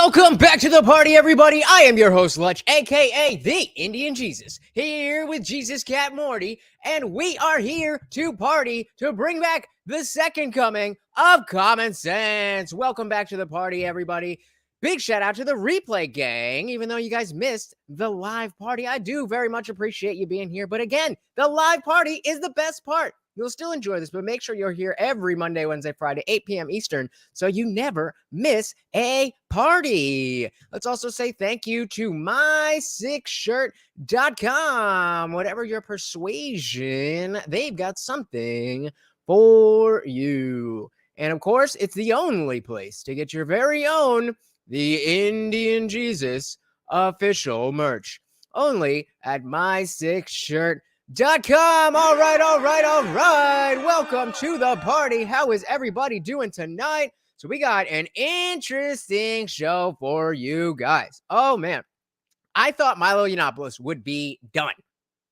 Welcome back to the party, everybody. I am your host, Lutch, aka the Indian Jesus, here with Jesus Cat Morty, and we are here to party to bring back the second coming of common sense. Welcome back to the party, everybody. Big shout out to the replay gang. Even though you guys missed the live party, I do very much appreciate you being here. But again, the live party is the best part. You'll still enjoy this, but make sure you're here every Monday, Wednesday, Friday, 8 p.m. Eastern, so you never miss a party. Let's also say thank you to mysickshirt.com. Whatever your persuasion, they've got something for you. And of course, it's the only place to get your very own The Indian Jesus official merch. Only at mysickshirt.com. All right. Welcome to the party. How is everybody doing tonight? So we got an interesting show for you guys. Oh, man. I thought Milo Yiannopoulos would be done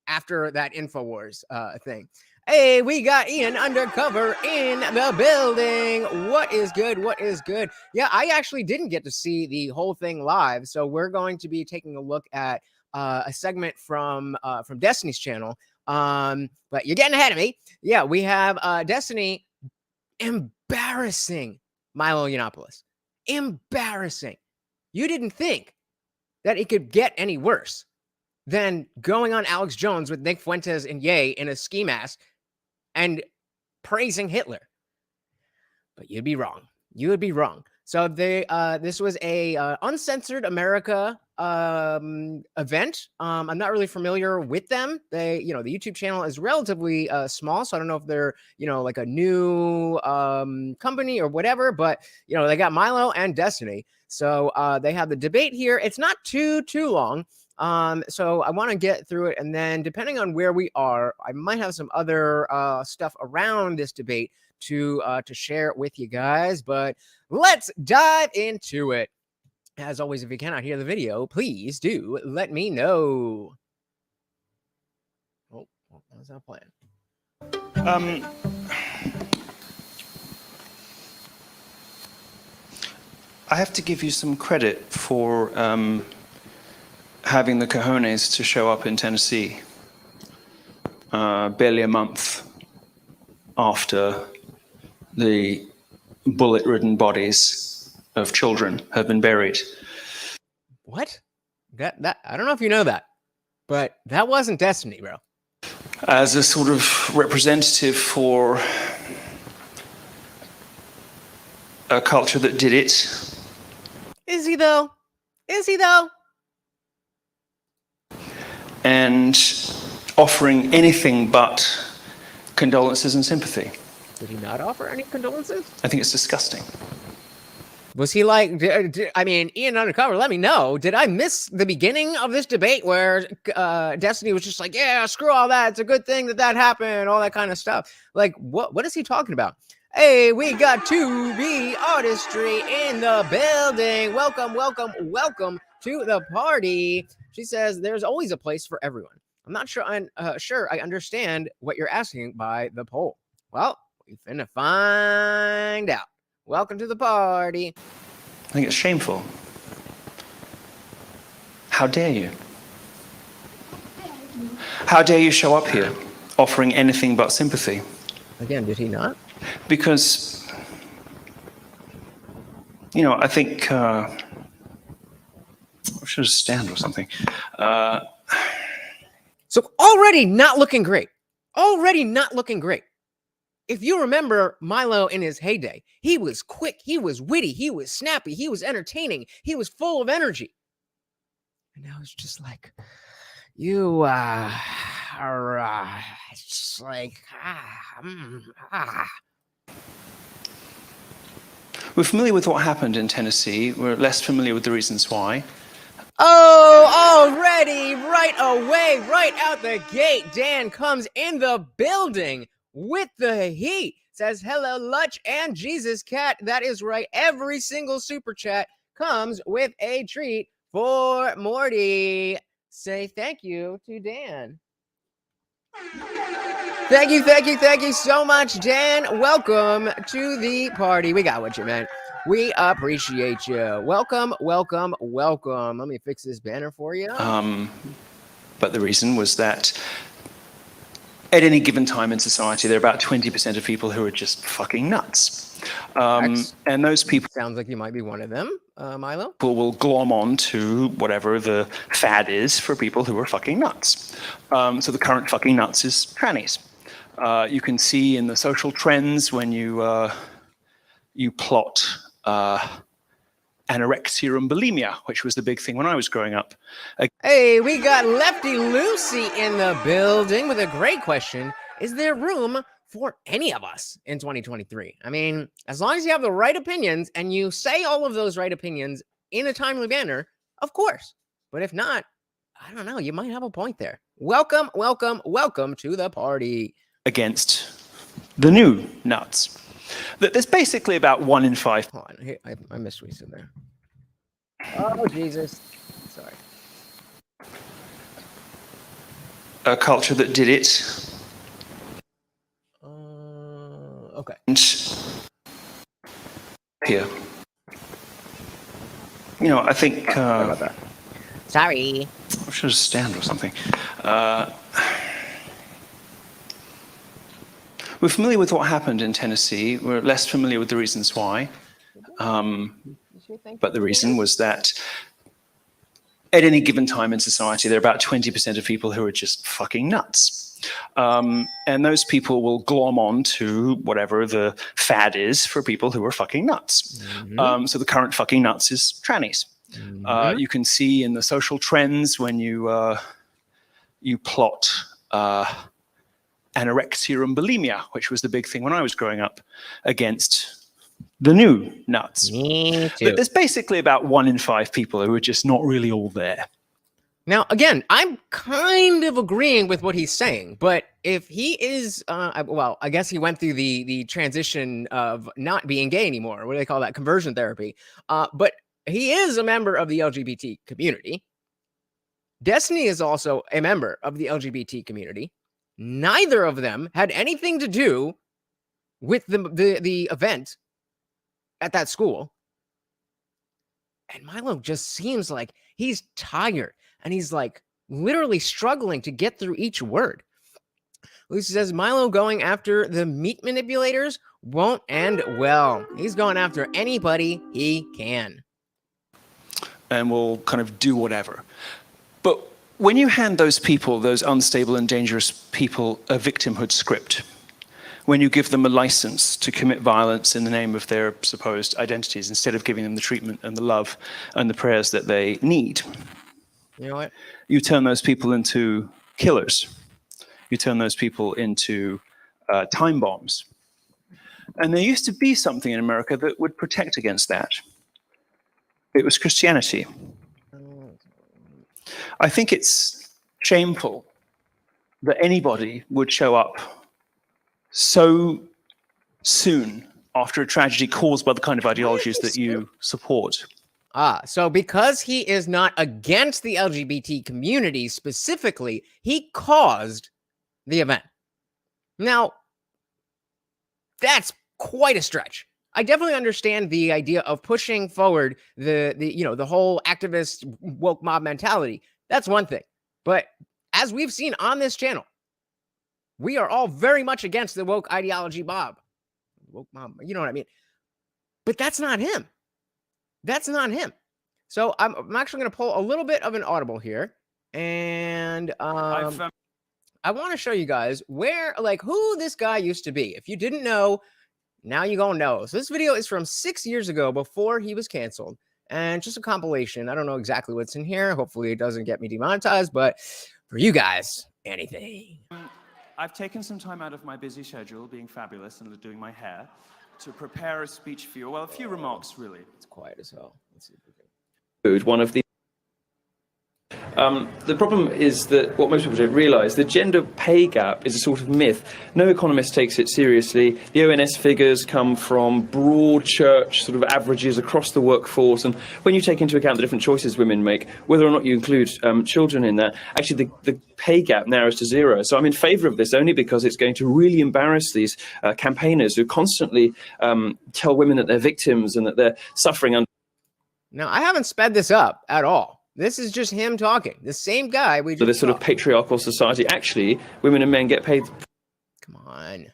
after that InfoWars thing. Hey, we got Ian Undercover in the building. What is good? Yeah, I actually didn't get to see the whole thing live, so we're going to be taking a look at a segment from Destiny's channel. But you're getting ahead of me. Yeah, we have Destiny embarrassing Milo Yiannopoulos. Embarrassing. You didn't think that it could get any worse than going on Alex Jones with Nick Fuentes and Ye in a ski mask and praising Hitler. But you'd be wrong. So this was a Uncensored America event. I'm not really familiar with them. The YouTube channel is relatively small, so I don't know if they're like a new company or whatever. But they got Milo and Destiny, so they have the debate here. It's not too long. So I want to get through it, and then depending on where we are, I might have some other stuff around this debate to share with you guys. But let's dive into it. As always, if you cannot hear the video, please do let me know. Oh, how's that playing? I have to give you some credit for having the cojones to show up in Tennessee barely a month after the bullet-ridden bodies of children have been buried. What? That I don't know if you know that, but that wasn't Destiny, bro. As a sort of representative for a culture that did it. Is he though? And offering anything but condolences and sympathy. Did he not offer any condolences? I think it's disgusting. Was he like, Ian Undercover, let me know. Did I miss the beginning of this debate where Destiny was just like, yeah, screw all that. It's a good thing that happened, all that kind of stuff. Like, what is he talking about? Hey, we got 2B Artistry in the building. Welcome to the party. She says there's always a place for everyone. I'm not sure I understand what you're asking by the poll. Well, we finna find out. Welcome to the party. I think it's shameful. How dare you? How dare you show up here offering anything but sympathy? Again, did he not? Because, I think I should stand or something. So already not looking great. If you remember Milo in his heyday, he was quick, he was witty, he was snappy, he was entertaining, he was full of energy. And now it's just like, you are just like, We're familiar with what happened in Tennessee. We're less familiar with the reasons why. Oh, already, right away, right out the gate, Dan comes in the building with the heat. Says, hello, Lutch and Jesus Cat. That is right. Every single super chat comes with a treat for Morty. Say thank you to Dan. Thank you so much, Dan. Welcome to the party. We got what you meant. We appreciate you. Welcome. Let me fix this banner for you. But the reason was that at any given time in society, there are about 20% of people who are just fucking nuts. And those people sounds like you might be one of them, Milo. Will glom on to whatever the fad is for people who are fucking nuts. So the current fucking nuts is trannies. You can see in the social trends when you plot anorexia and bulimia, which was the big thing when I was growing up. Hey, we got Lefty Lucy in the building with a great question. Is there room for any of us in 2023? I mean, as long as you have the right opinions and you say all of those right opinions in a timely manner, of course. But if not, I don't know, you might have a point there. Welcome to the party. Against the new nuts. There's basically about 1 in 5. Hold on, hey, I missed what you said there. Oh, Jesus. Sorry. A culture that did it. Okay. And here. You know, I think... Sorry about that. Sorry. I should stand or something. We're familiar with what happened in Tennessee. We're less familiar with the reasons why. But the reason was that at any given time in society, there are about 20% of people who are just fucking nuts. And those people will glom on to whatever the fad is for people who are fucking nuts. So the current fucking nuts is trannies. You can see in the social trends when you plot anorexia and bulimia, which was the big thing when I was growing up, against the new nuts. Me too. There's basically about 1 in 5 people who are just not really all there. Now, again, I'm kind of agreeing with what he's saying, but if he is, well, I guess he went through the transition of not being gay anymore. What do they call that? Conversion therapy. But he is a member of the LGBT community. Destiny is also a member of the LGBT community. Neither of them had anything to do with the event at that school. And Milo just seems like he's tired and he's like literally struggling to get through each word. Lucy says Milo going after the meat manipulators won't end well. He's going after anybody he can. And will kind of do whatever. But when you hand those people, those unstable and dangerous people, a victimhood script, when you give them a license to commit violence in the name of their supposed identities, instead of giving them the treatment and the love and the prayers that they need, you know what? You turn those people into killers. You turn those people into time bombs. And there used to be something in America that would protect against that. It was Christianity. I think it's shameful that anybody would show up so soon after a tragedy caused by the kind of ideologies that you support. So because he is not against the LGBT community specifically, he caused the event. Now, that's quite a stretch. I definitely understand the idea of pushing forward the whole activist woke mob mentality. That's one thing. But as we've seen on this channel, we are all very much against the woke ideology mob. Woke mob, you know what I mean? But that's not him. That's not him. So I'm actually going to pull a little bit of an audible here. And I want to show you guys who this guy used to be. If you didn't know, now you gonna know. So this video is from 6 years ago before he was canceled. And just a compilation. I don't know exactly what's in here. Hopefully it doesn't get me demonetized. But for you guys, anything. I've taken some time out of my busy schedule, being fabulous and doing my hair, to prepare a speech for you. Well, a few remarks, really. It's quiet as hell. Let's see if we can. One of the... The problem is that what most people don't realise, the gender pay gap is a sort of myth. No economist takes it seriously. The ONS figures come from broad church sort of averages across the workforce, and when you take into account the different choices women make, whether or not you include children in that, actually the pay gap narrows to zero. So I'm in favour of this only because it's going to really embarrass these campaigners who constantly tell women that they're victims and that they're suffering under. Now, I haven't sped this up at all. This is just him talking. The same guy we just this sort of patriarchal society. Actually, women and men get paid. Come on.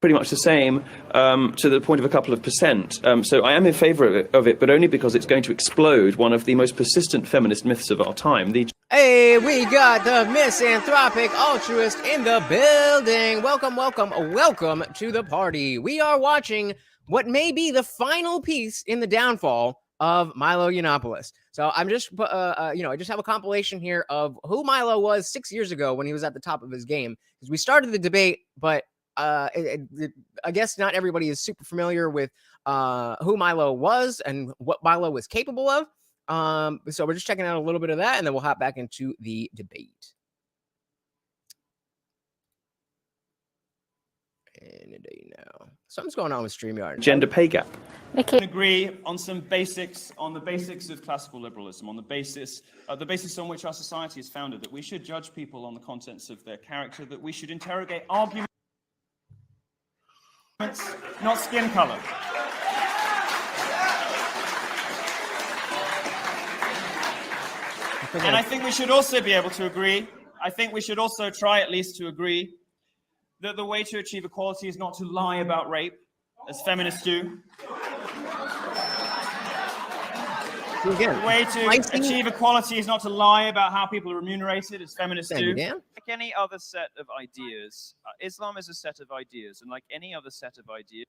Pretty much the same, to the point of a couple of percent. So I am in favour of it, but only because it's going to explode one of the most persistent feminist myths of our time. Hey, we got the misanthropic altruist in the building. Welcome, welcome, welcome to the party. We are watching what may be the final piece in the downfall of Milo Yiannopoulos. So I'm just, I just have a compilation here of who Milo was 6 years ago when he was at the top of his game. Because we started the debate, but I guess not everybody is super familiar with who Milo was and what Milo was capable of. So we're just checking out a little bit of that, and then we'll hop back into the debate. Any day now. Something's going on with StreamYard. Gender pay gap. Okay. Agree on some basics, on the basics of classical liberalism, on the basis on which our society is founded, that we should judge people on the contents of their character, that we should interrogate arguments, not skin color. And I think we should also be able to agree, I think we should also try at least to agree that the way to achieve equality is not to lie about rape, as feminists do. Again, the way to achieve equality is not to lie about how people are remunerated, as feminists do. Like any other set of ideas, Islam is a set of ideas, and like any other set of ideas,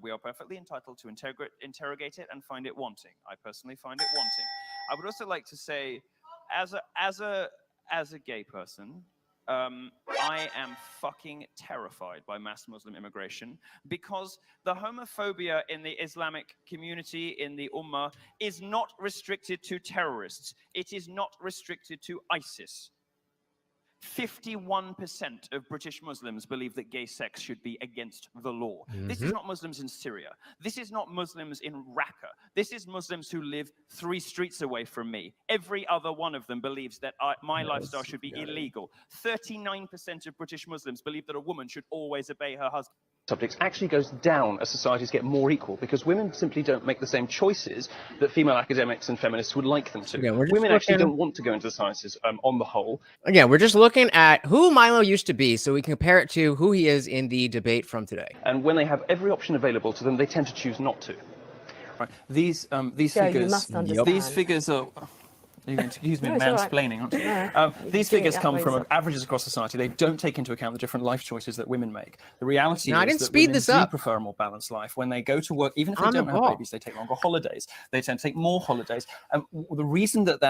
we are perfectly entitled to interrogate it and find it wanting. I personally find it wanting. I would also like to say, as a gay person, I am fucking terrified by mass Muslim immigration, because the homophobia in the Islamic community, in the Ummah, is not restricted to terrorists. It is not restricted to ISIS. 51% of British Muslims believe that gay sex should be against the law. This is not Muslims in Syria. This is not Muslims in Raqqa. This is Muslims who live 3 streets away from me. Every other one of them believes that my lifestyle should be illegal. 39% of British Muslims believe that a woman should always obey her husband. Subjects actually goes down as societies get more equal, because women simply don't make the same choices that female academics and feminists would like them to. Women actually don't want to go into the sciences on the whole. Again, we're just looking at who Milo used to be so we can compare it to who he is in the debate from today. And when they have every option available to them, they tend to choose not to. Right. These figures are... You're going to accuse me of mansplaining, aren't you? These figures come from averages across society. They don't take into account the different life choices that women make. The reality is that women do prefer a more balanced life. When they go to work, even if they don't have babies, they take longer holidays. They tend to take more holidays. And the reason that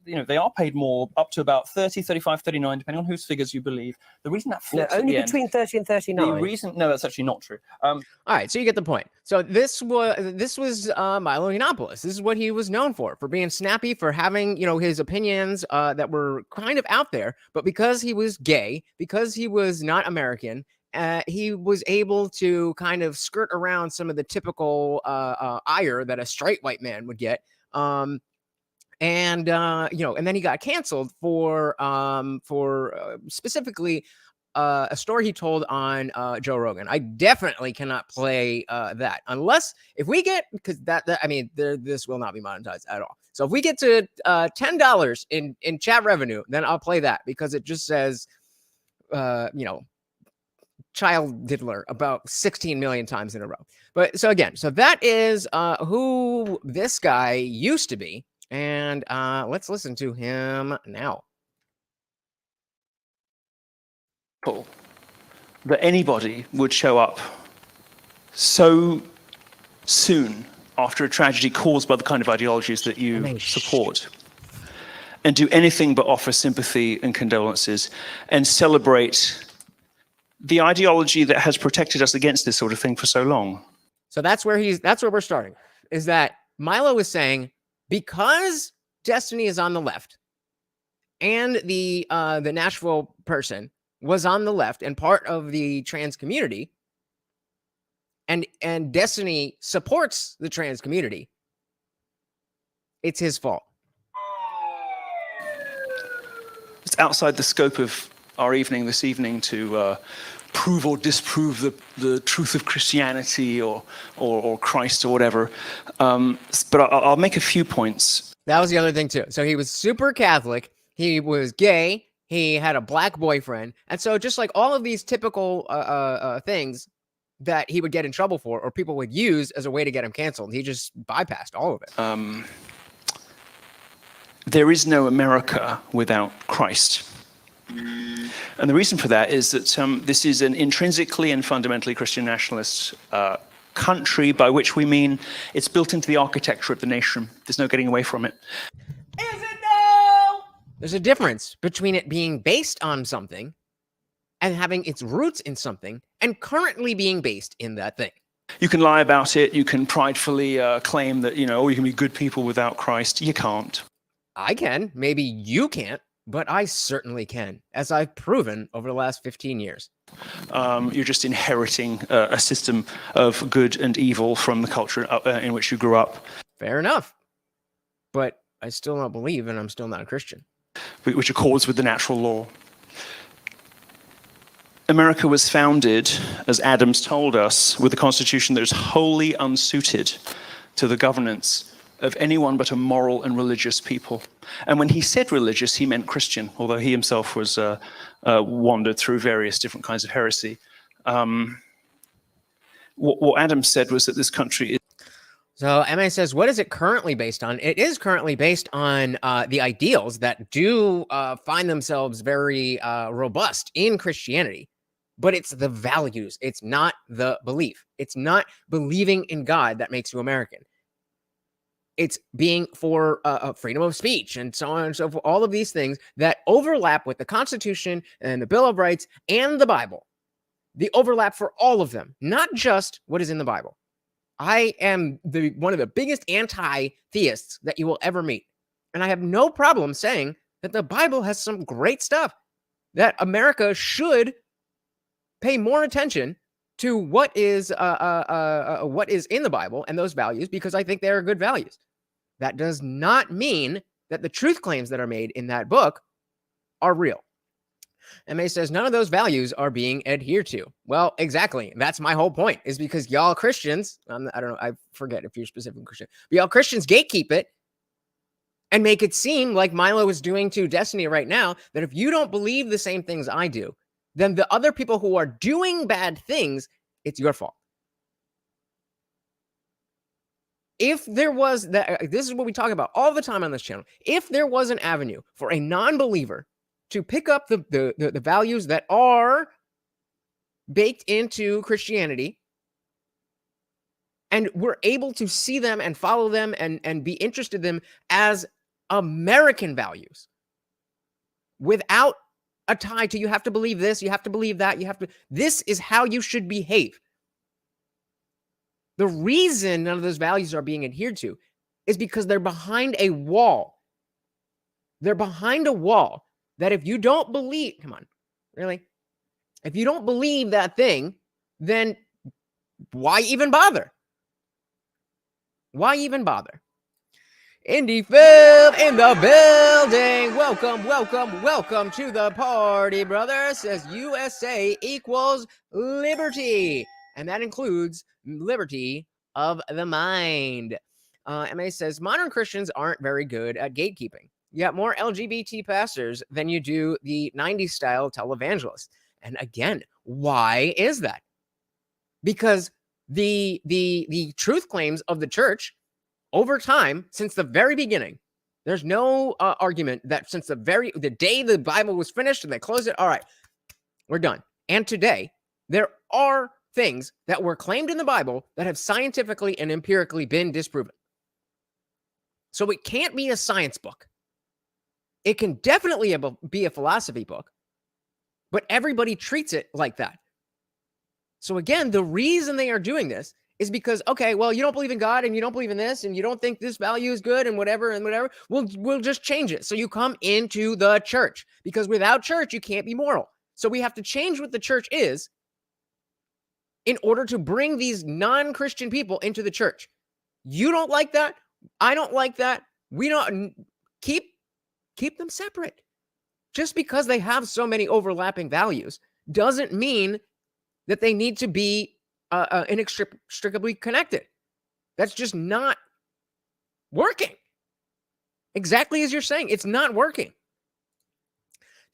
they are paid more, up to about 30, 35, 39, depending on whose figures you believe. The reason that flips only between 30 and 39. No, that's actually not true. All right, so you get the point. So this was Milo Yiannopoulos. This is what he was known for being snappy, for having his opinions that were kind of out there, but because he was gay, because he was not American, he was able to kind of skirt around some of the typical ire that a straight white man would get. And then he got canceled for specifically a story he told on Joe Rogan. I definitely cannot play that unless if we get, because this will not be monetized at all. So if we get to $10 in chat revenue, then I'll play that, because it just says, child diddler about 16 million times in a row. But so again, so that is who this guy used to be. And let's listen to him now. That anybody would show up so soon after a tragedy caused by the kind of ideologies that you support, and do anything but offer sympathy and condolences and celebrate the ideology that has protected us against this sort of thing for so long. So that's where we're starting, is that Milo is saying, because Destiny is on the left, and the Nashville person was on the left and part of the trans community, and Destiny supports the trans community, it's his fault. It's outside the scope of our evening this evening to prove or disprove the truth of Christianity or Christ or whatever. But I'll make a few points. That was the other thing too. So he was super Catholic. He was gay. He had a black boyfriend. And so just like all of these typical things that he would get in trouble for or people would use as a way to get him canceled, he just bypassed all of it. There is no America without Christ. And the reason for that is that this is an intrinsically and fundamentally Christian nationalist country, by which we mean it's built into the architecture of the nation. There's no getting away from it. Is it now? There's a difference between it being based on something and having its roots in something and currently being based in that thing. You can lie about it. You can pridefully claim that, you can be good people without Christ. You can't. I can. Maybe you can't, but I certainly can, as I've proven over the last 15 years. You're just inheriting a system of good and evil from the culture in which you grew up. Fair enough. But I still don't believe, and I'm still not a Christian. Which accords with the natural law. America was founded, as Adams told us, with a constitution that is wholly unsuited to the governance of anyone but a moral and religious people. And when he said religious, he meant Christian, although he himself was wandered through various different kinds of heresy. What Adams said was that this country is... So MA says, what is it currently based on? It is currently based on the ideals that do find themselves very robust in Christianity. But it's the values. It's not the belief. It's not believing in God that makes you American. It's being for freedom of speech and so on and so forth. All of these things that overlap with the Constitution and the Bill of Rights and the Bible. The overlap for all of them, not just what is in the Bible. I am one of the biggest anti-theists that you will ever meet. And I have no problem saying that the Bible has some great stuff, that America should pay more attention to what is in the Bible and those values, because I think they are good values. That does not mean that the truth claims that are made in that book are real. MA says none of those values are being adhered to. Well, exactly. That's my whole point, is because y'all Christians, I don't know, I forget if you're specific Christian, but y'all Christians gatekeep it and make it seem like Milo is doing to Destiny right now, that if you don't believe the same things I do, then the other people who are doing bad things, it's your fault. If there was that, this is what we talk about all the time on this channel. If there was an avenue for a non-believer to pick up the values that are baked into Christianity, and we're able to see them and follow them and be interested in them as American values, without a tie to you have to believe this, you have to believe that, this is how you should behave. The reason none of those values are being adhered to is because they're behind a wall. They're behind a wall that if you don't believe, come on, really? If you don't believe that thing, then why even bother? Why even bother? Indie Phil in the building. Welcome, welcome, welcome to the party, brother. Says USA equals liberty. And that includes liberty of the mind. MA says, modern Christians aren't very good at gatekeeping. You got more LGBT pastors than you do the 90s style televangelists. And again, why is that? Because the truth claims of the church over time, since the very beginning, there's no argument that since the day the Bible was finished and they closed it, all right, we're done. And today, there are things that were claimed in the Bible that have scientifically and empirically been disproven. So it can't be a science book. It can definitely be a philosophy book, but everybody treats it like that. So again, the reason they are doing this is because, okay, well, you don't believe in God and you don't believe in this and you don't think this value is good and whatever, we'll just change it. So you come into the church, because without church, you can't be moral. So we have to change what the church is in order to bring these non-Christian people into the church. You don't like that. I don't like that. We don't keep them separate. Just because they have so many overlapping values doesn't mean that they need to be inextricably connected. That's just not working. Exactly as you're saying, it's not working.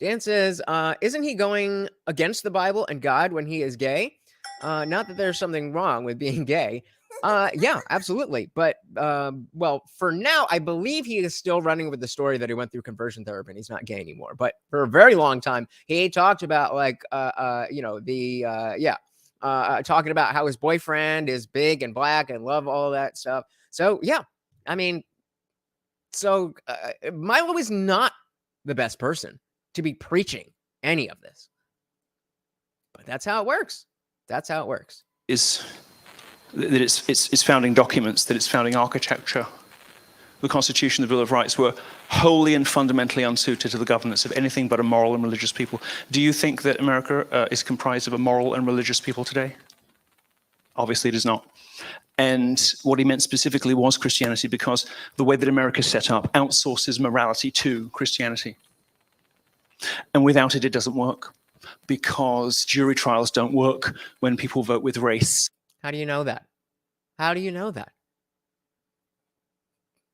Dan says, isn't he going against the Bible and God when he is gay? Not that there's something wrong with being gay. Yeah, absolutely. But, well, for now, I believe he is still running with the story that he went through conversion therapy and he's not gay anymore. But for a very long time, he talked about talking about how his boyfriend is big and black and love all that stuff. So, yeah, I mean, Milo is not the best person to be preaching any of this. But that's how it works. That's how it works. That its founding documents, that its founding architecture, the Constitution, the Bill of Rights, were wholly and fundamentally unsuited to the governance of anything but a moral and religious people. Do you think that America is comprised of a moral and religious people today? Obviously it is not. And what he meant specifically was Christianity, because the way that America is set up outsources morality to Christianity. And without it, it doesn't work, because jury trials don't work when people vote with race. How do you know that? How do you know that?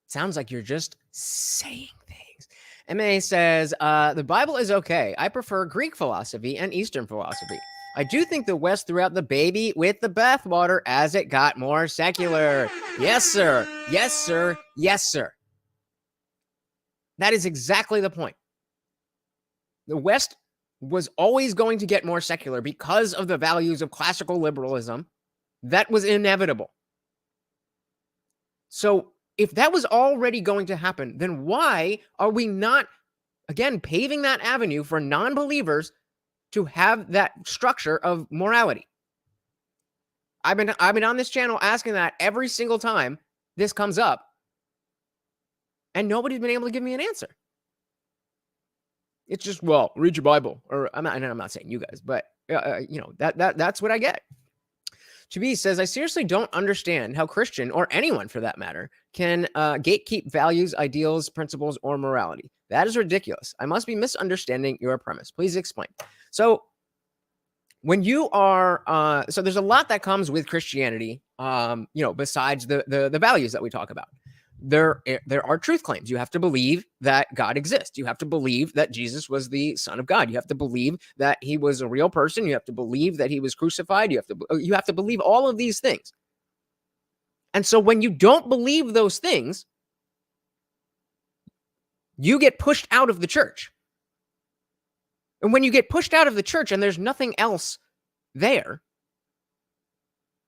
Sounds like you're just saying things. MA says, the Bible is okay. I prefer Greek philosophy and Eastern philosophy. I do think the West threw out the baby with the bathwater as it got more secular. Yes, sir. Yes, sir. Yes, sir. That is exactly the point. The West was always going to get more secular because of the values of classical liberalism. That was inevitable. So if that was already going to happen, then why are we not, again, paving that avenue for non-believers to have that structure of morality? I've been on this channel asking that every single time this comes up, and nobody's been able to give me an answer. It's just, well, read your Bible, or I'm not saying you guys, but that's what I get. Chibi says, I seriously don't understand how Christian, or anyone for that matter, can gatekeep values, ideals, principles, or morality. That is ridiculous. I must be misunderstanding your premise. Please explain. So when you are, so there's a lot that comes with Christianity, besides the values that we talk about. There are truth claims. You have to believe that God exists. You have to believe that Jesus was the Son of God. You have to believe that he was a real person. You have to believe that he was crucified. You have to believe all of these things. And so when you don't believe those things, you get pushed out of the church. And when you get pushed out of the church and there's nothing else there,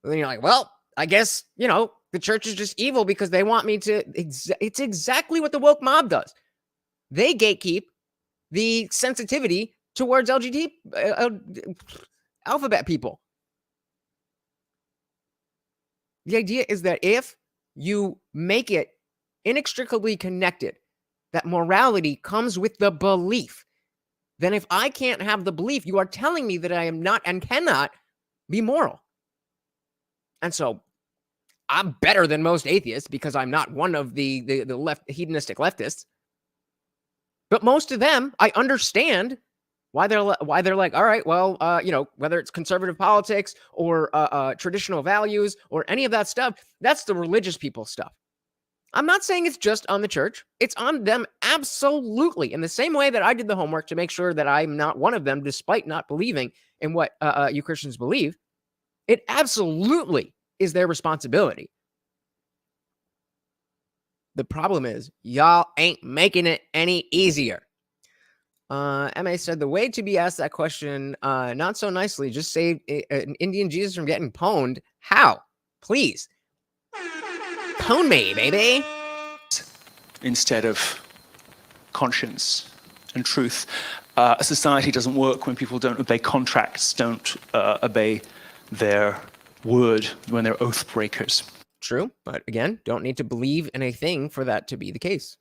then you're like, well, I guess, the church is just evil because they want me to. It's exactly what the woke mob does. They gatekeep the sensitivity towards LGBT alphabet people. The idea is that if you make it inextricably connected, that morality comes with the belief, then if I can't have the belief, you are telling me that I am not and cannot be moral. And so I'm better than most atheists because I'm not one of the left hedonistic leftists. But most of them, I understand why they're like, all right, well, whether it's conservative politics or traditional values or any of that stuff, that's the religious people stuff. I'm not saying it's just on the church. It's on them absolutely. In the same way that I did the homework to make sure that I'm not one of them, despite not believing in what you Christians believe, it absolutely is their responsibility. The problem is y'all ain't making it any easier. MA said the way to be asked that question, not so nicely, just save an Indian Jesus from getting pwned. How? Please. Pwn me, baby. Instead of conscience and truth. A society doesn't work when people don't obey contracts, don't obey their word when they're oath breakers. True, but again, don't need to believe in a thing for that to be the case.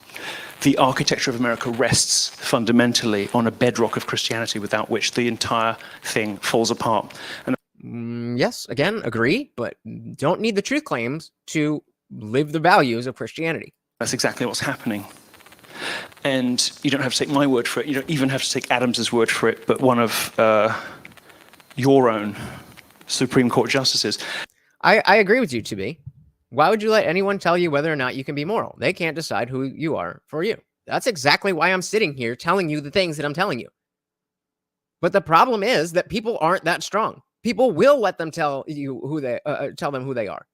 The architecture of America rests fundamentally on a bedrock of Christianity, without which the entire thing falls apart. And yes, again, agree, but don't need the truth claims to live the values of Christianity. That's exactly what's happening. And you don't have to take my word for it. You don't even have to take Adams's word for it, but one of your own Supreme Court justices. I agree with you, to Why would you let anyone tell you whether or not you can be moral? They can't decide who you are for you. That's exactly why I'm sitting here telling you the things that I'm telling you. But the problem is that people aren't that strong. People will let them tell you tell them who they are,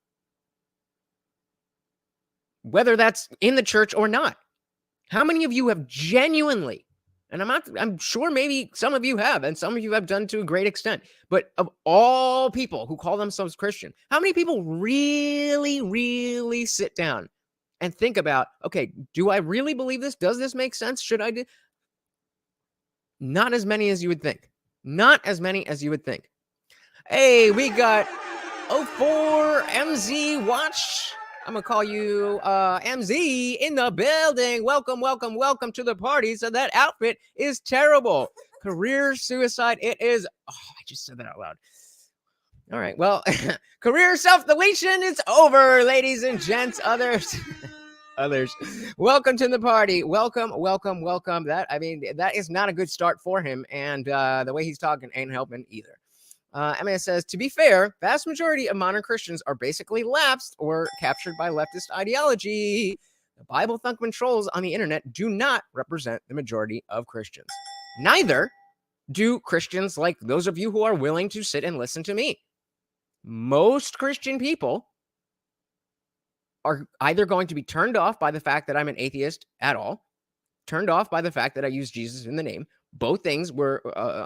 whether that's in the church or not. How many of you have genuinely, and I'm sure maybe some of you have, and some of you have done to a great extent, but of all people who call themselves Christian, how many people really, really sit down and think about, okay, do I really believe this? Does this make sense? Should I do? Not as many as you would think. Not as many as you would think. Hey, we got 04MZ Watch. I'm going to call you MZ in the building. Welcome, welcome, welcome to the party. So that outfit is terrible. Career suicide. It is. Oh, I just said that out loud. All right. Well, career self-deletion is over, ladies and gents. Others. Welcome to the party. Welcome, welcome, welcome. That is not a good start for him. And the way he's talking ain't helping either. Emma says, to be fair, vast majority of modern Christians are basically lapsed or captured by leftist ideology. The Bible thumping trolls on the internet do not represent the majority of Christians. Neither do Christians like those of you who are willing to sit and listen to me. Most Christian people are either going to be turned off by the fact that I'm an atheist at all, turned off by the fact that I use Jesus in the name. Both things were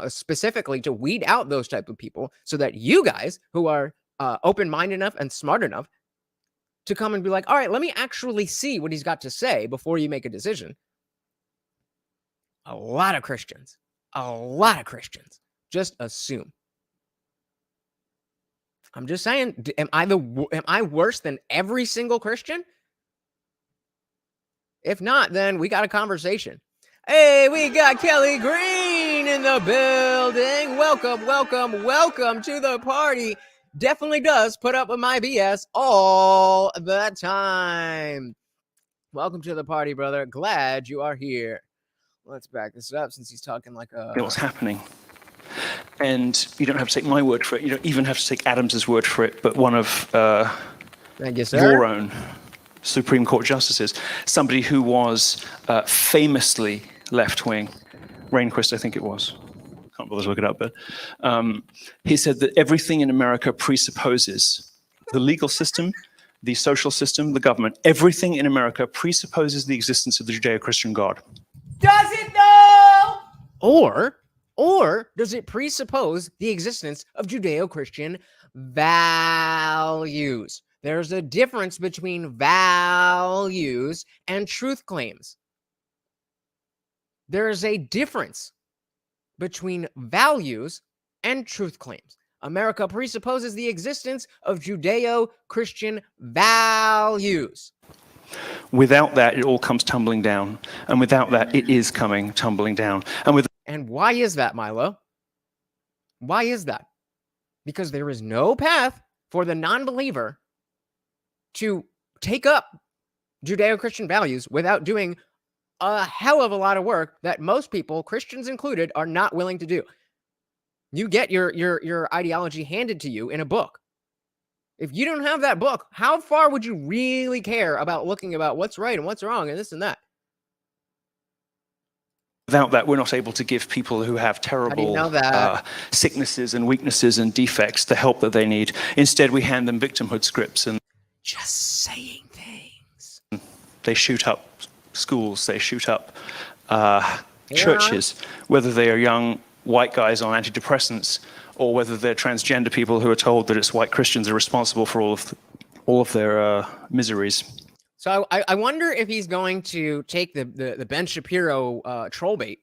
specifically to weed out those type of people so that you guys who are open-minded enough and smart enough to come and be like, all right, let me actually see what he's got to say before you make a decision. A lot of Christians just assume. I'm just saying, am I worse than every single Christian? If not, then we got a conversation. Hey, we got Kelly Green in the building. Welcome, welcome, welcome to the party. Definitely does put up with my BS all the time. Welcome to the party, brother. Glad you are here. Let's back this up since he's talking like a... What's happening? And you don't have to take my word for it. You don't even have to take Adams's word for it, but one of your own Supreme Court justices, somebody who was famously left-wing, Rehnquist, I think it was. Can't bother to look it up, but he said that everything in America presupposes the legal system, the social system, the government. Everything in America presupposes the existence of the Judeo-Christian God. Does it though? Or does it presuppose the existence of Judeo-Christian values? There's a difference between values and truth claims. There is a difference between values and truth claims. America presupposes the existence of Judeo-Christian values. Without that, it all comes tumbling down. And without that, it is coming tumbling down. And why is that, Milo? Why is that? Because there is no path for the non-believer to take up Judeo-Christian values without doing a hell of a lot of work that most people, Christians included, are not willing to do. You get your ideology handed to you in a book. If you don't have that book, how far would you really care about looking about what's right and what's wrong and this and that? Without that, we're not able to give people who have terrible sicknesses and weaknesses and defects the help that they need. Instead, we hand them victimhood scripts and just saying things. They shoot up schools, they shoot up churches, whether they are young white guys on antidepressants or whether they're transgender people who are told that it's white Christians are responsible for all of their miseries. So I wonder if he's going to take the Ben Shapiro troll bait.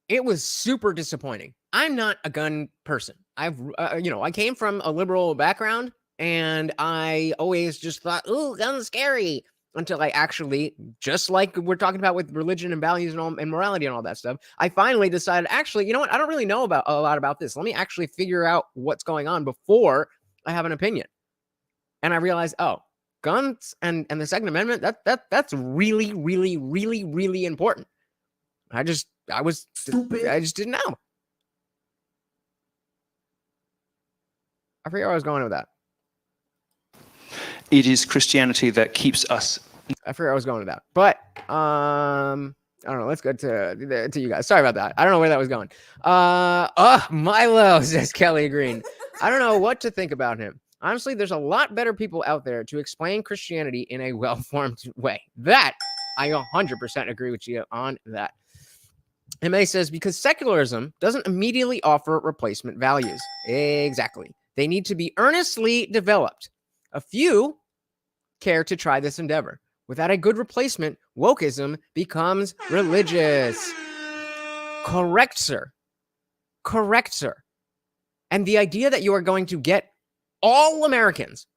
It was super disappointing. I'm not a gun person. I came from a liberal background, and I always just thought, ooh, guns scary, until I actually, just like we're talking about with religion and values and morality and all that stuff, I finally decided, actually, you know what? I don't really know about a lot about this. Let me actually figure out what's going on before I have an opinion. And I realized, oh, guns and the Second Amendment, that's really, really, really, really important. I just didn't know. I forget where I was going with that. It is Christianity that keeps us. I forget where I was going with that. But I don't know. Let's go to you guys. Sorry about that. I don't know where that was going. Milo, says Kelly Green. I don't know what to think about him. Honestly, there's a lot better people out there to explain Christianity in a well-formed way. That, I 100% agree with you on that. MA says, because secularism doesn't immediately offer replacement values. Exactly. They need to be earnestly developed. A few care to try this endeavor. Without a good replacement, wokeism becomes religious. Correct, sir. Correct, sir. And the idea that you are going to get all Americans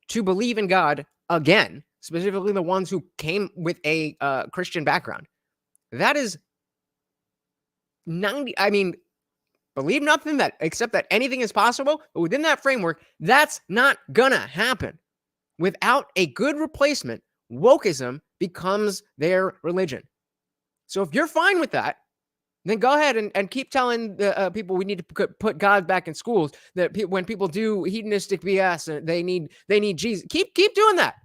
to believe in God again, specifically the ones who came with a Christian background, that is 90. I mean, believe nothing that except that anything is possible, but within that framework, that's not gonna happen. Without a good replacement, wokeism becomes their religion. So if you're fine with that, then go ahead and keep telling the people we need to put God back in schools. That when people do hedonistic BS, they need Jesus. Keep doing that.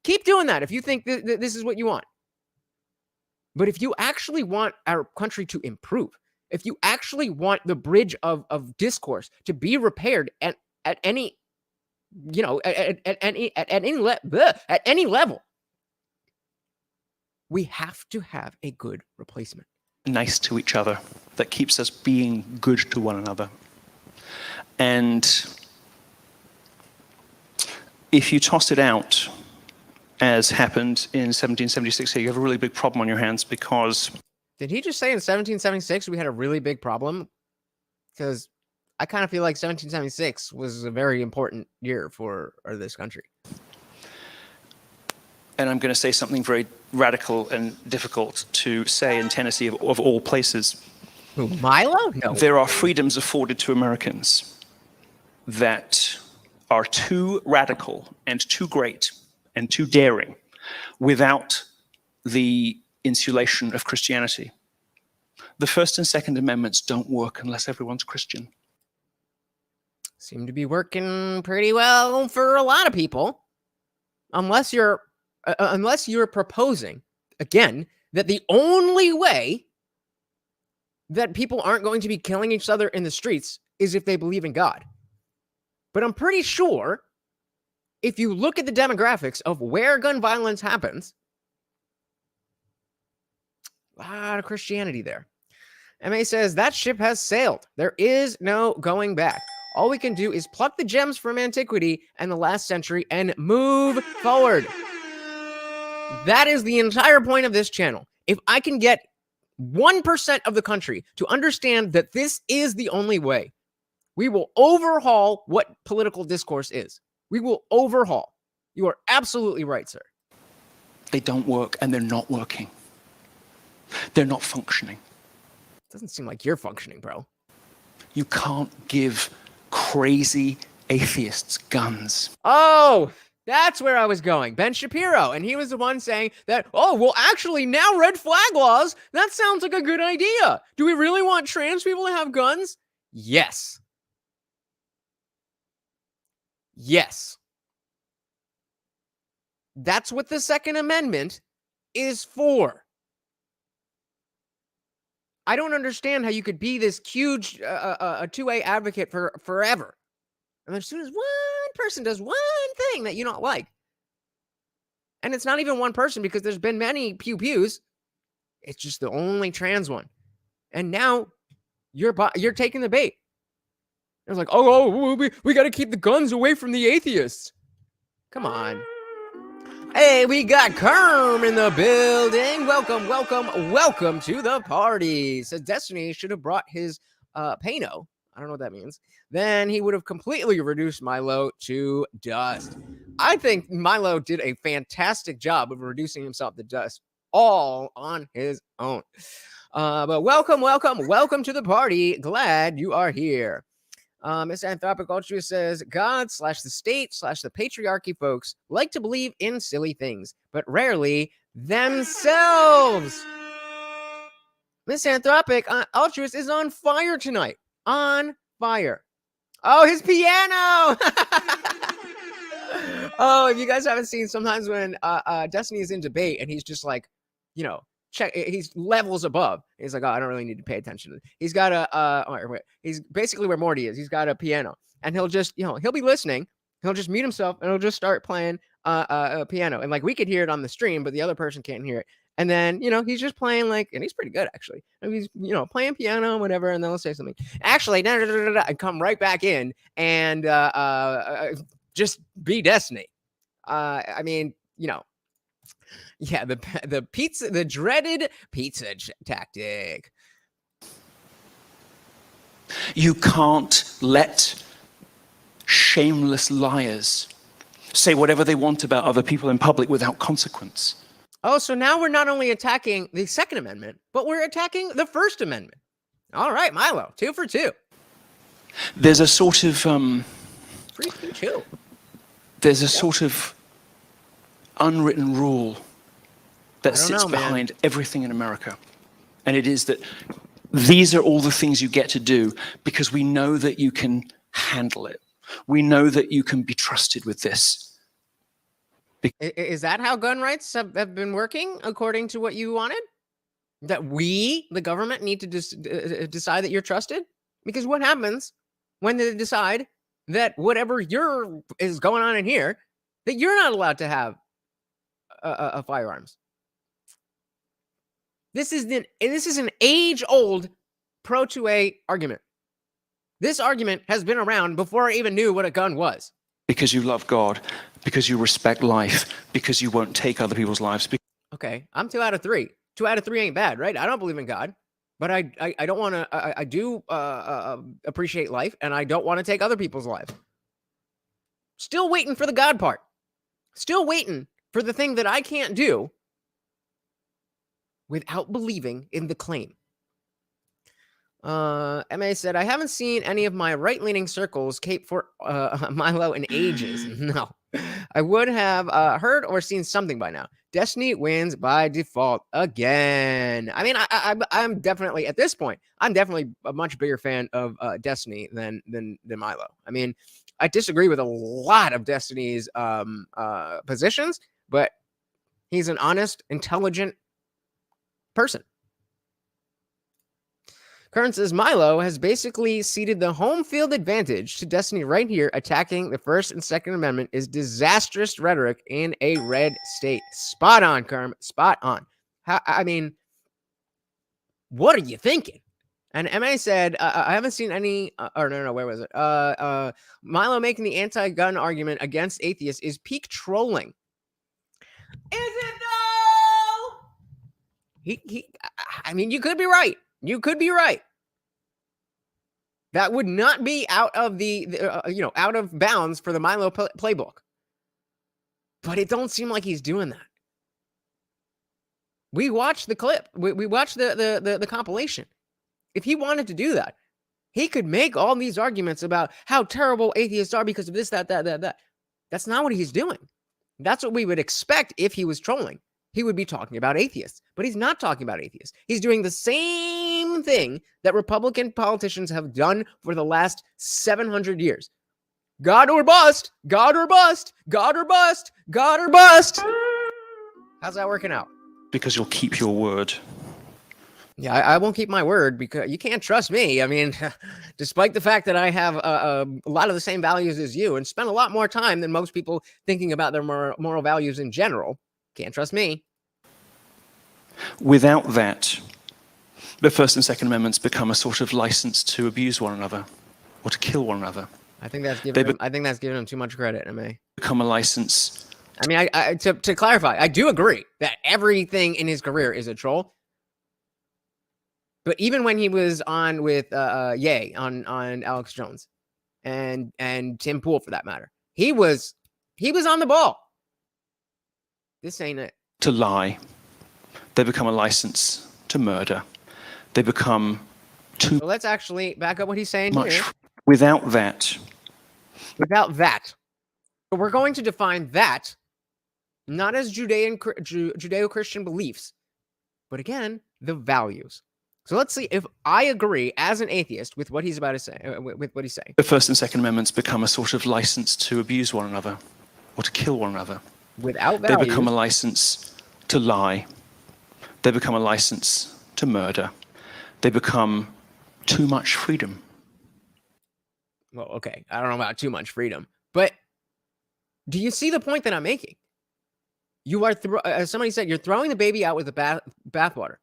Keep doing that if you think this is what you want. But if you actually want our country to improve, if you actually want the bridge of discourse to be repaired at any, at any level, we have to have a good replacement. Nice to each other, that keeps us being good to one another. And if you toss it out, as happened in 1776 here, you have a really big problem on your hands, because... Did he just say in 1776 we had a really big problem? Because I kind of feel like 1776 was a very important year for this country. And I'm going to say something very radical and difficult to say in Tennessee, of all places. Who, Milo? No. There are freedoms afforded to Americans that are too radical and too great and too daring without the insulation of Christianity. The First and Second Amendments don't work unless everyone's Christian. Seem to be working pretty well for a lot of people, unless you're proposing, again, that the only way that people aren't going to be killing each other in the streets is if they believe in God. But I'm pretty sure if you look at the demographics of where gun violence happens, a lot of Christianity there. MA says, that ship has sailed. There is no going back. All we can do is pluck the gems from antiquity and the last century and move forward. That is the entire point of this channel. If I can get 1% of the country to understand that this is the only way, we will overhaul what political discourse is. We will overhaul. You are absolutely right, sir. They don't work, and they're not working. They're not functioning. Doesn't seem like you're functioning, bro. You can't give crazy atheists guns. Oh, that's where I was going. Ben Shapiro. And he was the one saying that, oh, well, actually, now red flag laws, that sounds like a good idea. Do we really want trans people to have guns? Yes. Yes. That's what the Second Amendment is for. I don't understand how you could be this huge a 2A advocate for forever. And as soon as one person does one thing that you don't like, and it's not even one person because there's been many pew-pews, it's just the only trans one. And now you're taking the bait. It's like, we got to keep the guns away from the atheists. Come on. Hey, we got Kerm in the building. Welcome to the party. Says Destiny should have brought his Pano. I don't know what that means, then he would have completely reduced Milo to dust. I think Milo did a fantastic job of reducing himself to dust all on his own. But welcome to the party. Glad you are here. Miss Anthropic Ultra says, God / the state / the patriarchy folks like to believe in silly things, but rarely themselves. Miss Anthropic Ultruist is on fire tonight. On fire. Oh, his piano! Oh, if you guys haven't seen, sometimes when Destiny is in debate and he's just like, you know, he's levels above. He's like, oh, I don't really need to pay attention. He's got he's basically where Morty is. He's got a piano, and he'll just, you know, he'll be listening. He'll just mute himself and he'll just start playing a piano, and like we could hear it on the stream, but the other person can't hear it. And then, you know, he's just playing like, and he's pretty good actually. And he's, you know, playing piano, whatever, and then he'll say something. Actually, and come right back in and just be Destiny. I mean, you know. Yeah, the dreaded pizza tactic. You can't let shameless liars say whatever they want about other people in public without consequence. Oh, so now we're not only attacking the Second Amendment, but we're attacking the First Amendment. All right, Milo, 2 for 2. There's a sort of free speech. There's a sort of unwritten rule that sits behind everything in America. And it is that these are all the things you get to do because we know that you can handle it. We know that you can be trusted with this. Is that how gun rights have been working according to what you wanted? That we, the government, need to decide that you're trusted? Because what happens when they decide that whatever is going on in here, that you're not allowed to have firearms? This is an age-old pro-2A argument. This argument has been around before I even knew what a gun was. Because you love God, because you respect life, because you won't take other people's lives. Okay, I'm 2 out of 3. 2 out of 3 ain't bad, right? I don't believe in God, but I don't want to. I do appreciate life, and I don't want to take other people's lives. Still waiting for the God part. Still waiting for the thing that I can't do without believing in the claim. MA said, I haven't seen any of my right-leaning circles cape for Milo in ages. No, I would have heard or seen something by now. Destiny wins by default again. I mean, I'm definitely, at this point, I'm definitely a much bigger fan of Destiny than Milo. I mean, I disagree with a lot of Destiny's positions, but he's an honest, intelligent person. Kern says Milo has basically ceded the home field advantage to Destiny right here. Attacking the First and Second Amendment is disastrous rhetoric in a red state. Spot on, Kern. Spot on. I mean, what are you thinking? And MA said, I haven't seen any, no, where was it? Milo making the anti-gun argument against atheists is peak trolling. Is it though? I mean, you could be right. You could be right. That would not be out of out of bounds for the Milo playbook. But it don't seem like he's doing that. We watched the clip. We watched the compilation. If he wanted to do that, he could make all these arguments about how terrible atheists are because of this, that. That's not what he's doing. That's what we would expect if he was trolling. He would be talking about atheists, but he's not talking about atheists. He's doing the same thing that Republican politicians have done for the last 700 years. God or bust, God or bust, God or bust, God or bust. How's that working out? Because you'll keep your word. Yeah, I won't keep my word because you can't trust me. I mean, despite the fact that I have a lot of the same values as you and spend a lot more time than most people thinking about their moral values in general, can't trust me. Without that, the First and Second Amendments become a sort of license to abuse one another or to kill one another. I think that's giving him too much credit. Become a license. I mean, to clarify, I do agree that everything in his career is a troll. But even when he was on with Ye on Alex Jones and Tim Pool for that matter, he was on the ball. This ain't it. To lie. They become a license to murder. They become too So let's actually back up what he's saying much here. Without that. But we're going to define that not as Judeo-Christian beliefs, but again, the values. So let's see if I agree as an atheist with what he's about to say, with what he's saying. The First and Second Amendments become a sort of license to abuse one another or to kill one another. Without values, they become a license to lie. They become a license to murder. They become too much freedom. Well, okay, I don't know about too much freedom, but do you see the point that I'm making? You are, as somebody said, you're throwing the baby out with the bathwater.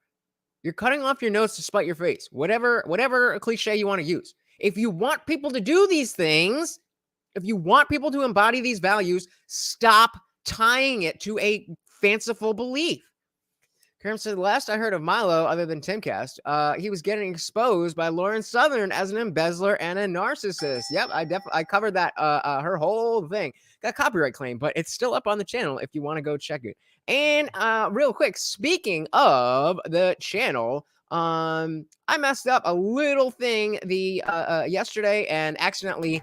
You're cutting off your nose to spite your face. Whatever cliche you want to use. If you want people to do these things, if you want people to embody these values, stop tying it to a fanciful belief. Kerm said, last I heard of Milo, other than Timcast, he was getting exposed by Lauren Southern as an embezzler and a narcissist. Yep, I covered that, her whole thing. Got a copyright claim, but it's still up on the channel if you want to go check it. And real quick, speaking of the channel, I messed up a little thing yesterday and accidentally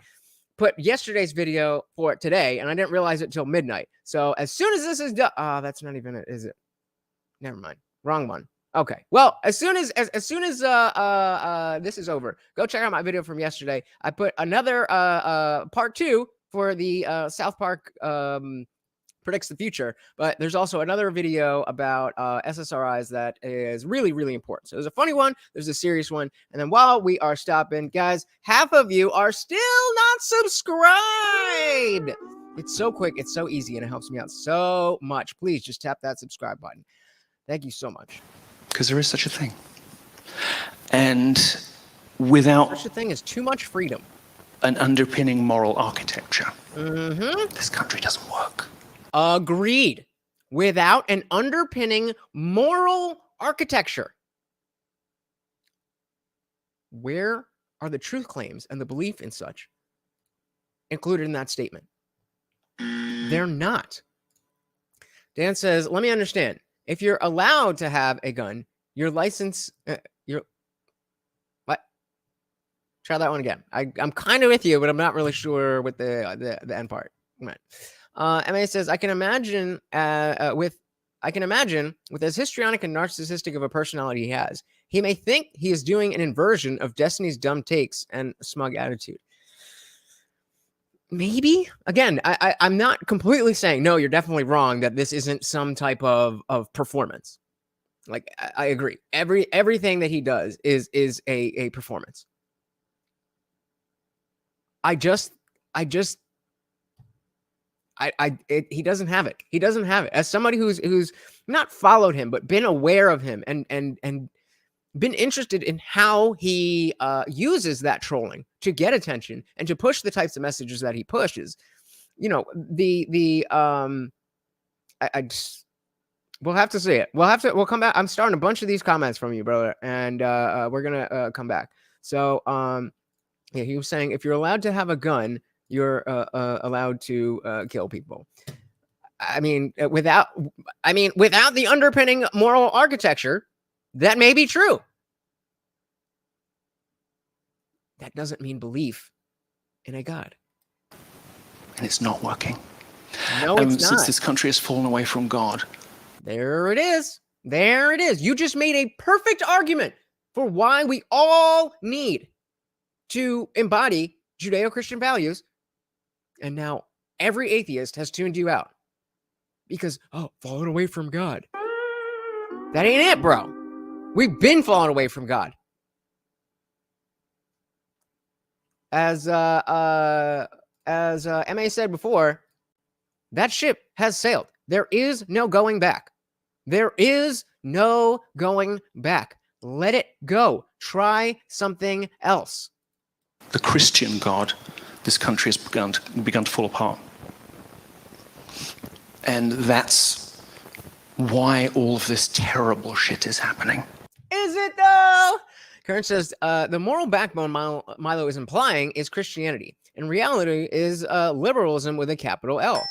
put yesterday's video for today, and I didn't realize it till midnight. So as soon as this is done, that's not even it, is it? Never mind. Wrong one. Okay. Well, as soon as this is over, go check out my video from yesterday. I put another part 2 for the South Park predicts the future, but there's also another video about SSRIs that is really, really important. So there's a funny one, there's a serious one, and then while we are stopping, guys, half of you are still not subscribed. It's so quick, it's so easy, and it helps me out so much. Please just tap that subscribe button. Thank you so much. Because there is such a thing. And without such a thing as too much freedom, an underpinning moral architecture, this country doesn't work. Agreed. Without an underpinning moral architecture, where are the truth claims and the belief in such included in that statement? They're not. Dan says, let me understand. If you're allowed to have a gun, your license, what? Try that one again. I'm kind of with you, but I'm not really sure with the end part. Right. MA says, I can imagine with as histrionic and narcissistic of a personality he has, he may think he is doing an inversion of Destiny's dumb takes and smug attitude. Maybe. Again, I'm not completely saying, no, you're definitely wrong, that this isn't some type of performance. Like, I agree. Everything that he does is a performance. He doesn't have it. He doesn't have it. As somebody who's not followed him, but been aware of him and been interested in how he uses that trolling to get attention and to push the types of messages that he pushes. You know, we'll have to see it. We'll come back. I'm starting a bunch of these comments from you, brother, and we're gonna come back. So yeah, he was saying if you're allowed to have a gun, you're allowed to kill people. I mean, without the underpinning moral architecture, that may be true. That doesn't mean belief in a God. And it's not working. No, it's not. Since this country has fallen away from God. There it is. There it is. You just made a perfect argument for why we all need to embody Judeo-Christian values. And now every atheist has tuned you out. Because, falling away from God. That ain't it, bro. We've been falling away from God. As MA said before, that ship has sailed. There is no going back. There is no going back. Let it go. Try something else. The Christian God, this country has begun to fall apart. And that's why all of this terrible shit is happening. Is Is it though? Kern says the moral backbone Milo is implying is Christianity. In reality, is liberalism with a capital L,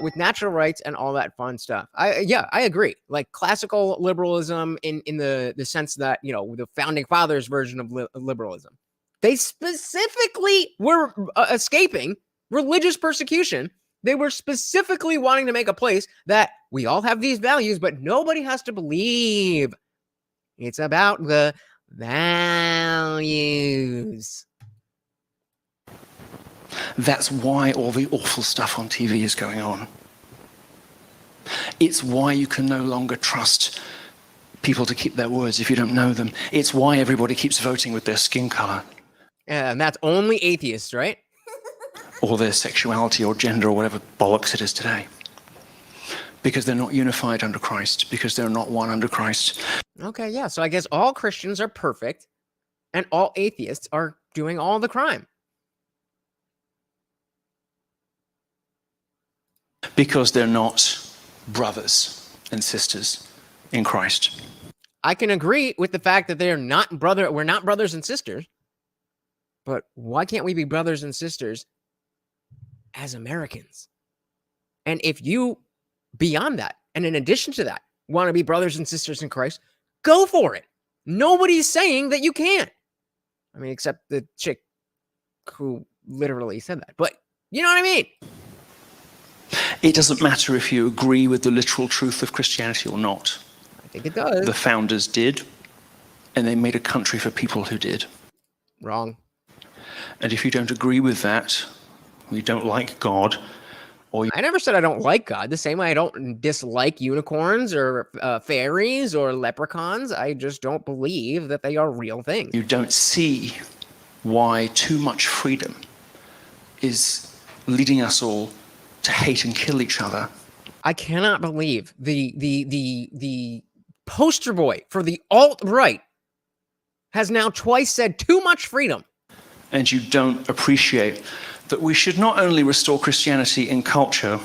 with natural rights and all that fun stuff. I agree. Like classical liberalism in the sense that, you know, the founding fathers version of liberalism. They specifically were escaping religious persecution. They were specifically wanting to make a place that we all have these values, but nobody has to believe. It's about the values. That's why all the awful stuff on TV is going on. It's why you can no longer trust people to keep their words if you don't know them. It's why everybody keeps voting with their skin color. And that's only atheists, right? Or their sexuality or gender or whatever bollocks it is today. Because they're not unified under Christ, because they're not one under Christ. Okay, yeah. So I guess all Christians are perfect and all atheists are doing all the crime. Because they're not brothers and sisters in Christ. I can agree with the fact that we're not brothers and sisters. But why can't we be brothers and sisters as Americans? And if you, beyond that, and in addition to that, want to be brothers and sisters in Christ, go for it. Nobody's saying that you can't. I mean, except the chick who literally said that. But you know what I mean? It doesn't matter if you agree with the literal truth of Christianity or not. I think it does. The founders did, and they made a country for people who did. Wrong. And if you don't agree with that, or you don't like God, or I never said I don't like God. The same way I don't dislike unicorns or fairies or leprechauns. I just don't believe that they are real things. you don't see why too much freedom is leading us all to hate and kill each other. I cannot believe the poster boy for the alt-right has now twice said too much freedom. And you don't appreciate that we should not only restore Christianity in culture,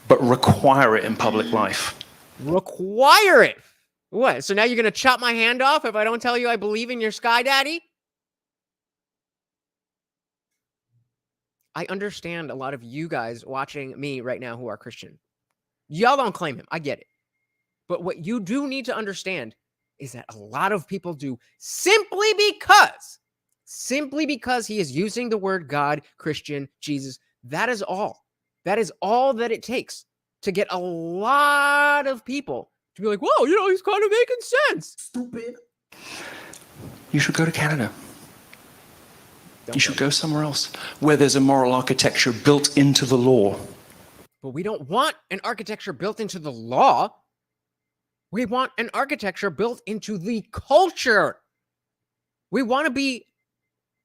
but require it in public life. Require it? What? So now you're going to chop my hand off if I don't tell you I believe in your sky daddy? I understand a lot of you guys watching me right now who are Christian. Y'all don't claim him. I get it. But what you do need to understand is that a lot of people do simply because he is using the word God, Christian, Jesus. That is all. That is all that it takes to get a lot of people to be like, whoa, you know, he's kind of making sense. Stupid. You should go to Canada. You should go somewhere else where there's a moral architecture built into the law. But we don't want an architecture built into the law. We want an architecture built into the culture. We want to be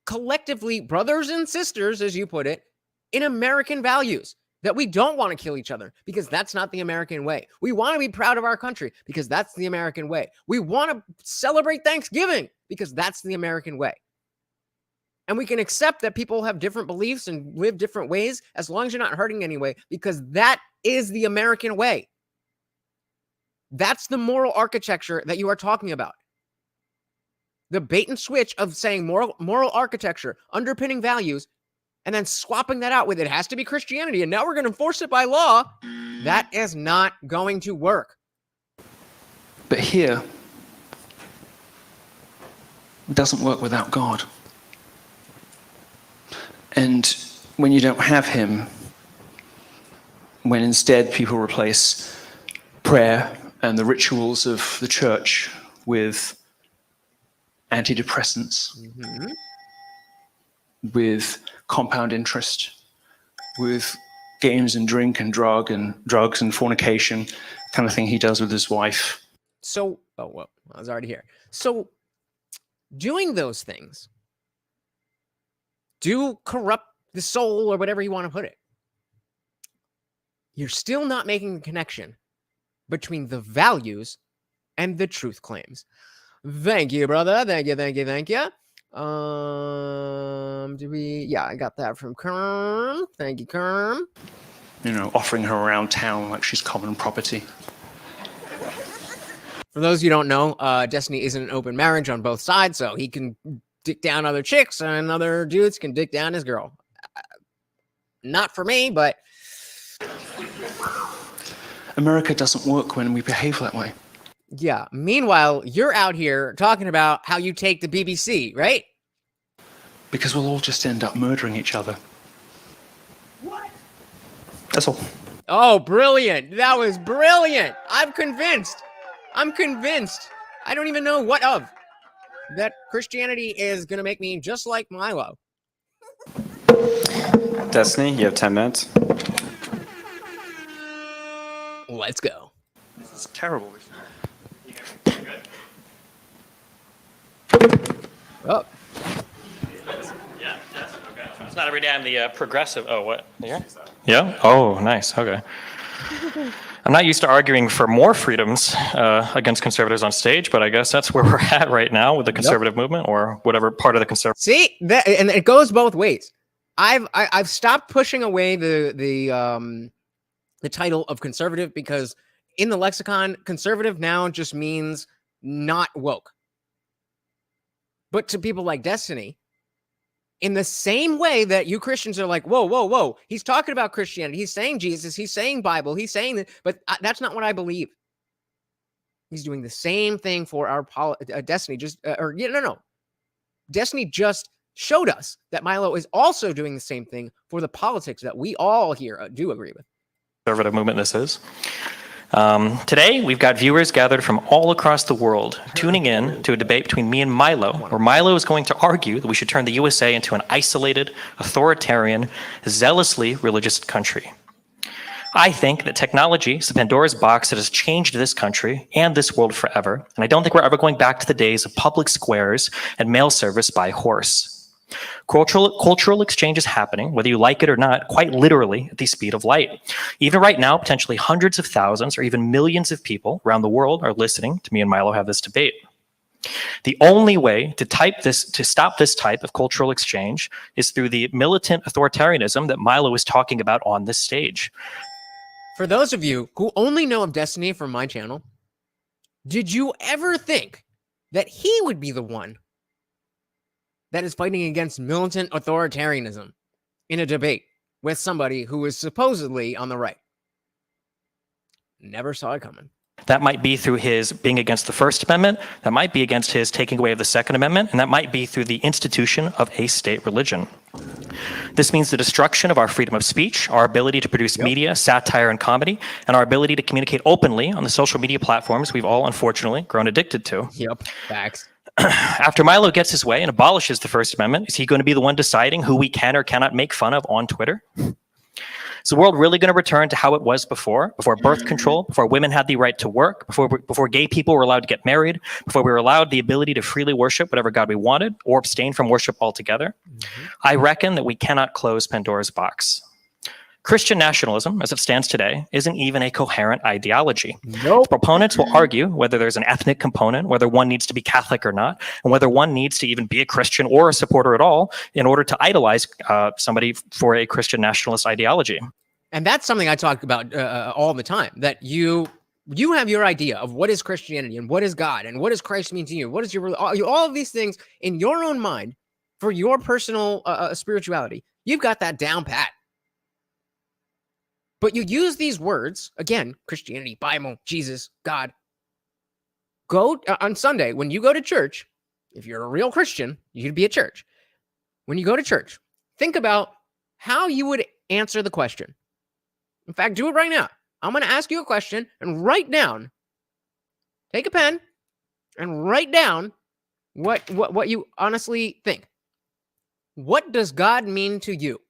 collectively brothers and sisters, as you put it, in American values, that we don't want to kill each other because that's not the American way. We want to be proud of our country because that's the American way. We want to celebrate Thanksgiving because that's the American way. And we can accept that people have different beliefs and live different ways as long as you're not hurting anyway, because that is the American way. That's the moral architecture that you are talking about. The bait and switch of saying moral architecture, underpinning values, and then swapping that out with it has to be Christianity, and now we're going to enforce it by law. That is not going to work. But here, it doesn't work without God. And when you don't have him, when instead people replace prayer and the rituals of the church with antidepressants, with compound interest, with games and drink and drugs and fornication, kind of thing he does with his wife. So, oh, well, I was already here. So doing those things do corrupt the soul or whatever you want to put it. You're still not making the connection between the values and the truth claims. Thank you, brother. Thank you. I got that from Kerm. Thank you, Kerm. You know, offering her around town like she's common property. For those who don't know, Destiny isn't an open marriage on both sides, so he can dick down other chicks and other dudes can dick down his girl. Not for me, but... America doesn't work when we behave that way. Yeah. Meanwhile, you're out here talking about how you take the BBC, right? Because we'll all just end up murdering each other. What? That's all. Oh, brilliant. That was brilliant. I'm convinced. I don't even know what of. That Christianity is going to make me just like Milo. Destiny, you have 10 minutes. Let's go. This is terrible. Oh. Yeah, okay. It's not every day I'm the progressive. Oh, what? Yeah? Oh, nice. Okay. I'm not used to arguing for more freedoms against conservatives on stage, but I guess that's where we're at right now with the conservative movement or whatever part of the conservative. See, and it goes both ways. I've stopped pushing away the title of conservative because in the lexicon, conservative now just means not woke. But to people like Destiny, in the same way that you Christians are like, whoa, he's talking about Christianity. He's saying Jesus. He's saying Bible. He's saying that, but that's not what I believe. He's doing the same thing for our Destiny. No. Destiny just showed us that Milo is also doing the same thing for the politics that we all here do agree with. Conservative movement this is. Today, we've got viewers gathered from all across the world tuning in to a debate between me and Milo, where Milo is going to argue that we should turn the USA into an isolated, authoritarian, zealously religious country. I think that technology is the Pandora's box that has changed this country and this world forever, and I don't think we're ever going back to the days of public squares and mail service by horse. Cultural exchange is happening, whether you like it or not, quite literally at the speed of light. Even right now, potentially hundreds of thousands or even millions of people around the world are listening to me and Milo have this debate. The only way to stop this type of cultural exchange is through the militant authoritarianism that Milo is talking about on this stage. For those of you who only know of Destiny from my channel, did you ever think that he would be the one that is fighting against militant authoritarianism in a debate with somebody who is supposedly on the right? Never saw it coming. That might be through his being against the First Amendment, that might be against his taking away of the Second Amendment, and that might be through the institution of a state religion. This means the destruction of our freedom of speech, our ability to produce media, satire, and comedy, and our ability to communicate openly on the social media platforms we've all unfortunately grown addicted to. Yep, facts. After Milo gets his way and abolishes the First Amendment, is he going to be the one deciding who we can or cannot make fun of on Twitter? Is the world really going to return to how it was before birth control, before women had the right to work, before gay people were allowed to get married, before we were allowed the ability to freely worship whatever God we wanted or abstain from worship altogether? I reckon that we cannot close Pandora's box. Christian nationalism, as it stands today, isn't even a coherent ideology. Nope. Proponents will argue whether there's an ethnic component, whether one needs to be Catholic or not, and whether one needs to even be a Christian or a supporter at all in order to idolize somebody for a Christian nationalist ideology. And that's something I talk about all the time, that you have your idea of what is Christianity and what is God and what does Christ mean to you? What is all of these things in your own mind for your personal spirituality. You've got that down pat. But you use these words, again, Christianity, Bible, Jesus, God. Go on Sunday, when you go to church, if you're a real Christian, you'd be at church. When you go to church, think about how you would answer the question. In fact, do it right now. I'm going to ask you a question and write down, take a pen and write down what you honestly think. What does God mean to you?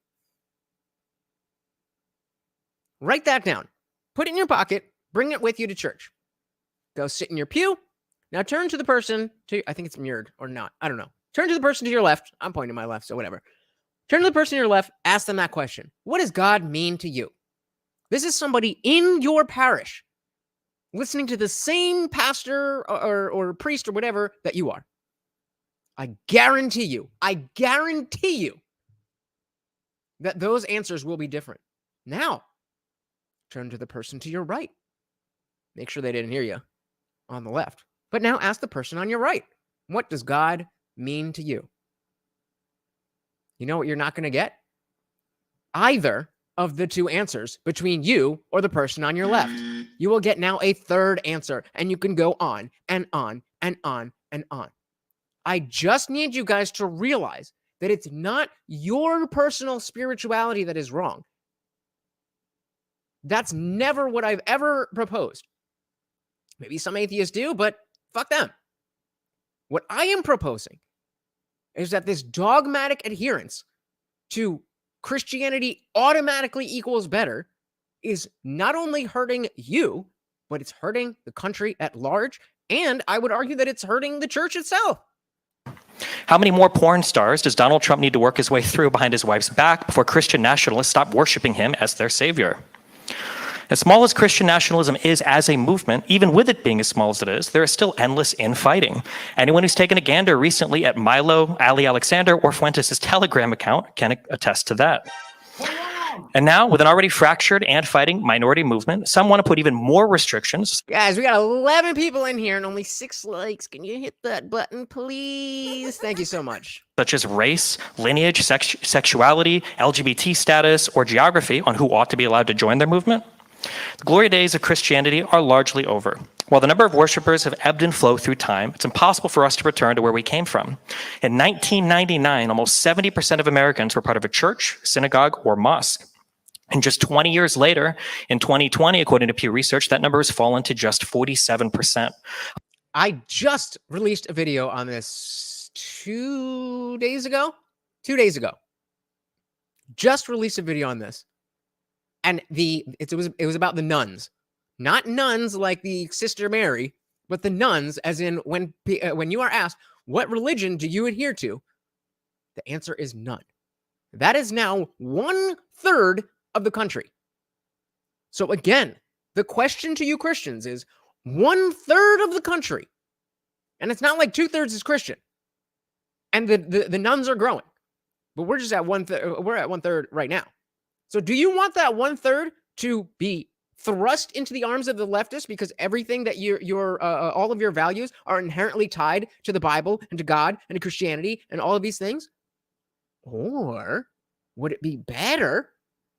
Write that down. Put it in your pocket. Bring it with you to church. Go sit in your pew. Now turn to the person to, I think it's mirrored or not. I don't know. Turn to the person to your left. I'm pointing to my left, so whatever. Turn to the person to your left. Ask them that question. What does God mean to you? This is somebody in your parish listening to the same pastor or priest or whatever that you are. I guarantee you that those answers will be different. Now, turn to the person to your right. Make sure they didn't hear you. on the left. But now ask the person on your right, what does God mean to you? You know what you're not going to get? Either of the two answers between you or the person on your left. You will get now a third answer, and you can go on and on and on and on. I just need you guys to realize that it's not your personal spirituality that is wrong. That's never what I've ever proposed. Maybe some atheists do, but fuck them. What I am proposing is that this dogmatic adherence to Christianity automatically equals better is not only hurting you, but it's hurting the country at large. And I would argue that it's hurting the church itself. How many more porn stars does Donald Trump need to work his way through behind his wife's back before Christian nationalists stop worshiping him as their savior? As small as Christian nationalism is as a movement, even with it being as small as it is, there is still endless infighting. Anyone who's taken a gander recently at Milo, Ali Alexander, or Fuentes' Telegram account can attest to that. And now, with an already fractured and fighting minority movement, some want to put even more restrictions. Guys, we got 11 people in here and only 6 likes. Can you hit that button, please? Thank you so much. Such as race, lineage, sexuality, LGBT status, or geography on who ought to be allowed to join their movement. The glory days of Christianity are largely over. While the number of worshipers have ebbed and flowed through time, it's impossible for us to return to where we came from. In 1999, almost 70% of Americans were part of a church, synagogue, or mosque. And just 20 years later, in 2020, according to Pew Research, that number has fallen to just 47%. I just released a video on this 2 days ago. 2 days ago. Just released a video on this. And it was about the nuns. Not nuns like the Sister Mary, but the nuns, as in when you are asked, what religion do you adhere to? The answer is none. That is now 1/3 of the country. So again, the question to you Christians is 1/3 of the country. And it's not like 2/3 is Christian. And the nuns are growing. But we're just at 1/3. We're at 1/3 right now. So do you want that 1/3 to be thrust into the arms of the leftists because everything that all of your values are inherently tied to the Bible and to God and to Christianity and all of these things? Or would it be better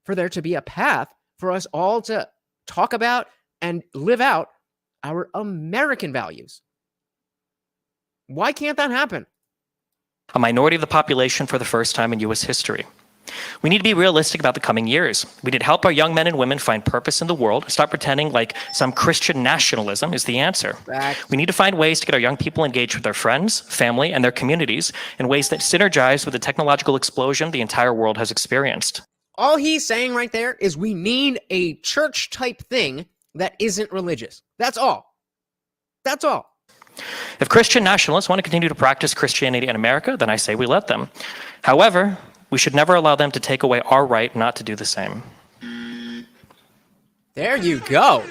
for there to be a path for us all to talk about and live out our American values? Why can't that happen? A minority of the population for the first time in U.S. history. We need to be realistic about the coming years. We need to help our young men and women find purpose in the world, stop pretending like some Christian nationalism is the answer. We need to find ways to get our young people engaged with their friends, family, and their communities in ways that synergize with the technological explosion the entire world has experienced. All he's saying right there is we need a church-type thing that isn't religious. That's all. That's all. If Christian nationalists want to continue to practice Christianity in America, then I say we let them. However, we should never allow them to take away our right not to do the same. There you go.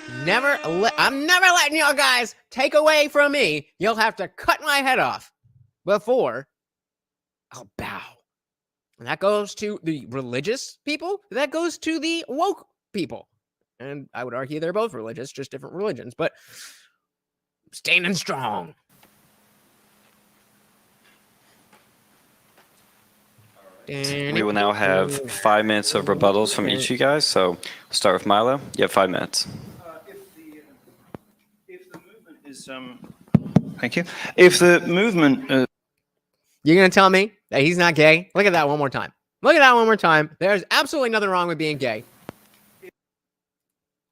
I'm never letting y'all guys take away from me. You'll have to cut my head off before I'll bow. And that goes to the religious people. That goes to the woke people. And I would argue they're both religious, just different religions. But standing strong. We will now have 5 minutes of rebuttals from each of you guys. So we'll start with Milo. You have 5 minutes. If the movement is, thank you. If the movement, you're gonna tell me that he's not gay? Look at that one more time. Look at that one more time. There's absolutely nothing wrong with being gay.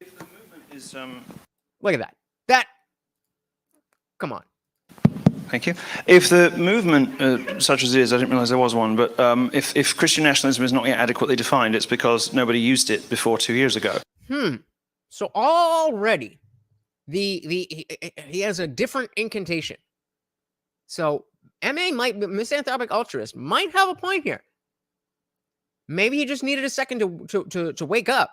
if the movement is, Look at that. Come on. Thank you. If the movement, such as it is, I didn't realize there was one, but if Christian nationalism is not yet adequately defined, it's because nobody used it before 2 years ago. So already, he has a different incantation. So misanthropic altruist, might have a point here. Maybe he just needed a second to wake up.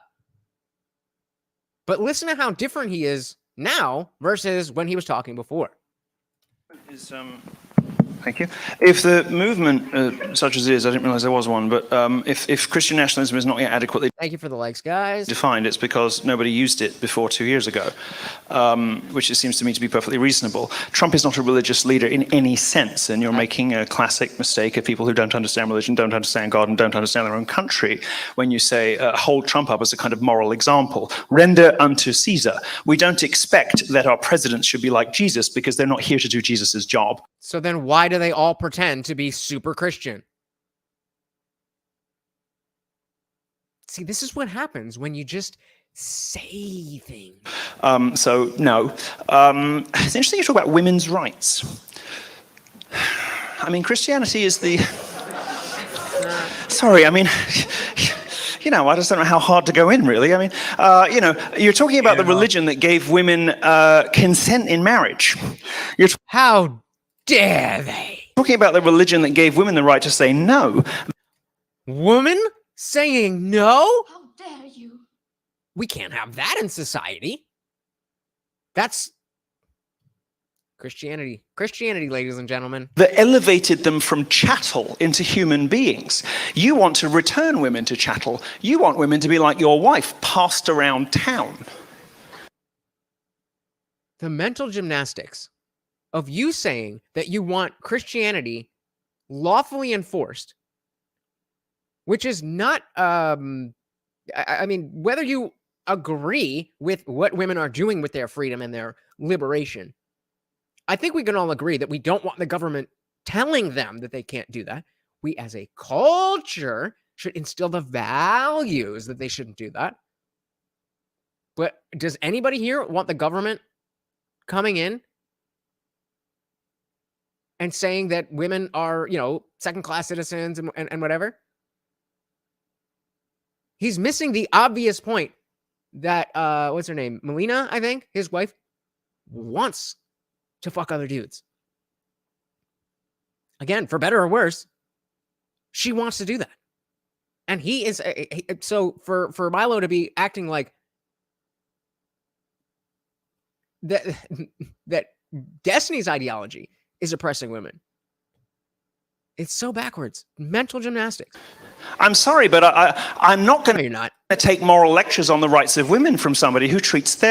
But listen to how different he is now versus when he was talking before. Thank you. If the movement, such as it is, I didn't realize there was one, but if Christian nationalism is not yet adequately Thank you for the likes, guys. defined, it's because nobody used it before 2 years ago, which it seems to me to be perfectly reasonable. Trump is not a religious leader in any sense, and you're making a classic mistake of people who don't understand religion, don't understand God, and don't understand their own country when you say, hold Trump up as a kind of moral example. Render unto Caesar. We don't expect that our presidents should be like Jesus because they're not here to do Jesus's job. So then why do they all pretend to be super Christian? See, this is what happens when you just say things. So, no. It's interesting you talk about women's rights. I mean, Christianity is the... Sorry, I mean... You know, I just don't know how hard to go in, really. I mean, you know, you're talking about the religion that gave women consent in marriage. How dare they? Talking about the religion that gave women the right to say no. Woman saying no? How dare you? We can't have that in society. That's Christianity. Christianity, ladies and gentlemen. That elevated them from chattel into human beings. You want to return women to chattel. You want women to be like your wife, passed around town. The mental gymnastics of you saying that you want Christianity lawfully enforced, which is not, I mean, whether you agree with what women are doing with their freedom and their liberation, I think we can all agree that we don't want the government telling them that they can't do that. We as a culture should instill the values that they shouldn't do that. But does anybody here want the government coming in and saying that women are, you know, second-class citizens and whatever? He's missing the obvious point that, what's her name? Melina, I think, his wife, wants to fuck other dudes. Again, for better or worse, she wants to do that. And he is, so for Milo to be acting like that Destiny's ideology is oppressing women. It's so backwards. Mental gymnastics. I'm sorry, but I'm not going No, you're not. to take moral lectures on the rights of women from somebody who treats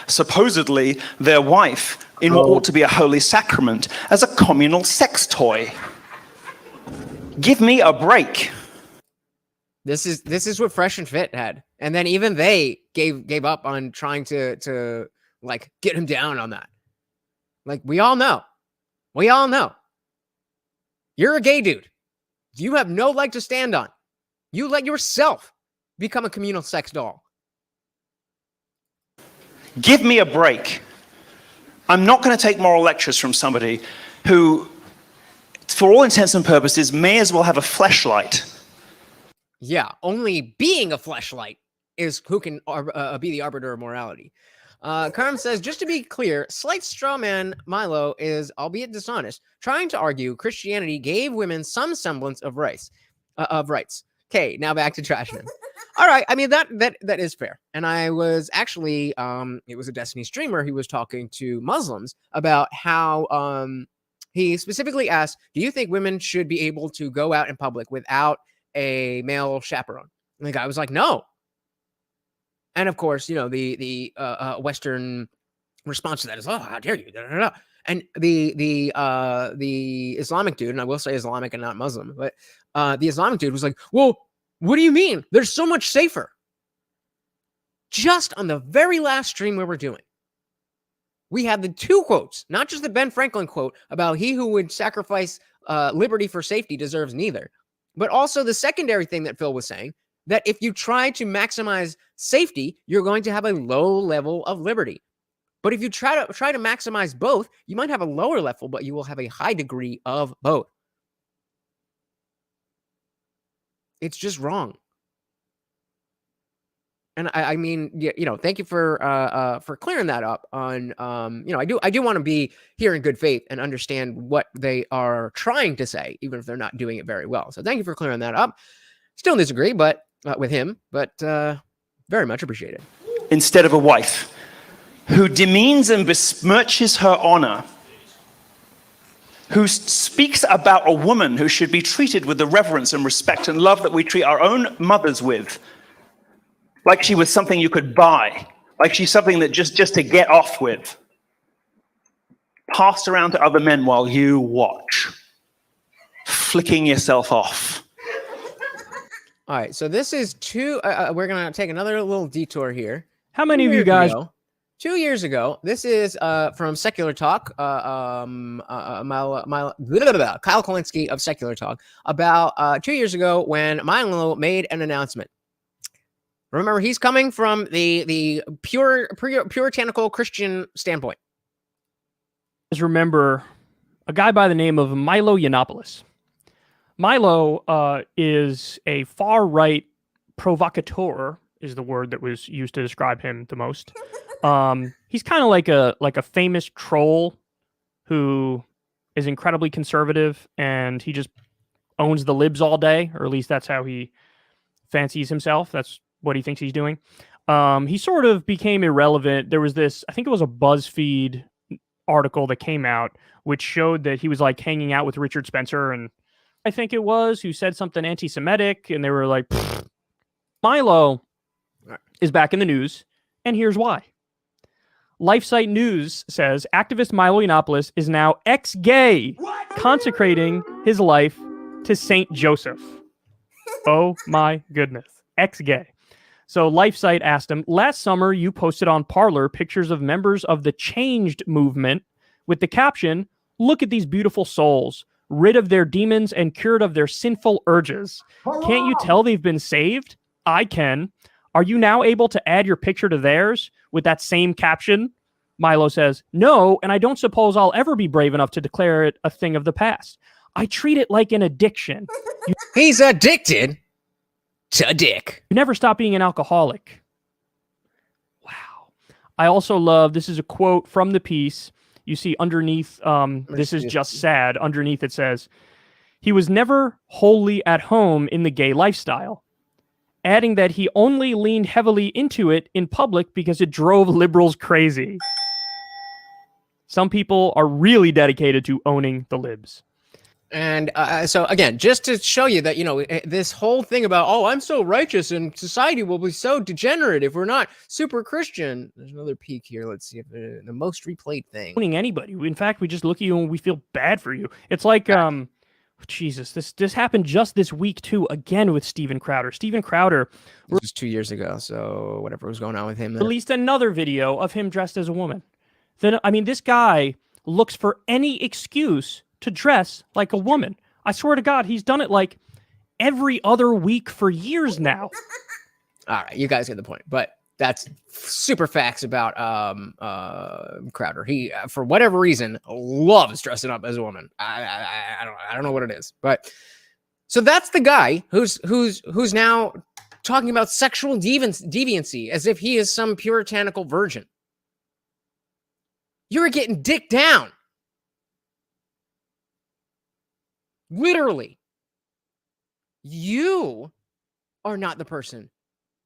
supposedly their wife in what ought to be a holy sacrament as a communal sex toy. Give me a break. This is what Fresh and Fit had. And then even they gave up on trying to like get him down on that. Like, we all know. We all know. You're a gay dude. You have no leg to stand on. You let yourself become a communal sex doll. Give me a break. I'm not going to take moral lectures from somebody who, for all intents and purposes, may as well have a fleshlight. Yeah, only being a fleshlight is who can be the arbiter of morality. Carm says, just to be clear, slight straw man Milo is, albeit dishonest, trying to argue Christianity gave women some semblance of rights. Okay, now back to Trashman. All right, I mean, that is fair. And I was actually, it was a Destiny streamer who was talking to Muslims about how he specifically asked, do you think women should be able to go out in public without a male chaperone? And the guy was like, no. And of course, you know, the Western response to that is, oh, how dare you? Da, da, da. And the Islamic dude, and I will say Islamic and not Muslim, but the Islamic dude was like, well, what do you mean? They're so much safer. Just on the very last stream we were doing, we had the two quotes, not just the Ben Franklin quote about he who would sacrifice liberty for safety deserves neither, but also the secondary thing that Phil was saying, that if you try to maximize safety, you're going to have a low level of liberty. But if you try to maximize both, you might have a lower level, but you will have a high degree of both. It's just wrong. And I mean, you know, thank you for clearing that up on, you know, I do want to be here in good faith and understand what they are trying to say, even if they're not doing it very well. So thank you for clearing that up. Still disagree, but with him, but very much appreciated. Instead of a wife who demeans and besmirches her honor who speaks about a woman who should be treated with the reverence and respect and love that we treat our own mothers with, like she was something you could buy, like she's something that just to get off with, passed around to other men while you watch, flicking yourself off. All right, so this is we're going to take another little detour here. How many of you guys... 2 years ago, this is from Secular Talk, Kyle Kolinsky of Secular Talk, about 2 years ago when Milo made an announcement. Remember, he's coming from the puritanical Christian standpoint. Just remember a guy by the name of Milo Yiannopoulos. Milo is a far-right provocateur, is the word that was used to describe him the most. He's kind of like a famous troll who is incredibly conservative, and he just owns the libs all day, or at least that's how he fancies himself. That's what he thinks he's doing. He sort of became irrelevant. There was this, I think it was a BuzzFeed article that came out, which showed that he was like hanging out with Richard Spencer, and I think it was, who said something anti-Semitic, and they were like, Milo is back in the news, and here's why. LifeSite News says activist Milo Yiannopoulos is now ex-gay, consecrating his life to Saint Joseph. Oh my goodness, ex-gay. So LifeSite asked him, last summer you posted on Parler pictures of members of the Changed movement with the caption, look at these beautiful souls, rid of their demons and cured of their sinful urges. Can't you tell they've been saved? I can. Are you now able to add your picture to theirs with that same caption? Milo says, no, and I don't suppose I'll ever be brave enough to declare it a thing of the past. I treat it like an addiction. He's addicted to dick. You never stop being an alcoholic. Wow. I also love, this is a quote from the piece. You see underneath, this is just sad. Underneath it says, he was never wholly at home in the gay lifestyle, adding that he only leaned heavily into it in public because it drove liberals crazy. Some people are really dedicated to owning the libs. And so, again, just to show you that, you know, this whole thing about, oh, I'm so righteous and society will be so degenerate if we're not super Christian. There's another peek here. Let's see if the most replayed thing. Owning anybody. In fact, we just look at you and we feel bad for you. It's like, Jesus, this happened just this week, too, again with Stephen Crowder. Stephen Crowder. This was 2 years ago, so whatever was going on with him there. Released another video of him dressed as a woman. Then, I mean, this guy looks for any excuse to dress like a woman. I swear to God, he's done it like every other week for years now. All right, you guys get the point. But that's super facts about Crowder. He, for whatever reason, loves dressing up as a woman. I don't know what it is, but so that's the guy who's now talking about sexual deviancy as if he is some puritanical virgin. You're getting dick down. Literally. You are not the person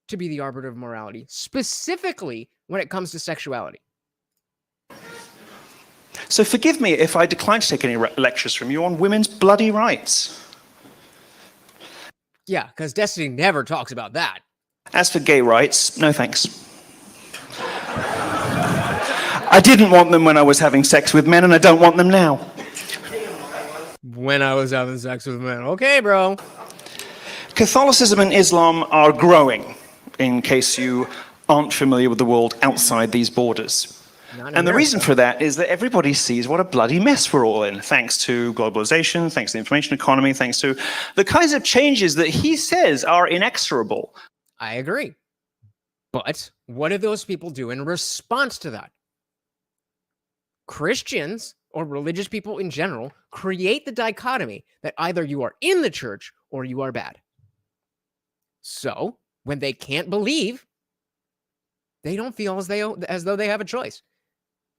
to be the arbiter of morality, specifically when it comes to sexuality. So forgive me if I decline to take any lectures from you on women's bloody rights. Yeah, because Destiny never talks about that. As for gay rights, no thanks. I didn't want them when I was having sex with men, and I don't want them now. When I was having sex with men. Okay, bro. Catholicism and Islam are growing, in case you aren't familiar with the world outside these borders. And the reason for that is that everybody sees what a bloody mess we're all in, thanks to globalization, thanks to the information economy, thanks to the kinds of changes that he says are inexorable. I agree. But what do those people do in response to that? Christians, or religious people in general, create the dichotomy that either you are in the church or you are bad. So, when they can't believe, they don't feel as though they have a choice.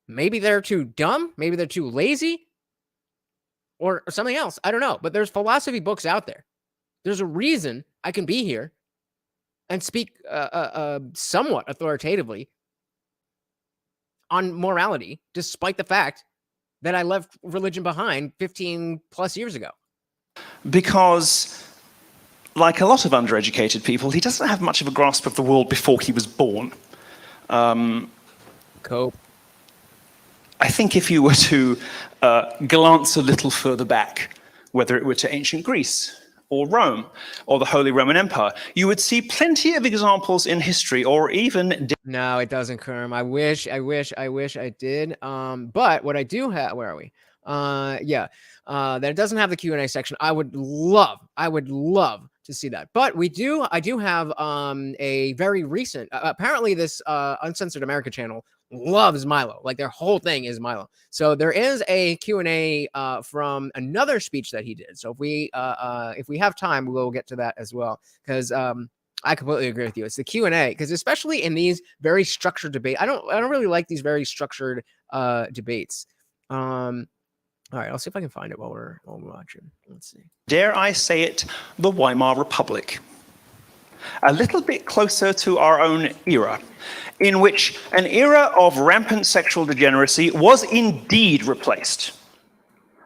Maybe they're too dumb, maybe they're too lazy, or something else. I don't know. But there's philosophy books out there. There's a reason I can be here and speak somewhat authoritatively on morality, despite the fact that I left religion behind 15 plus years ago. Because, like a lot of undereducated people, he doesn't have much of a grasp of the world before he was born. Cope. I think if you were to glance a little further back, whether it were to ancient Greece or Rome or the Holy Roman Empire, you would see plenty of examples in history, or even... No, it doesn't, Kerm. I wish I did. But what I do have, where are we? That it doesn't have the Q&A section. I would love to see that. But I do have a very recent, apparently this Uncensored America channel loves Milo. Like their whole thing is Milo. So there is a Q&A from another speech that he did. So if we have time, we'll get to that as well. Because I completely agree with you. It's the Q&A, because especially in these very structured debates, I don't really like these very structured debates. All right, I'll see if I can find it while we're watching. Let's see. Dare I say it, the Weimar Republic. A little bit closer to our own era, in which an era of rampant sexual degeneracy was indeed replaced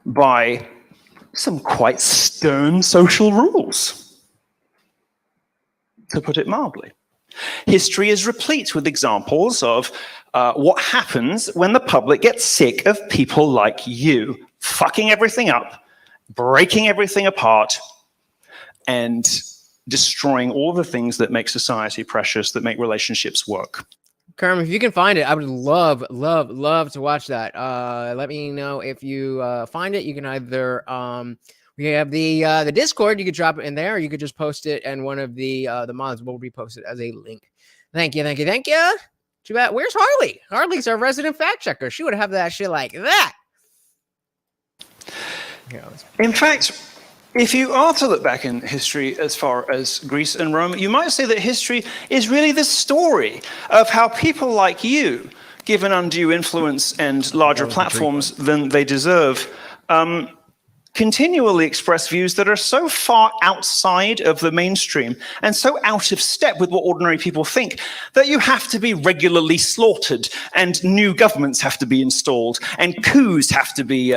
by some quite stern social rules, to put it mildly. History is replete with examples of what happens when the public gets sick of people like you fucking everything up, breaking everything apart, and destroying all the things that make society precious, that make relationships work. Kerm, if you can find it, I would love to watch that. Let me know if you find it. You can either we have the Discord. You could drop it in there, or you could just post it, and one of the mods will repost it as a link. Thank you. Too bad. Where's Harley? Harley's our resident fact checker. She would have that shit like that. In fact, if you are to look back in history as far as Greece and Rome, you might say that history is really the story of how people like you, given undue influence and larger platforms than they deserve, continually express views that are so far outside of the mainstream and so out of step with what ordinary people think that you have to be regularly slaughtered, and new governments have to be installed, and coups have to be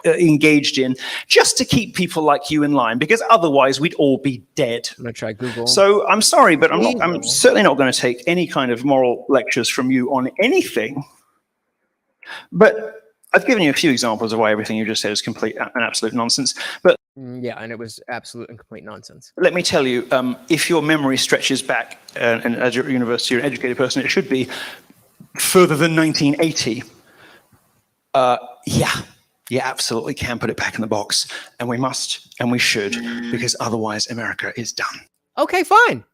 engaged in, just to keep people like you in line, because otherwise we'd all be dead. I'm gonna try Google. So I'm sorry, but I'm certainly not going to take any kind of moral lectures from you on anything. But I've given you a few examples of why everything you just said is complete and absolute nonsense. But yeah, and it was absolute and complete nonsense. Let me tell you, if your memory stretches back, and as you're at university, you're an educated person, it should be further than 1980. You absolutely can put it back in the box, and we must, and we should, because otherwise America is done. Okay, fine.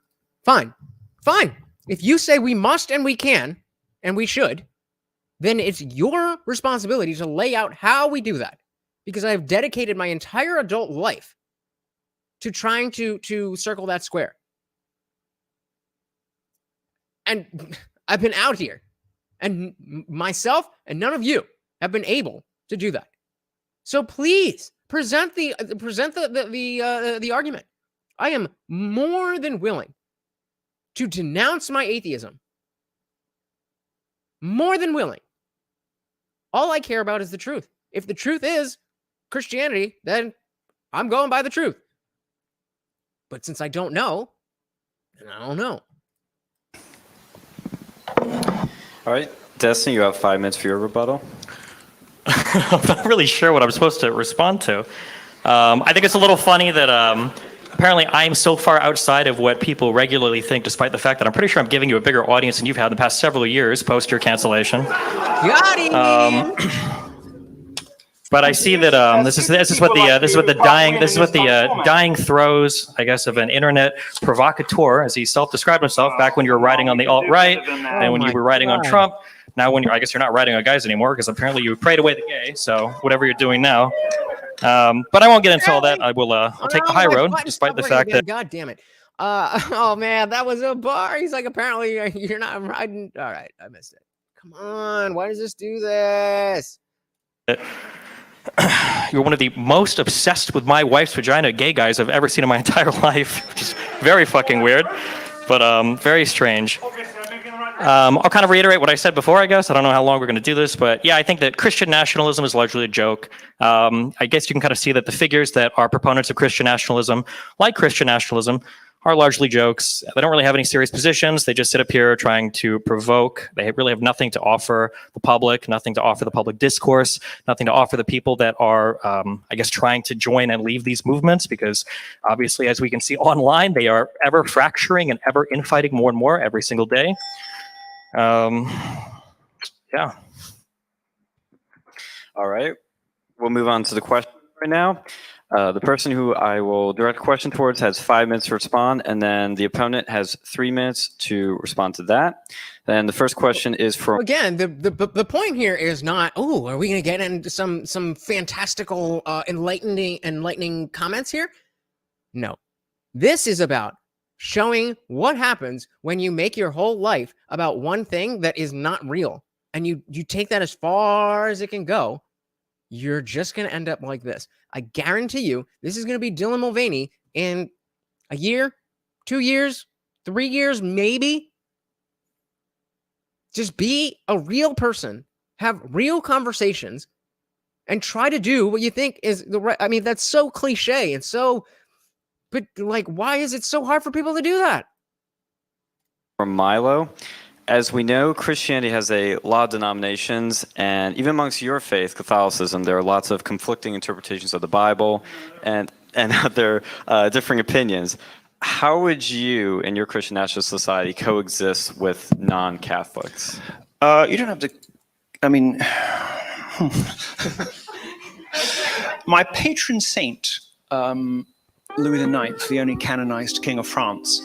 If you say we must and we can and we should, then it's your responsibility to lay out how we do that. Because I've dedicated my entire adult life to trying to circle that square. And I've been out here, and myself and none of you have been able to do that. So please present the argument. I am more than willing to denounce my atheism. More than willing. All I care about is the truth. If the truth is Christianity, then I'm going by the truth. But since I don't know, then I don't know. All right, Destiny, you have 5 minutes for your rebuttal. I'm not really sure what I'm supposed to respond to. I think it's a little funny that apparently I'm so far outside of what people regularly think, despite the fact that I'm pretty sure I'm giving you a bigger audience than you've had in the past several years post your cancellation. Got him. But I see that this is what the dying throes, I guess, of an internet provocateur, as he self-described himself back when you were writing on the alt-right and when you were writing on Trump. Now, I guess you're not writing on guys anymore because apparently you prayed away the gay. So whatever you're doing now. But I won't get into all that. I'll take the high road, despite the fact that. God damn it. Oh man, that was a bar. He's like, apparently you're not riding. All right, I missed it. Come on, why does this do this? You're one of the most obsessed with my wife's vagina gay guys I've ever seen in my entire life, which is very fucking weird, but very strange. I'll kind of reiterate what I said before, I guess. I don't know how long we're going to do this, but yeah, I think that Christian nationalism is largely a joke. I guess you can kind of see that the figures that are proponents of Christian nationalism, like Christian nationalism, are largely jokes. They don't really have any serious positions. They just sit up here trying to provoke. They really have nothing to offer the public, nothing to offer the public discourse, nothing to offer the people that are, I guess, trying to join and leave these movements, because obviously, as we can see online, they are ever fracturing and ever infighting more and more every single day. Yeah. All right. We'll move on to the question right now. The person who I will direct a question towards has 5 minutes to respond, and then the opponent has 3 minutes to respond to that. Then the first question is for... Again, the point here is not, oh, are we going to get into some fantastical, enlightening comments here? No. This is about showing what happens when you make your whole life about one thing that is not real, and you take that as far as it can go. You're just going to end up like this. I guarantee you, this is going to be Dylan Mulvaney in a year, 2 years, 3 years, maybe. Just be a real person, have real conversations, and try to do what you think is the right. I mean, that's so cliche and so, but like, why is it so hard for people to do that? From Milo. As we know, Christianity has a lot of denominations, and even amongst your faith, Catholicism, there are lots of conflicting interpretations of the Bible and other differing opinions. How would you, in your Christian national society, coexist with non-Catholics? You don't have to, I mean, my patron saint, Louis IX, the only canonized king of France,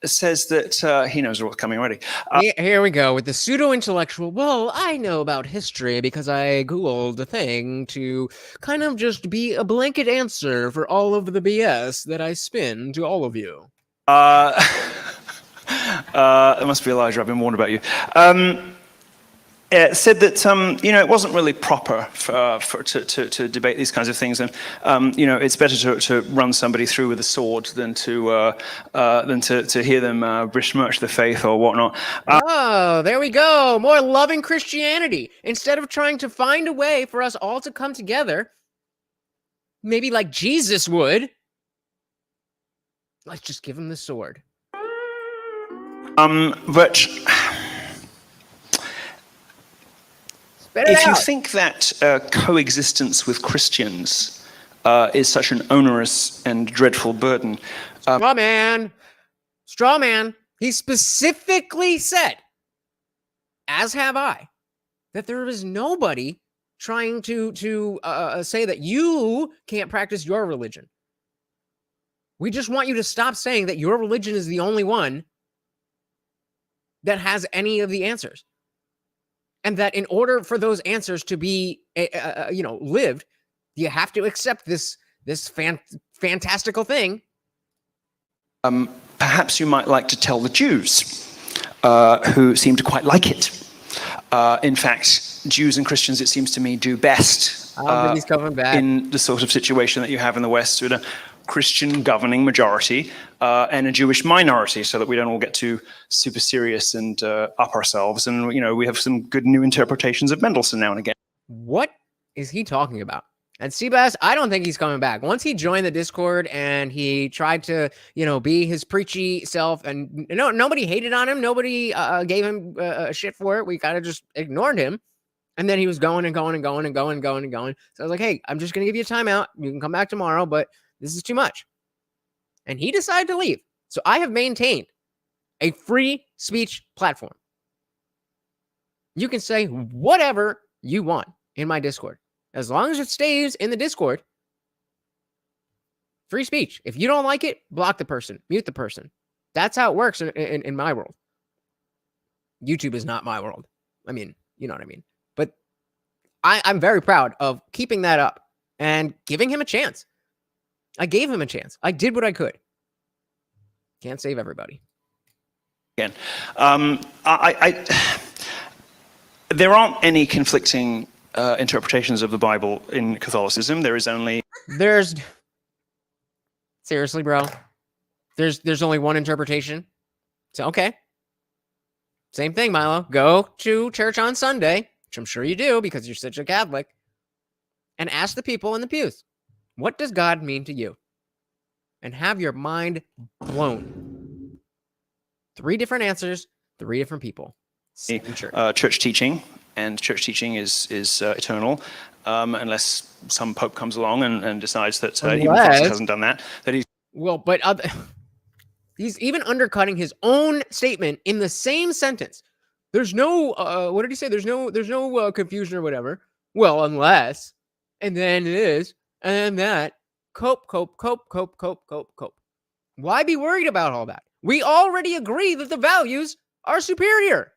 says that he knows what's coming already. Here we go with the pseudo-intellectual. Well, I know about history because I Googled a thing to kind of just be a blanket answer for all of the BS that I spin to all of you. It must be Elijah. I've been warned about you. It said that it wasn't really proper to debate these kinds of things, and it's better to run somebody through with a sword than to hear them besmirch the faith or whatnot. Oh, there we go. More loving Christianity. Instead of trying to find a way for us all to come together, maybe like Jesus would, let's just give him the sword. But if you think that coexistence with Christians is such an onerous and dreadful burden... Straw man. He specifically said, as have I, that there is nobody trying to say that you can't practice your religion. We just want you to stop saying that your religion is the only one that has any of the answers. And that in order for those answers to be, lived, you have to accept this fantastical thing. Perhaps you might like to tell the Jews, who seem to quite like it. In fact, Jews and Christians, it seems to me, do best he's coming back. In the sort of situation that you have in the West with a Christian governing majority and a Jewish minority, so that we don't all get too super serious and up ourselves. And, we have some good new interpretations of Mendelssohn now and again. What is he talking about? And Seabass, I don't think he's coming back. Once he joined the Discord and he tried to, be his preachy self, and nobody hated on him. Nobody gave him shit for it. We kind of just ignored him. And then he was going and going and going and going and going and going. So I was like, hey, I'm just going to give you a timeout. You can come back tomorrow, but this is too much. And he decided to leave. So I have maintained a free speech platform. You can say whatever you want in my Discord. As long as it stays in the Discord, free speech. If you don't like it, block the person, mute the person. That's how it works in my world. YouTube is not my world. I mean, you know what I mean. But I'm very proud of keeping that up and giving him a chance. I gave him a chance. I did what I could. Can't save everybody. Again, there aren't any conflicting interpretations of the Bible in Catholicism. There is only... Seriously, bro. There's only one interpretation. So, okay. Same thing, Milo. Go to church on Sunday, which I'm sure you do because you're such a Catholic, and ask the people in the pews, what does God mean to you? And have your mind blown. 3 different answers, 3 different people. Church teaching, and church teaching is eternal, unless some pope comes along and decides that even Francis hasn't done that. He's even undercutting his own statement in the same sentence. There's no, what did he say? There's no confusion or whatever. Well, unless, and then it is, and then that. Cope. Why be worried about all that? We already agree that the values are superior.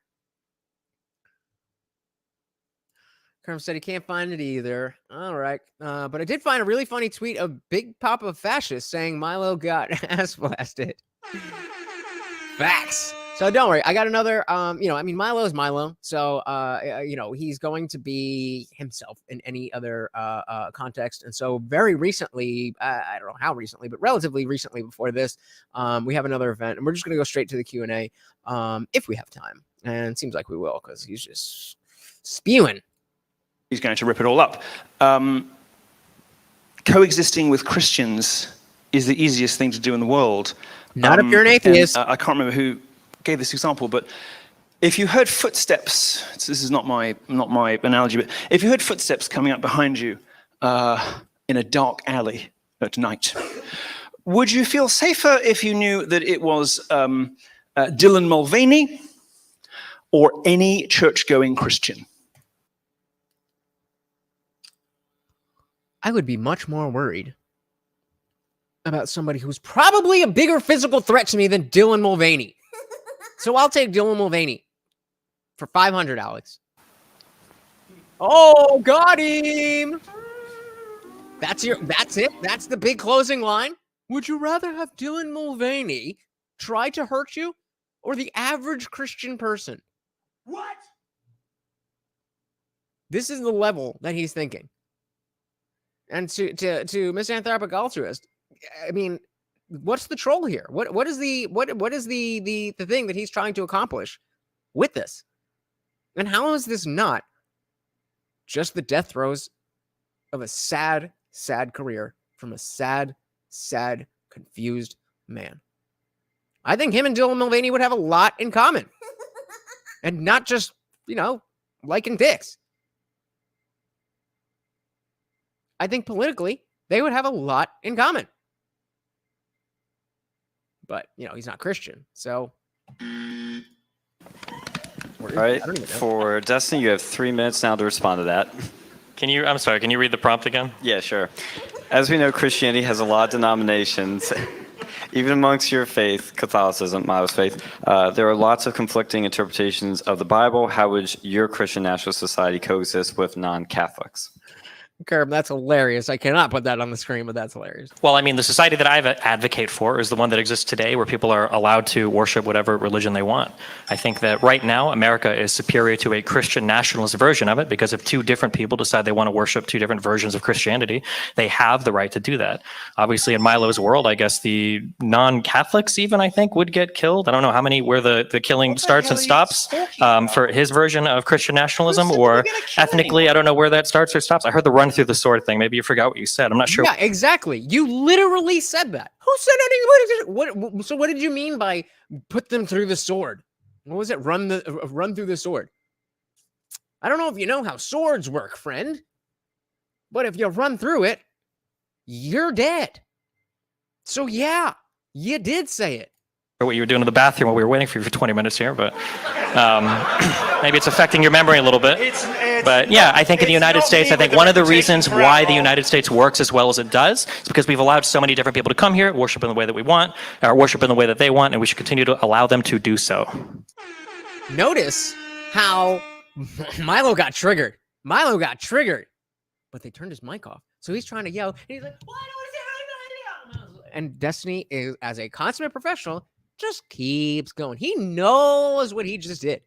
Kerm said he can't find it either. All right. But I did find a really funny tweet of Big Papa Fascist saying Milo got ass blasted. Facts. So don't worry. I got another, Milo is Milo. So, he's going to be himself in any other context. And so very recently, I don't know how recently, but relatively recently before this, we have another event and we're just going to go straight to the Q&A if we have time. And it seems like we will because he's just spewing. He's going to rip it all up. Coexisting with Christians is the easiest thing to do in the world. Not if you're an atheist. I can't remember who gave this example, but if you heard footsteps, this is not my analogy, but if you heard footsteps coming up behind you in a dark alley at night, would you feel safer if you knew that it was Dylan Mulvaney or any church-going Christian? I would be much more worried about somebody who's probably a bigger physical threat to me than Dylan Mulvaney. So I'll take Dylan Mulvaney for 500, Alex. Oh, got him. That's it. That's the big closing line. Would you rather have Dylan Mulvaney try to hurt you or the average Christian person? What? This is the level that he's thinking. And to misanthropic altruist, I mean, what's the troll here? What is the thing that he's trying to accomplish with this? And how is this not just the death throes of a sad, sad career from a sad, sad, confused man? I think him and Dylan Mulvaney would have a lot in common. And not just, liking dicks. I think politically, they would have a lot in common. But, he's not Christian, so. All right, for Destiny, you have 3 minutes now to respond to that. Can you read the prompt again? Yeah, sure. As we know, Christianity has a lot of denominations. Even amongst your faith, Catholicism, Milo's faith, there are lots of conflicting interpretations of the Bible. How would your Christian nationalist society coexist with non-Catholics? Curb, that's hilarious. I cannot put that on the screen, but that's hilarious. Well, I mean, the society that I advocate for is the one that exists today where people are allowed to worship whatever religion they want. I think that right now, America is superior to a Christian nationalist version of it because if 2 different people decide they want to worship 2 different versions of Christianity, they have the right to do that. Obviously, in Milo's world, I guess the non-Catholics even, I think, would get killed. I don't know where the killing starts and stops for his version of Christian nationalism, or ethnically, I don't know where that starts or stops. I heard the run through the sword thing. Maybe you forgot what you said. I'm not sure. Yeah, exactly. You literally said that. Who said anything? So what did you mean by put them through the sword? What was it? Run through the sword. I don't know if you know how swords work, friend. But if you run through it, you're dead. So yeah, you did say it. What you were doing in the bathroom while we were waiting for you for 20 minutes here, but maybe it's affecting your memory a little bit. But yeah, I think in the United States, I think one of the reasons why the United States works as well as it does is because we've allowed so many different people to come here, worship in the way that we want, or worship in the way that they want, and we should continue to allow them to do so. Notice how Milo got triggered. But they turned his mic off. So he's trying to yell, and he's like, and Destiny is, as a consummate professional, just keeps going. He knows what he just did.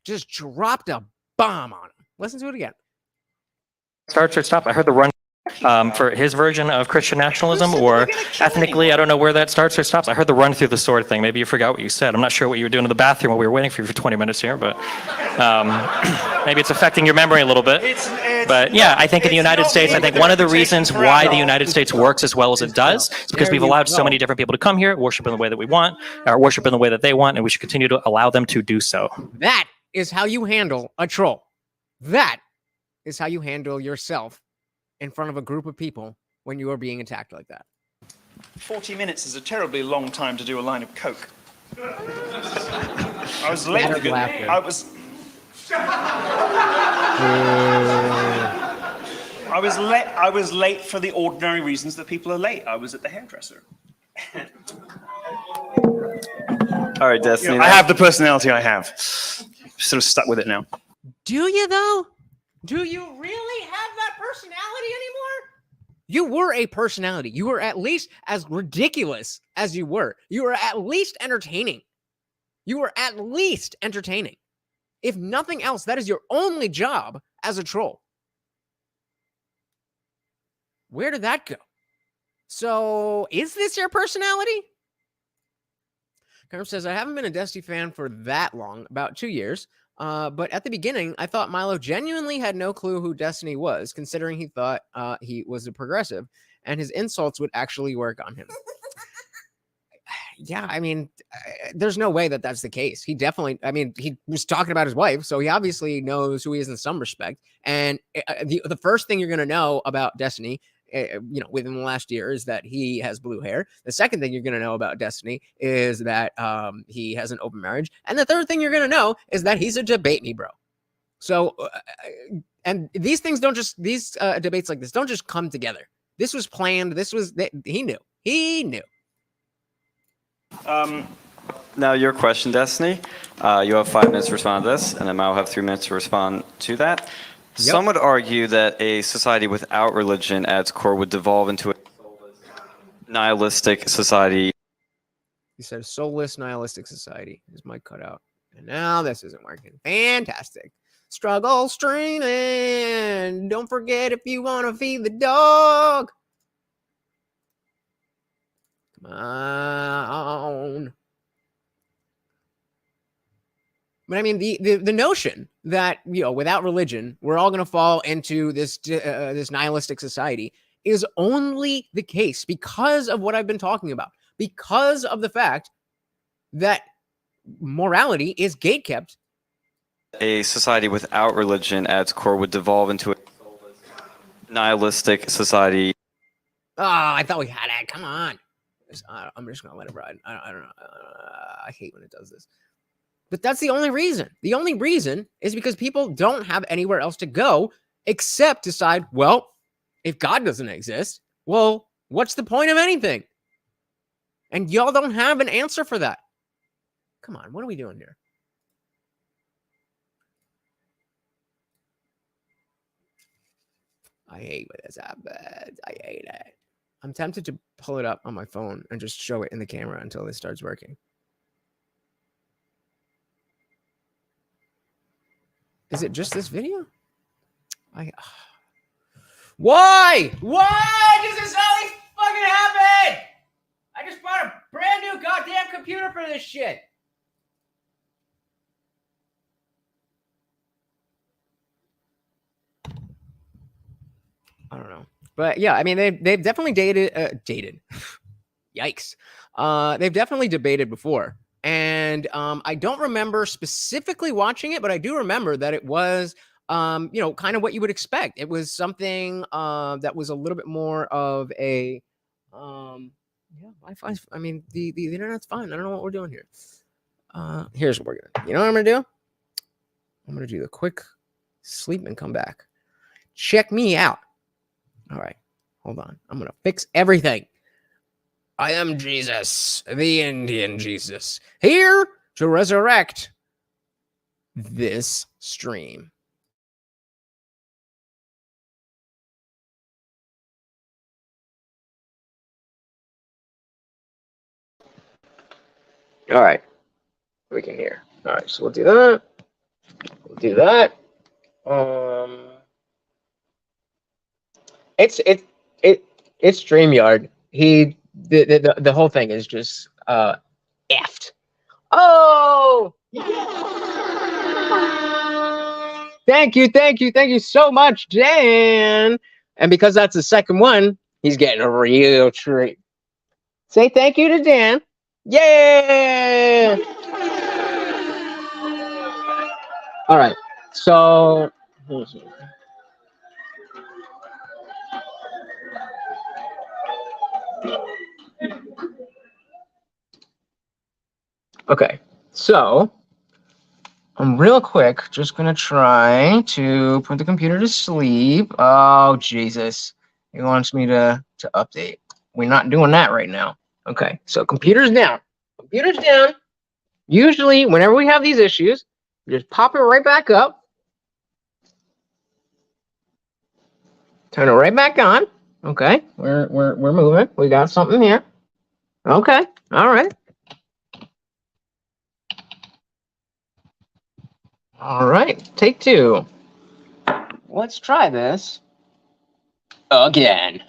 Just dropped a bomb on him. Listen to it again. Start. I heard the run for his version of Christian nationalism, or ethnically. I don't know where that starts or stops. I heard the run through the sword thing. Maybe you forgot what you said. I'm not sure what you were doing in the bathroom while we were waiting for you for 20 minutes here, but maybe it's affecting your memory a little bit. But yeah, I think in the United States, I think one of the reasons why the United States works as well as it does is because we've allowed so many different people to come here, worship in the way that we want, or worship in the way that they want, and we should continue to allow them to do so. That is how you handle a troll. That is how you handle yourself in front of a group of people when you are being attacked like that. 40 minutes is a terribly long time to do a line of coke. I was late. I was late for the ordinary reasons that people are late. I was at the hairdresser. All right, Destiny. I have the personality I have. Sort of stuck with it now. Do you though? Do you really have that personality anymore? You were a personality. You were at least as ridiculous as you were. You were at least entertaining. You were at least entertaining. If nothing else, that is your only job as a troll. Where did that go? So, is this your personality? Kerm says, I haven't been a Destiny fan for that long, about 2 years. But at the beginning, I thought Milo genuinely had no clue who Destiny was, considering he thought he was a progressive, and his insults would actually work on him. Yeah, I mean, there's no way that that's the case. He definitely, I mean, he was talking about his wife, so he obviously knows who he is in some respect. And the first thing you're going to know about Destiny, within the last year, is that he has blue hair. The second thing you're going to know about Destiny is that he has an open marriage. And the third thing you're going to know is that he's a debate me bro. So, and these things don't just, these debates like this don't just come together. This was planned. This was, he knew. He knew. Now your question, Destiny. You have 5 minutes to respond to this, and then I'll have 3 minutes to respond to that. Yep. Some would argue that a society without religion at its core would devolve into a nihilistic society. He said soulless nihilistic society. His mic cut out. And now this isn't working. Fantastic. Struggle streaming. Don't forget if you want to feed the dog. Come on. But I mean, the notion that, without religion, we're all going to fall into this this nihilistic society is only the case because of what I've been talking about. Because of the fact that morality is gatekept. A society without religion at its core would devolve into a nihilistic society. Oh, I thought we had it. Come on. I'm just going to let it ride. I don't know. I hate when it does this. But that's the only reason. The only reason is because people don't have anywhere else to go except decide, well, if God doesn't exist, well, what's the point of anything? And y'all don't have an answer for that. Come on, what are we doing here? I hate when this happens. I hate it. I'm tempted to pull it up on my phone and just show it in the camera until this starts working. Is it just this video? Why? Why does this always fucking happen? I just bought a brand new goddamn computer for this shit. I don't know. But yeah, I mean, they've definitely dated. Yikes. They've definitely debated before. And I don't remember specifically watching it, but I do remember that it was, kind of what you would expect. It was something that was a little bit more of a, Wi-Fi. I mean, the internet's fine. I don't know what we're doing here. Here's what we're gonna. You know what I'm gonna do? I'm gonna do the quick sleep and come back. Check me out. All right, hold on. I'm gonna fix everything. I am Jesus, the Indian Jesus, here to resurrect this stream. All right, we can hear. All right, so we'll do that. We'll do that. it's StreamYard. The whole thing is just effed. Oh, thank you so much, Dan. And because that's the second one, he's getting a real treat. Say thank you to Dan. Yeah. All right. So. Okay, so I'm real quick just gonna try to put the computer to sleep. Oh Jesus, he wants me to update. We're not doing that right now. Okay, so computer's down. Computer's down. Usually, whenever we have these issues, we just pop it right back up, turn it right back on. Okay, we're moving. We got something here. Okay, all right. All right, take two. Let's try this again.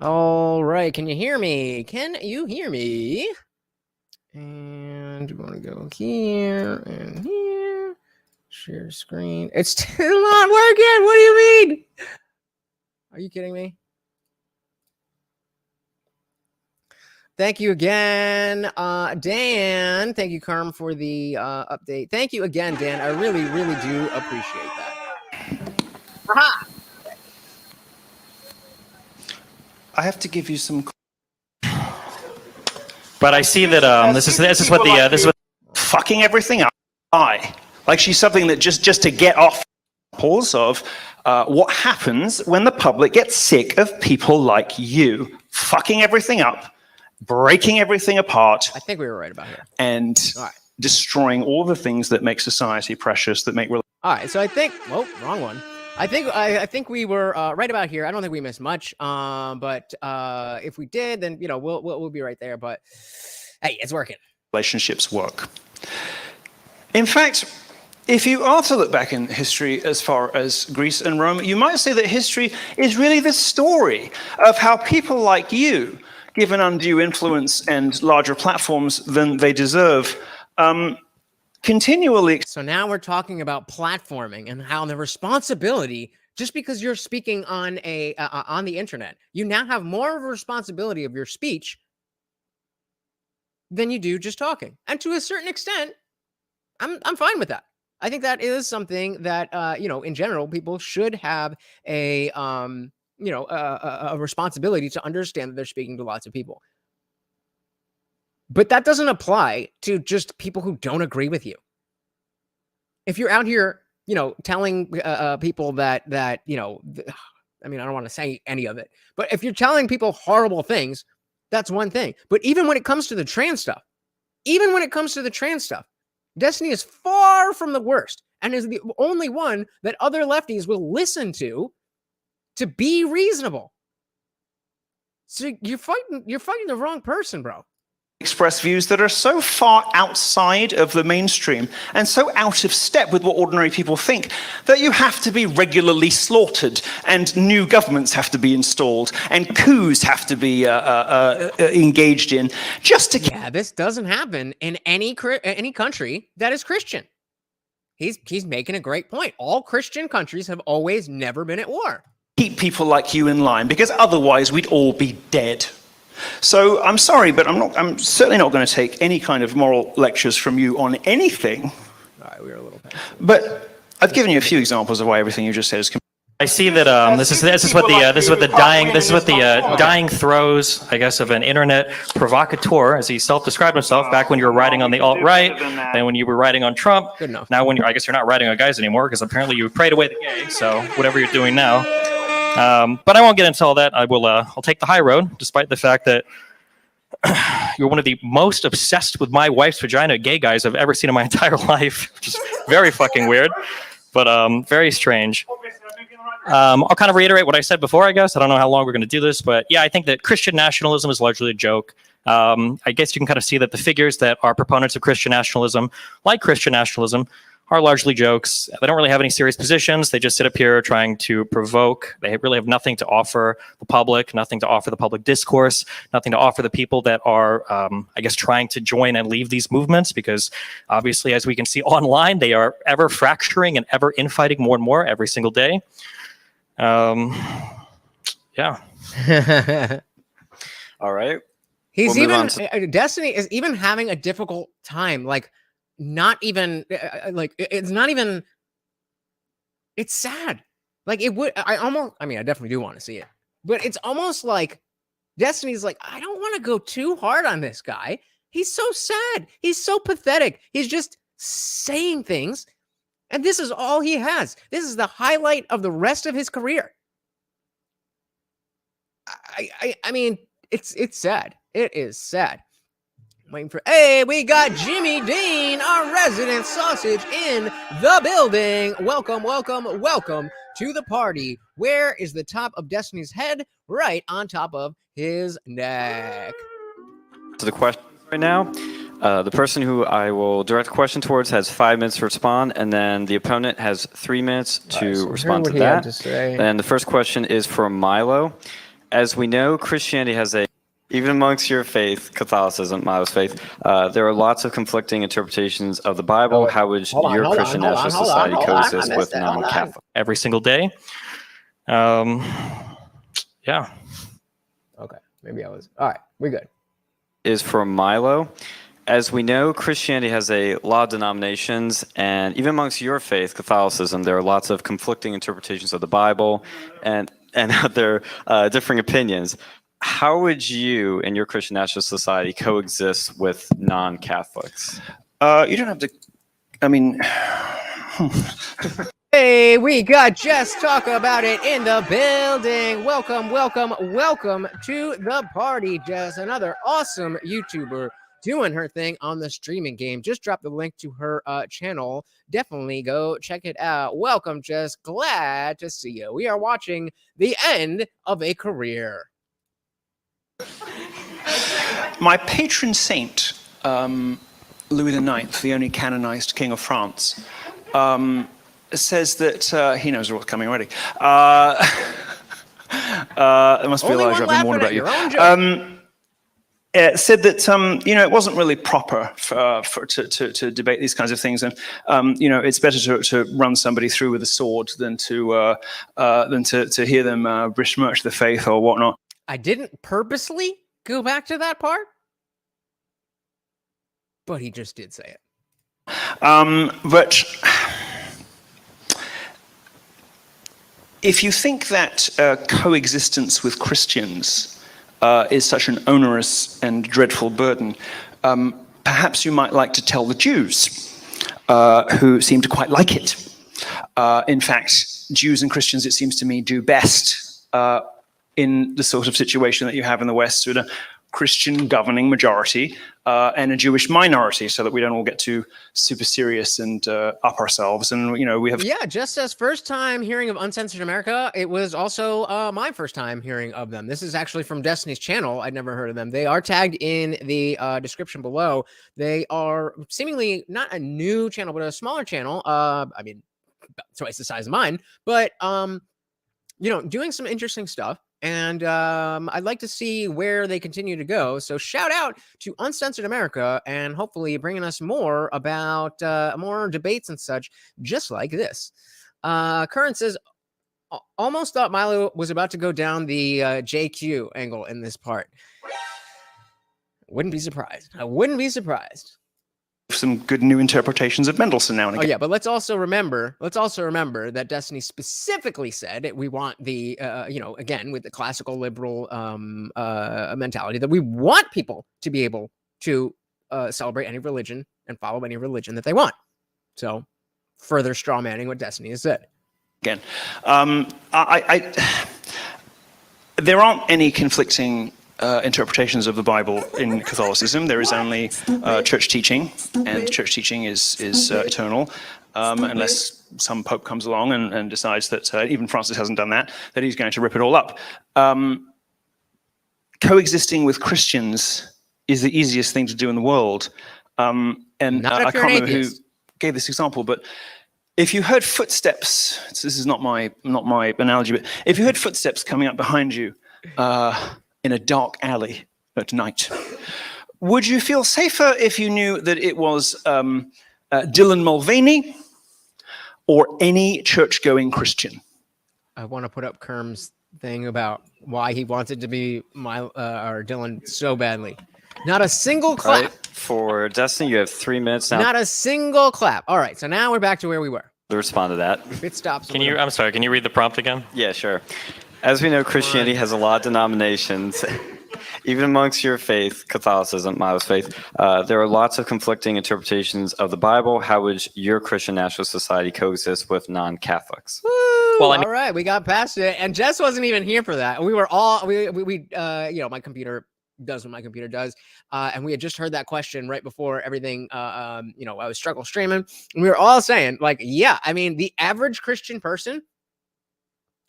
All right, can you hear me? Can you hear me? And we're gonna go here and here. Share screen. It's still not working. What do you mean? Are you kidding me? Thank you again, Dan. Thank you, Carm, for the update. Thank you again, Dan. I really, really do appreciate that. Aha! I have to give you some. But I see that this is what fucking everything up. Like she's something that just to get off pause of what happens when the public gets sick of people like you fucking everything up, breaking everything apart. I think we were right about it. And destroying all the things that make society precious, that make. All right, so I think. Whoa, wrong one. I think we were right about here. I don't think we missed much. But if we did, then we'll be right there. But hey, it's working. Relationships work. In fact, if you are to look back in history as far as Greece and Rome, you might say that history is really the story of how people like you, given undue influence and larger platforms than they deserve, continually. So now we're talking about platforming and how the responsibility, just because you're speaking on on the internet, you now have more of a responsibility of your speech than you do just talking. And to a certain extent, I'm fine with that. I think that is something that in general, people should have a responsibility to understand that they're speaking to lots of people. But that doesn't apply to just people who don't agree with you. If you're out here, telling people that I don't want to say any of it, but if you're telling people horrible things, that's one thing. But even when it comes to the trans stuff, Destiny is far from the worst and is the only one that other lefties will listen to be reasonable. So you're fighting the wrong person, bro. Express views that are so far outside of the mainstream and so out of step with what ordinary people think that you have to be regularly slaughtered, and new governments have to be installed, and coups have to be engaged in just to. Yeah, this doesn't happen in any country that is Christian. He's making a great point. All Christian countries have always never been at war. Keep people like you in line, because otherwise we'd all be dead. So I'm sorry, but I'm certainly not going to take any kind of moral lectures from you on anything. All right, we were a little passive. But I've given you a few examples of why everything you just said is. I see that this is what the dying throes, I guess, of an internet provocateur, as he self-described himself back when you were writing on the alt-right, and when you were writing on Trump. Good enough. Now, I guess you're not writing on guys anymore, because apparently you prayed away the gay. So whatever you're doing now. But I won't get into all that. I'll take the high road, despite the fact that you're one of the most obsessed with my wife's vagina gay guys I've ever seen in my entire life, which is very fucking weird, but very strange. I'll kind of reiterate what I said before, I guess. I don't know how long we're going to do this, but yeah, I think that Christian nationalism is largely a joke. I guess you can kind of see that the figures that are proponents of Christian nationalism, like Christian nationalism, are largely jokes. They don't really have any serious positions. They just sit up here trying to provoke. They really have nothing to offer the public, nothing to offer the public discourse, nothing to offer the people that are, I guess, trying to join and leave these movements, because obviously, as we can see online, they are ever fracturing and ever infighting more and more every single day. Yeah. All right. He's even Destiny is even having a difficult time. Like, not even like it's not even. It's sad. Like it would. I mean, I definitely do want to see it, but it's almost like Destiny's like, I don't want to go too hard on this guy. He's so sad. He's so pathetic. He's just saying things, and this is all he has. This is the highlight of the rest of his career. I mean, it's sad. It is sad. I'm waiting for, hey, we got Jimmy Dean, our resident sausage, in the building. Welcome, welcome, welcome to the party. Where is the top of Destiny's head? Right on top of his neck. To the question right now, the person who I will direct the question towards has 5 minutes to respond, and then the opponent has 3 minutes to respond to that. And the first question is from Milo. As we know, Christianity has even amongst your faith, Catholicism, Milo's faith, there are lots of conflicting interpretations of the Bible. How would your Christian national society coexist with non-Catholic? Every single day. Yeah. Okay, maybe I was. All right, we're good. Is from Milo. As we know, Christianity has a lot of denominations, and even amongst your faith, Catholicism, there are lots of conflicting interpretations of the Bible and other differing opinions. How would you and your Christian national society coexist with non-Catholics? You don't have to, I mean... Hey, we got Just Talk About It in the building. Welcome, welcome, welcome to the party, Jess. Another awesome YouTuber doing her thing on the streaming game. Just dropped the link to her channel. Definitely go check it out. Welcome, Jess. Glad to see you. We are watching the end of a career. My patron saint, Louis IX, the only canonized king of France, says that he knows what's coming already. There must be a large I've been warned about you. Said that it wasn't really proper to debate these kinds of things, and it's better to run somebody through with a sword than to hear them besmirch the faith or whatnot. I didn't purposely go back to that part, but he just did say it. But if you think that coexistence with Christians is such an onerous and dreadful burden, perhaps you might like to tell the Jews, who seem to quite like it. In fact, Jews and Christians, it seems to me, do best in the sort of situation that you have in the West, with a Christian governing majority and a Jewish minority, so that we don't all get too super serious and up ourselves. And we have just as first time hearing of Uncensored America, it was also my first time hearing of them. This is actually from Destiny's channel. I'd never heard of them. They are tagged in the description below. They are seemingly not a new channel, but a smaller channel. I mean, twice the size of mine, but doing some interesting stuff. And I'd like to see where they continue to go. So shout out to Uncensored America, and hopefully bringing us more about more debates and such, just like this. Current says, almost thought Milo was about to go down the JQ angle in this part. Wouldn't be surprised. I wouldn't be surprised. Some good new interpretations of Mendelssohn now and again. Oh yeah, but let's also remember that Destiny specifically said we want the again, with the classical liberal mentality, that we want people to be able to celebrate any religion and follow any religion that they want. So further strawmanning what Destiny has said. Again, there aren't any conflicting interpretations of the Bible in Catholicism. There is only church teaching, and church teaching is eternal, unless some pope comes along and decides that even Francis hasn't done that he's going to rip it all up. Coexisting with Christians is the easiest thing to do in the world. And Not if I you're can't an remember who. atheist. gave this example, but if you heard footsteps, so this is not my analogy, but if you heard footsteps coming up behind you in a dark alley at night, would you feel safer if you knew that it was Dylan Mulvaney or any church-going Christian? I want to put up Kerm's thing about why he wanted to be or Dylan so badly. Not a single clap. Right. For Destiny, you have 3 minutes now. Not a single clap. All right, so now we're back to where we were. To respond to that. If it stops. I'm sorry, can you read the prompt again? Yeah, sure. As we know, Christianity has a lot of denominations. Even amongst your faith, Catholicism, Milo's faith, there are lots of conflicting interpretations of the Bible. How would your Christian national society coexist with non-Catholics? Well, all right, we got past it, and Jess wasn't even here for that. We were all my computer does what my computer does, and we had just heard that question right before everything. I was struggle streaming, and we were all saying, like, yeah, I mean, the average Christian person,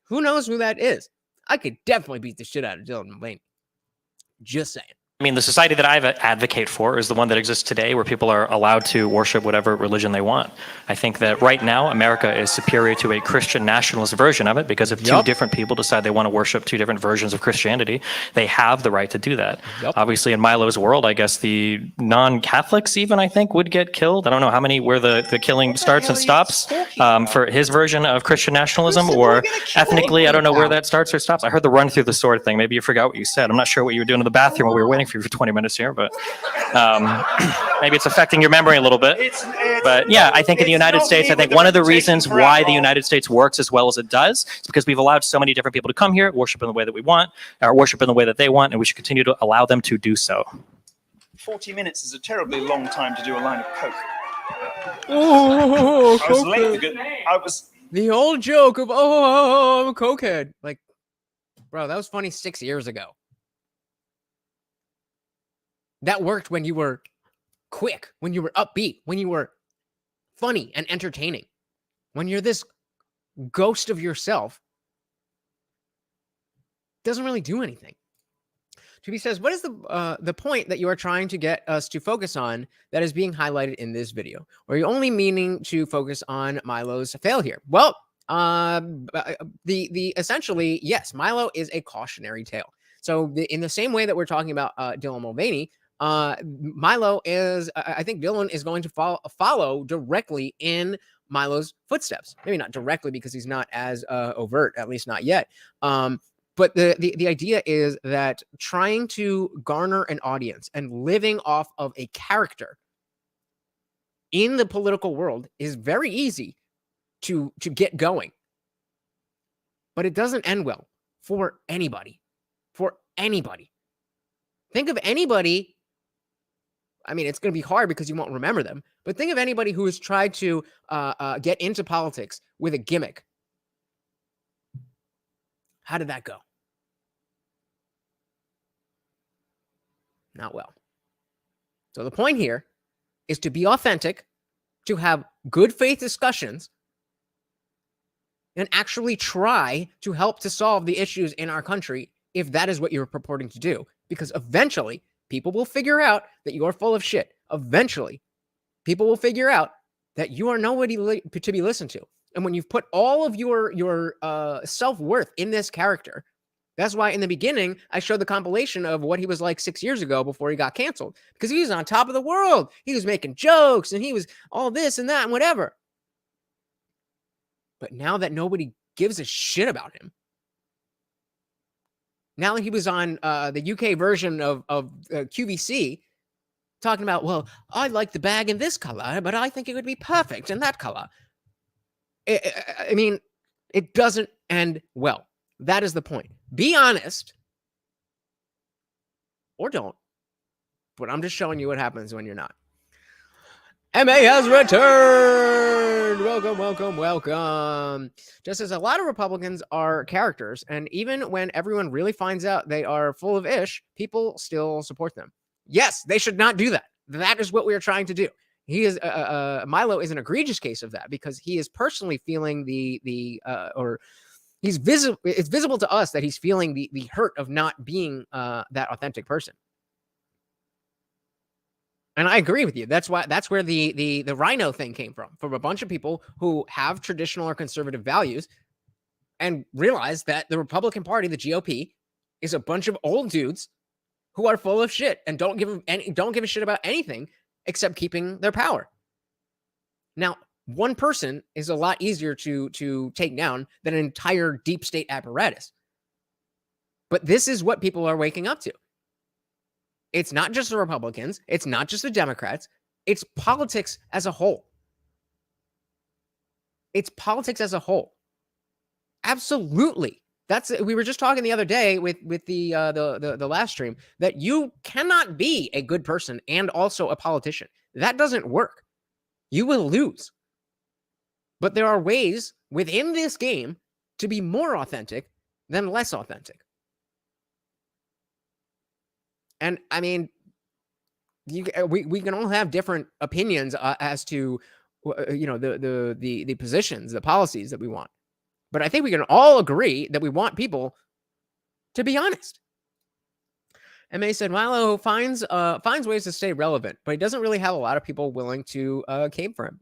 who knows who that is? I could definitely beat the shit out of Dylan Mulvaney. Just saying. I mean, the society that I advocate for is the one that exists today, where people are allowed to worship whatever religion they want. I think that right now, America is superior to a Christian nationalist version of it, because if two different people decide they want to worship two different versions of Christianity, they have the right to do that. Obviously, in Milo's world, I guess the non-Catholics even, I think, would get killed. I don't know where the killing starts and stops for his version of Christian nationalism, or ethnically, I don't know where that starts or stops. I heard the run through the sword thing. Maybe you forgot what you said. I'm not sure what you were doing in the bathroom while we were waiting for you for 20 minutes here, but maybe it's affecting your memory a little bit. But yeah, I think in the United States, I think one of the reasons why the United States works as well as it does is because we've allowed so many different people to come here, worship in the way that we want, or worship in the way that they want, and we should continue to allow them to do so. 40 minutes is a terribly long time to do a line of coke. Oh, I was late. The old joke of, I'm a cokehead. Like, bro, that was funny 6 years ago. That worked when you were quick, when you were upbeat, when you were funny and entertaining. When you're this ghost of yourself, it doesn't really do anything. Tubi says, what is the point that you are trying to get us to focus on that is being highlighted in this video? Or are you only meaning to focus on Milo's fail here? Well, essentially, yes, Milo is a cautionary tale. So in the same way that we're talking about Dylan Mulvaney, Milo is, I think Dylan is going to follow directly in Milo's footsteps. Maybe not directly because he's not as overt, at least not yet. But the idea is that trying to garner an audience and living off of a character in the political world is very easy to get going. But it doesn't end well for anybody. For anybody. Think of anybody. I mean, it's going to be hard because you won't remember them. But think of anybody who has tried to get into politics with a gimmick. How did that go? Not well. So the point here is to be authentic, to have good faith discussions, and actually try to help to solve the issues in our country if that is what you're purporting to do. Because eventually, people will figure out that you're full of shit. Eventually, people will figure out that you are nobody to be listened to. And when you've put all of your self-worth in this character, that's why in the beginning, I showed the compilation of what he was like 6 years ago before he got canceled. Because he was on top of the world. He was making jokes and he was all this and that and whatever. But now that nobody gives a shit about him, now that he was on the UK version of QVC, talking about, well, I like the bag in this color, but I think it would be perfect in that color. I mean, it doesn't end well. That is the point. Be honest. Or don't. But I'm just showing you what happens when you're not. MA has returned. Welcome, welcome, welcome. Just as a lot of Republicans are characters, and even when everyone really finds out they are full of ish, people still support them. Yes, they should not do that. That is what we are trying to do. He is Milo is an egregious case of that because he is personally feeling it's visible to us that he's feeling the hurt of not being that authentic person. And I agree with you. That's where the rhino thing came from a bunch of people who have traditional or conservative values and realize that the Republican Party, the GOP, is a bunch of old dudes who are full of shit and don't give a shit about anything except keeping their power. Now, one person is a lot easier to take down than an entire deep state apparatus. But this is what people are waking up to. It's not just the Republicans. It's not just the Democrats. It's politics as a whole. It's politics as a whole. Absolutely. We were just talking the other day with the last stream that you cannot be a good person and also a politician. That doesn't work. You will lose. But there are ways within this game to be more authentic than less authentic. And I mean, we can all have different opinions as to the positions, the policies that we want. But I think we can all agree that we want people to be honest. MA said Milo finds ways to stay relevant, but he doesn't really have a lot of people willing to cape for him.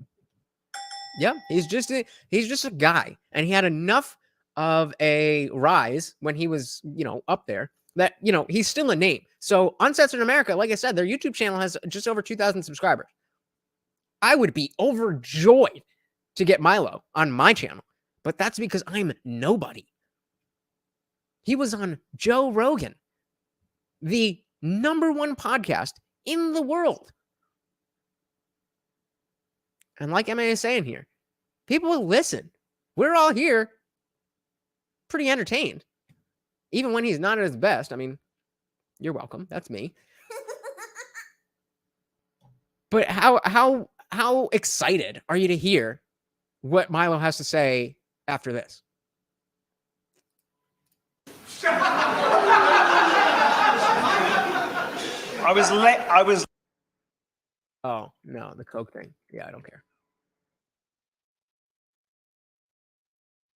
Yeah, he's just a guy, and he had enough of a rise when he was up there that he's still a name. So Uncensored America, like I said, their YouTube channel has just over 2,000 subscribers. I would be overjoyed to get Milo on my channel, but that's because I'm nobody. He was on Joe Rogan, the #1 podcast in the world. And like MA is saying here, people will listen. We're all here pretty entertained. Even when he's not at his best. I mean, you're welcome. That's me. But how excited are you to hear what Milo has to say after this? I was. Oh, no, the Coke thing. Yeah, I don't care.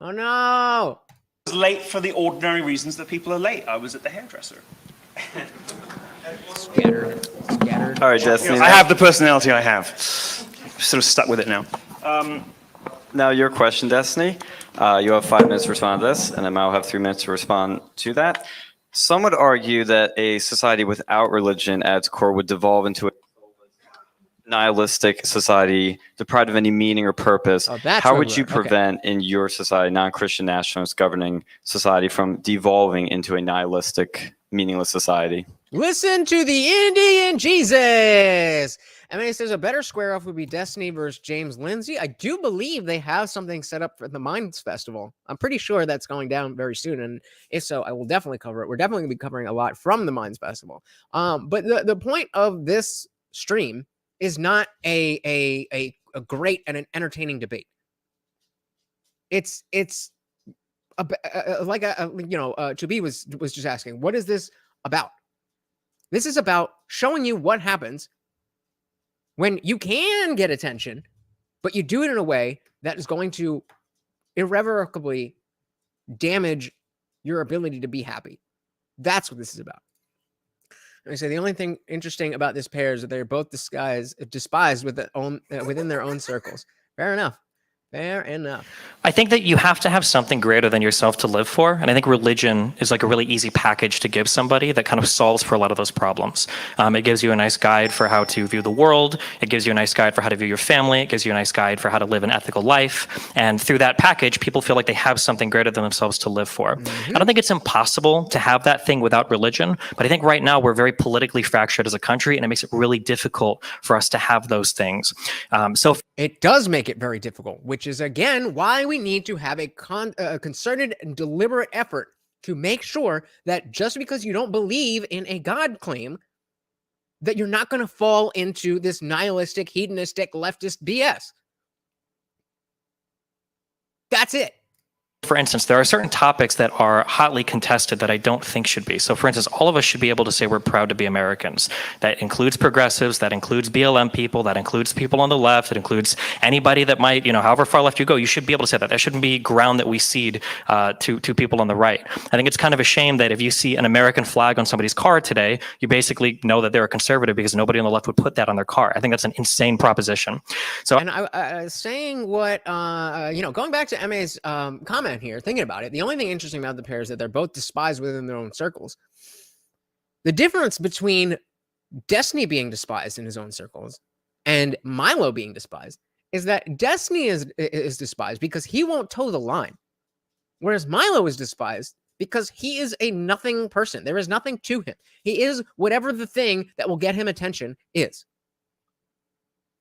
Oh, no. I was late for the ordinary reasons that people are late. I was at the hairdresser. Scattered. All right, Destiny. I have the personality I have. Sort of stuck with it now. Now your question, Destiny. You have 5 minutes to respond to this, and then I'll have 3 minutes to respond to that. Some would argue that a society without religion at its core would devolve into a nihilistic society, deprived of any meaning or purpose. How would you prevent in your society, non-Christian nationalist governing society, from devolving into a nihilistic, meaningless society? Listen to the Indian Jesus. I mean, it says a better square off would be Destiny versus James Lindsay. I do believe they have something set up for the Minds Festival. I'm pretty sure that's going down very soon. And if so, I will definitely cover it. We're definitely going to be covering a lot from the Minds Festival. But the point of this stream is not a great and an entertaining debate. It's like Chubi was just asking, what is this about? This is about showing you what happens when you can get attention, but you do it in a way that is going to irrevocably damage your ability to be happy. That's what this is about. I say the only thing interesting about this pair is that they're both despised within their own circles. Fair enough. Fair enough. I think that you have to have something greater than yourself to live for. And I think religion is like a really easy package to give somebody that kind of solves for a lot of those problems. It gives you a nice guide for how to view the world. It gives you a nice guide for how to view your family. It gives you a nice guide for how to live an ethical life. And through that package, people feel like they have something greater than themselves to live for. Mm-hmm. I don't think it's impossible to have that thing without religion, but I think right now we're very politically fractured as a country, and it makes it really difficult for us to have those things. So it does make it very difficult, which is, again, why we need to have a concerted and deliberate effort to make sure that just because you don't believe in a God claim, that you're not going to fall into this nihilistic, hedonistic, leftist BS. That's it. For instance, there are certain topics that are hotly contested that I don't think should be. So for instance, all of us should be able to say we're proud to be Americans. That includes progressives, that includes BLM people, that includes people on the left, that includes anybody that might, however far left you go, you should be able to say that. That shouldn't be ground that we cede to people on the right. I think it's kind of a shame that if you see an American flag on somebody's car today, you basically know that they're a conservative because nobody on the left would put that on their car. I think that's an insane proposition. So, and I saying what, going back to MA's comment here, thinking about it, the only thing interesting about the pair is that they're both despised within their own circles. The difference between Destiny being despised in his own circles and Milo being despised is that Destiny is despised because he won't toe the line, whereas Milo is despised because he is a nothing person. There is nothing to him. He is whatever the thing that will get him attention is.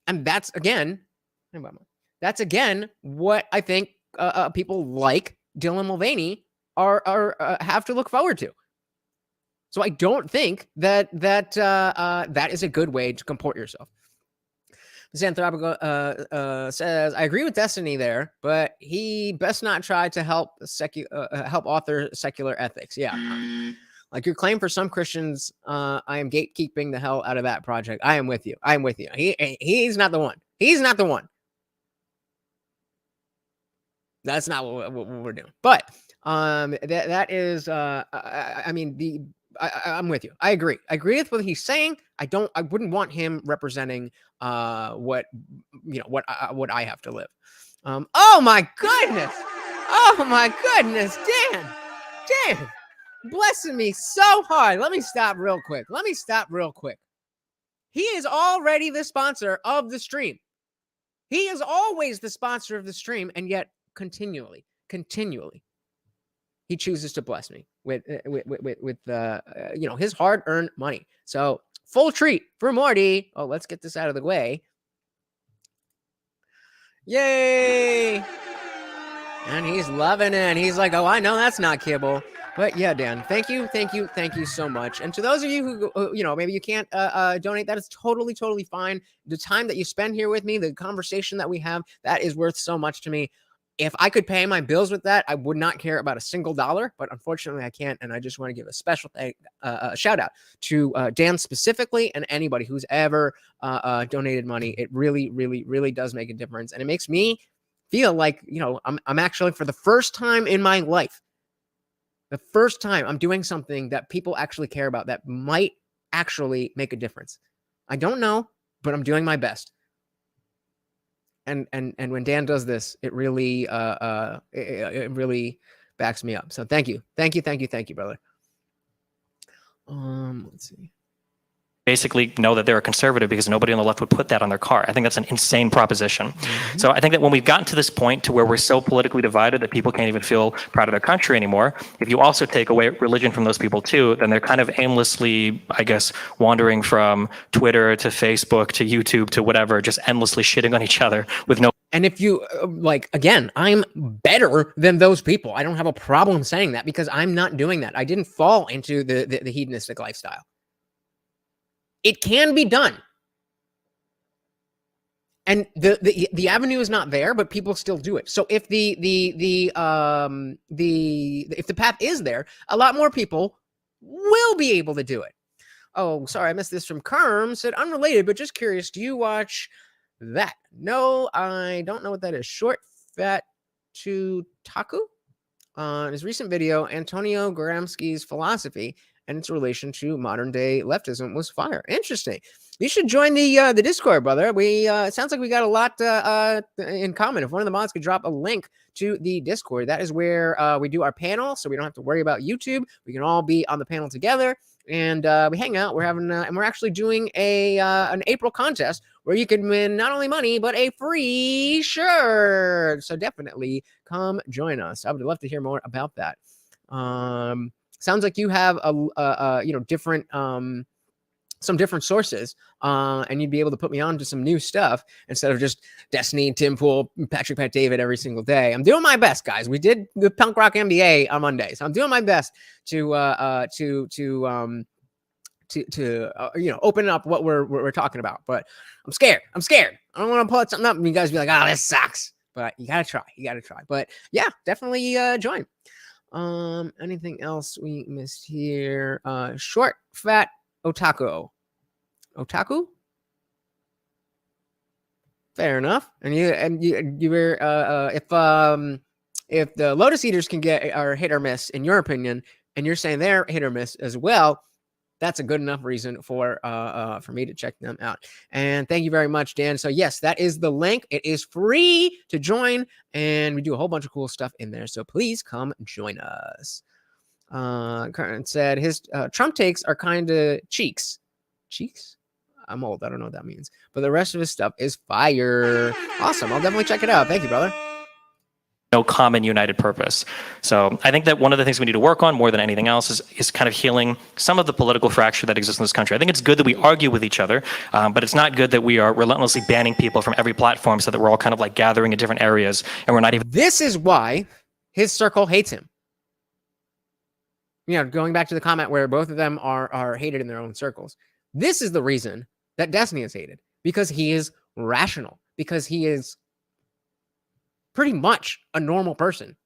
And that's again what I think people like Dylan Mulvaney are have to look forward to. So I don't think that is a good way to comport yourself. Misanthropico says, I agree with Destiny there, but he best not try to help author secular ethics. Yeah. Like your claim for some Christians, I am gatekeeping the hell out of that project. I am with you. He's not the one. He's not the one. That's not what we're doing. But that is, I'm with you. I agree with what he's saying. I wouldn't want him representing what I have to live. Oh my goodness, Dan, blessing me so hard. Let me stop real quick. He is already the sponsor of the stream. He is always the sponsor of the stream, and yet continually, he chooses to bless me with his hard-earned money. So full treat for Morty. Oh, let's get this out of the way. Yay! And he's loving it. He's like, oh, I know that's not kibble. But yeah, Dan, thank you so much. And to those of you who, maybe you can't donate, that is totally fine. The time that you spend here with me, the conversation that we have, that is worth so much to me. If I could pay my bills with that, I would not care about a single dollar, but unfortunately I can't. And I just want to give a special shout out to Dan specifically and anybody who's ever donated money. It really does make a difference. And it makes me feel like, I'm actually, for the first time in my life, I'm doing something that people actually care about that might actually make a difference. I don't know, but I'm doing my best. And when Dan does this, it really backs me up. So thank you, brother. Let's see. Basically know that they're a conservative because nobody on the left would put that on their car. I think that's an insane proposition. Mm-hmm. So I think that when we've gotten to this point to where we're so politically divided that people can't even feel proud of their country anymore, if you also take away religion from those people too, then they're kind of aimlessly, I guess, wandering from Twitter to Facebook to YouTube to whatever, just endlessly shitting on each other with no. And if you again, I'm better than those people. I don't have a problem saying that because I'm not doing that. I didn't fall into the hedonistic lifestyle. It can be done. And the avenue is not there, but people still do it. So if the path is there, a lot more people will be able to do it. Oh, sorry, I missed this from Kerm. Said unrelated, but just curious. Do you watch that? No, I don't know what that is. Short Fat to Taku. In his recent video, Antonio Gramsci's philosophy and its relation to modern day leftism was fire. Interesting. You should join the Discord, brother. It sounds like we got a lot in common. If one of the mods could drop a link to the Discord, that is where we do our panel, so we don't have to worry about YouTube. We can all be on the panel together, and we hang out. We're having and we're actually doing an April contest where you can win not only money but a free shirt. So definitely come join us. I would love to hear more about that. Sounds like you have different some different sources, and you'd be able to put me on to some new stuff instead of just Destiny, Tim Pool, Patrick Pat David every single day. I'm doing my best, guys. We did the Punk Rock MBA on Monday, so I'm doing my best to open up what we're talking about. But I'm scared. I don't want to pull out something up and you guys be like, "Oh, this sucks." but you gotta try. You gotta try. But yeah, definitely join. Anything else we missed here? Short, fat, otaku. Otaku? Fair enough. And you were if the Lotus Eaters can get are hit or miss in your opinion, and you're saying they're hit or miss as well, that's a good enough reason for me to check them out. And thank you very much, Dan. So yes, that is the link. It is free to join, and we do a whole bunch of cool stuff in there. So please come join us. Current said his Trump takes are kind of cheeks. Cheeks? I'm old. I don't know what that means. But the rest of his stuff is fire. Awesome. I'll definitely check it out. Thank you, brother. No common united purpose. So I think that one of the things we need to work on more than anything else is kind of healing some of the political fracture that exists in this country. I think it's good that we argue with each other, but it's not good that we are relentlessly banning people from every platform so that we're all kind of like gathering in different areas and we're not even. This is why his circle hates him. You know, going back to the comment where both of them are hated in their own circles. This is the reason that Destiny is hated, because he is rational, because he is pretty much a normal person,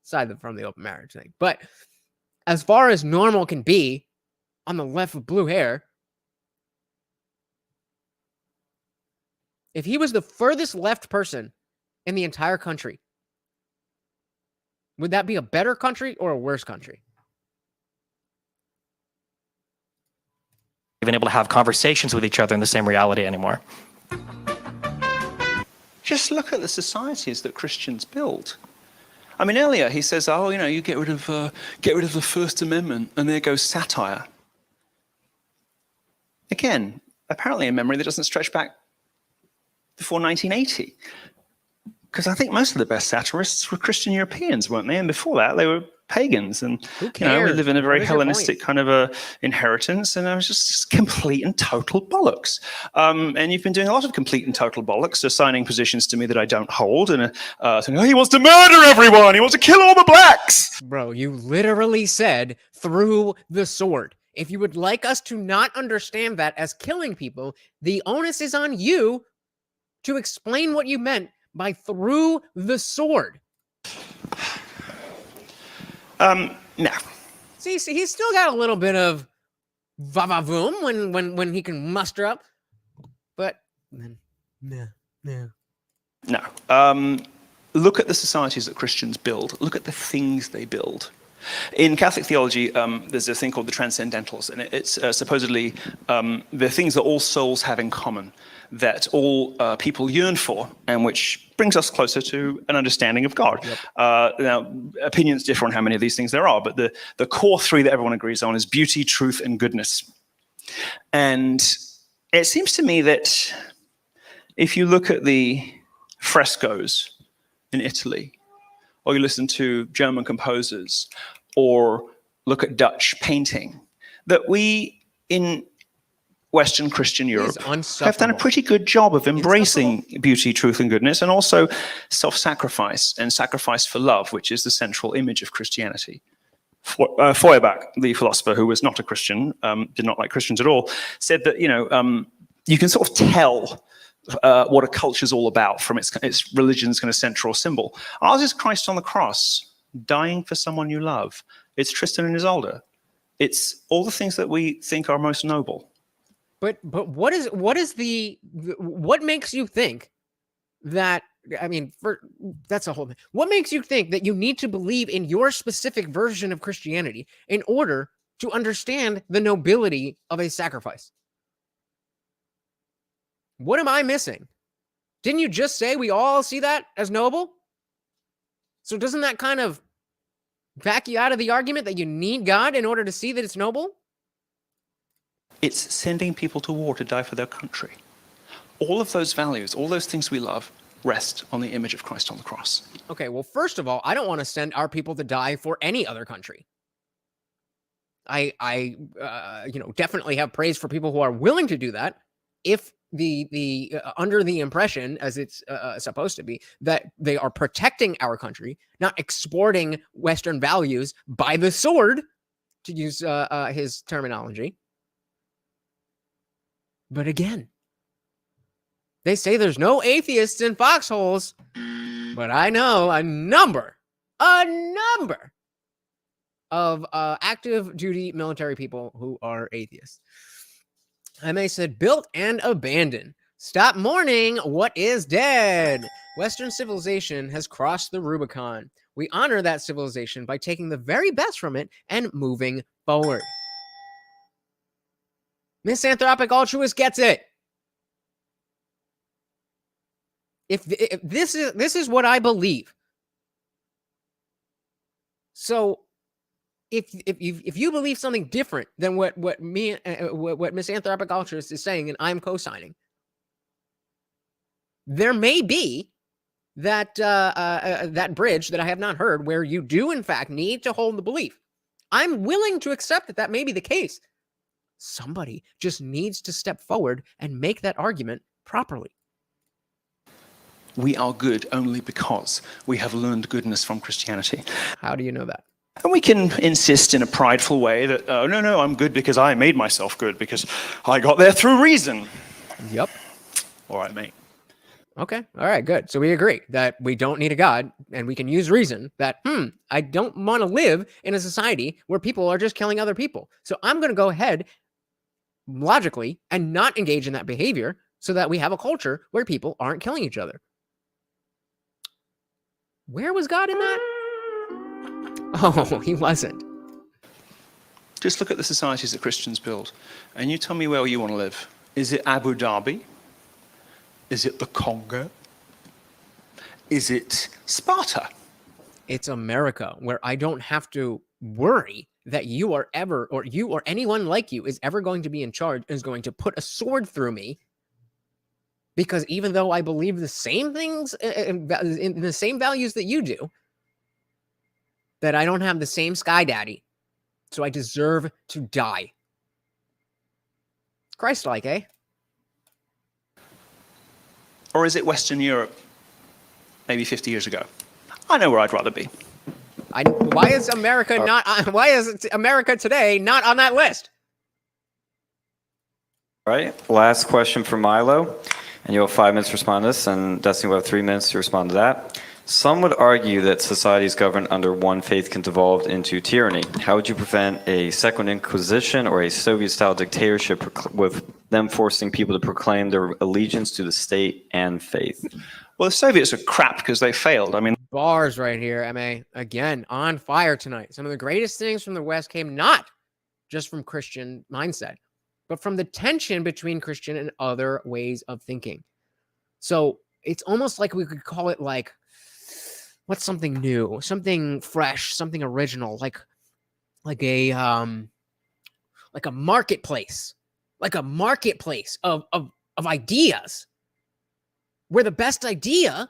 aside from the open marriage thing. But as far as normal can be on the left with blue hair, if he was the furthest left person in the entire country, would that be a better country or a worse country? Even able to have conversations with each other in the same reality anymore. Just look at the societies that Christians build. I mean, earlier he says, "Oh, you know, you get rid of the First Amendment," and there goes satire. Again, apparently a memory that doesn't stretch back before 1980, because I think most of the best satirists were Christian Europeans, weren't they? And before that, they were pagans, and Who you know, we cares? live in a very What is your Hellenistic kind of a inheritance, and it was just complete and total bollocks. And you've been doing a lot of complete and total bollocks, assigning positions to me that I don't hold, and saying, "Oh, he wants to murder everyone, he wants to kill all the blacks." Bro, you literally said through the sword. If you would like us to not understand that as killing people, the onus is on you to explain what you meant by through the sword. No. See, he's still got a little bit of va-va-voom when he can muster up, but no. Look at the societies that Christians build. Look at the things they build. In Catholic theology, there's a thing called the transcendentals, and it's supposedly the things that all souls have in common, that all people yearn for, and which brings us closer to an understanding of God. Yep. Now, opinions differ on how many of these things there are, but the core three that everyone agrees on is beauty, truth, and goodness. And it seems to me that if you look at the frescoes in Italy, or you listen to German composers, or look at Dutch painting, that we in Western Christian Europe have done a pretty good job of embracing beauty, truth, and goodness, and also self-sacrifice and sacrifice for love, which is the central image of Christianity. Feuerbach, the philosopher who was not a Christian, did not like Christians at all, said that, you know, you can sort of tell what a culture is all about from its religion's kind of central symbol. Ours is Christ on the cross, dying for someone you love. It's Tristan and Isolde. It's all the things that we think are most noble. But what makes you think that, I mean, that's a whole thing. What makes you think that you need to believe in your specific version of Christianity in order to understand the nobility of a sacrifice? What am I missing? Didn't you just say we all see that as noble? So doesn't that kind of back you out of the argument that you need God in order to see that it's noble? It's sending people to war to die for their country. All of those values, all those things we love, rest on the image of Christ on the cross. Okay, well, first of all, I don't want to send our people to die for any other country. I definitely have praise for people who are willing to do that if the under the impression, as it's supposed to be, that they are protecting our country, not exporting Western values by the sword, to use his terminology. But again, they say there's no atheists in foxholes. but I know a number of active duty military people who are atheists. MA said, built and abandoned. Stop mourning what is dead. Western civilization has crossed the Rubicon. We honor that civilization by taking the very best from it and moving forward. Misanthropic altruist gets it. If this is what I believe. So if you believe something different than what Misanthropic altruist is saying, and I'm co-signing, there may be that that bridge that I have not heard where you do in fact need to hold the belief. I'm willing to accept that may be the case. Somebody just needs to step forward and make that argument properly. We are good only because we have learned goodness from Christianity. How do you know that? And we can insist in a prideful way that, oh, no, I'm good because I made myself good, because I got there through reason. Yep. All right, mate. Okay. All right, good. So we agree that we don't need a God, and we can use reason that, I don't want to live in a society where people are just killing other people. So I'm going to go ahead logically and not engage in that behavior so that we have a culture where people aren't killing each other. Where was God in that? Oh, he wasn't. Just look at the societies that Christians build, and you tell me where you want to live. Is it Abu Dhabi? Is it the Congo? Is it Sparta? It's America, where I don't have to worry that you are ever, or you or anyone like you is ever going to be in charge, is going to put a sword through me. Because even though I believe the same things, in the same values that you do, that I don't have the same sky daddy, so I deserve to die. Christ-like, eh? Or is it Western Europe, maybe 50 years ago? I know where I'd rather be. Why is America not? Why is America today not on that list? All right. Last question for Milo, and you'll have 5 minutes to respond to this, and Destiny will have 3 minutes to respond to that. Some would argue that societies governed under one faith can devolve into tyranny. How would you prevent a Second Inquisition or a Soviet-style dictatorship with them forcing people to proclaim their allegiance to the state and faith? Well, the Soviets are crap because they failed. I mean, bars right here, MA. Again, on fire tonight. Some of the greatest things from the West came not just from Christian mindset, but from the tension between Christian and other ways of thinking. So it's almost like we could call it like, what's something new, something fresh, something original, like a marketplace, of ideas, where the best idea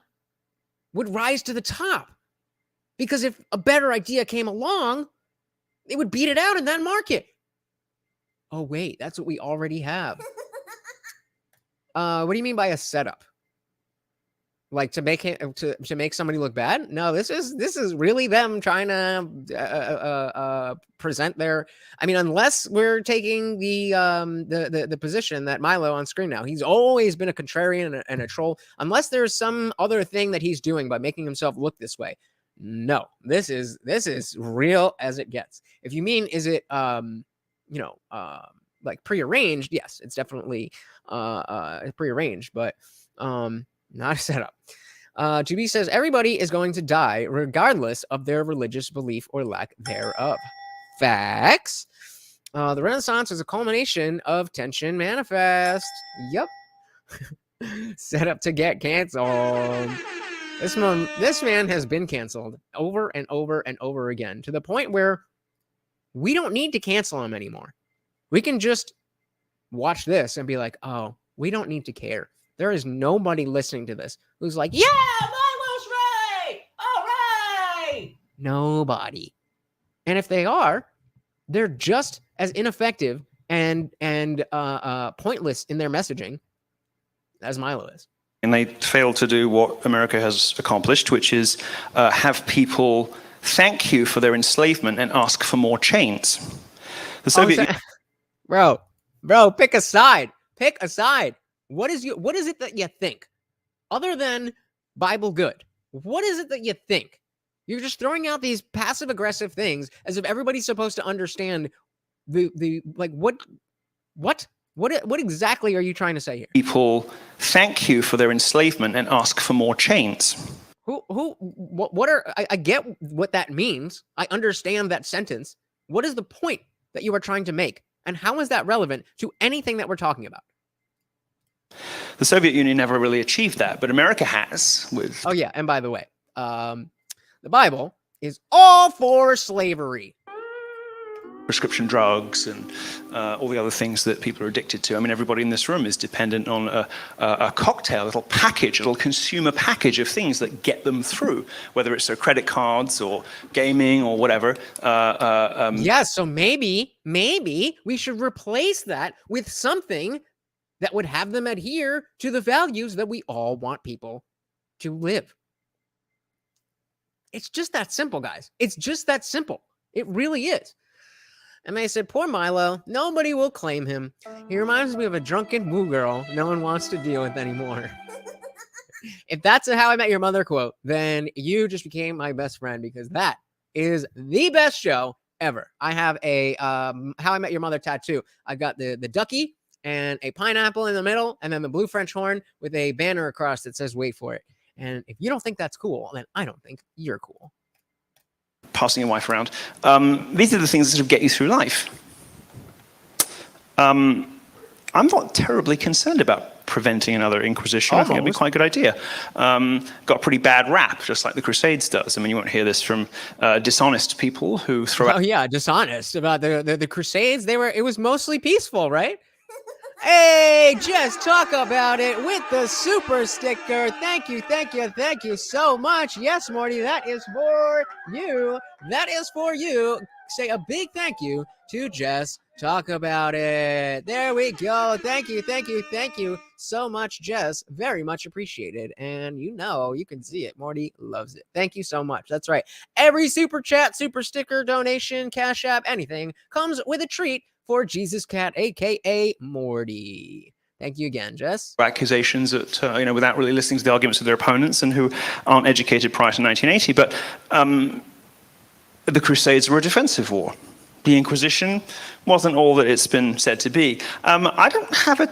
would rise to the top. Because if a better idea came along, it would beat it out in that market. Oh wait, that's what we already have. What do you mean by a setup? Like to make it to make somebody look bad? No, this is really them trying to present their. I mean, unless we're taking the position that Milo on screen now, he's always been a contrarian and a troll. Unless there's some other thing that he's doing by making himself look this way. No, this is real as it gets. If you mean, is it like prearranged? Yes, it's definitely prearranged, but not a setup. 2B says, everybody is going to die regardless of their religious belief or lack thereof. Facts. The Renaissance is a culmination of tension manifest. Yep. Set up to get canceled. This man has been canceled over and over and over again, to the point where we don't need to cancel him anymore. We can just watch this and be like, oh, we don't need to care. There is nobody listening to this who's like, yeah, Milo's right. All right. Nobody. And if they are, they're just as ineffective and pointless in their messaging as Milo is. And they failed to do what America has accomplished, which is have people thank you for their enslavement and ask for more chains. The Soviet Bro, pick a side. Pick a side. What is it that you think? Other than Bible good, What is it that you think? You're just throwing out these passive aggressive things as if everybody's supposed to understand the like what exactly are you trying to say here? People thank you for their enslavement and ask for more chains. I get what that means. I understand that sentence. What is the point that you are trying to make? And how is that relevant to anything that we're talking about? The Soviet Union never really achieved that, but America has. Oh yeah, and by the way, the Bible is all for slavery. Prescription drugs and all the other things that people are addicted to. I mean, everybody in this room is dependent on a cocktail, a little package, a little consumer package of things that get them through, whether it's their credit cards or gaming or whatever. Yeah, so maybe we should replace that with something that would have them adhere to the values that we all want people to live. It's just that simple, guys. It's just that simple. It really is. And they said, poor Milo, nobody will claim him. He reminds me of a drunken woo girl no one wants to deal with anymore. If that's a How I Met Your Mother quote, then you just became my best friend, because that is the best show ever. I have a How I Met Your Mother tattoo. I've got the ducky and a pineapple in the middle, and then the blue French horn with a banner across that says, wait for it. And if you don't think that's cool, then I don't think you're cool. Passing your wife around. These are the things that sort of get you through life. I'm not terribly concerned about preventing another Inquisition. I think it'd be quite a good idea. Got a pretty bad rap, just like the Crusades does. I mean, you won't hear this from dishonest people who throw out... Oh yeah, dishonest about the Crusades. It was mostly peaceful, right? Hey, just talk about it with the super sticker. Thank you so much. Yes, Morty, that is for you. That is for you. Say a big thank you to Jess. Talk about it. There we go. Thank you so much, Jess. Very much appreciated. And you can see it. Morty loves it. Thank you so much. That's right. Every super chat, super sticker, donation, Cash App, anything comes with a treat for Jesus Cat, aka Morty. Thank you again, Jess. Accusations that, without really listening to the arguments of their opponents and who aren't educated prior to 1980. But the Crusades were a defensive war. The Inquisition wasn't all that it's been said to be. I don't have an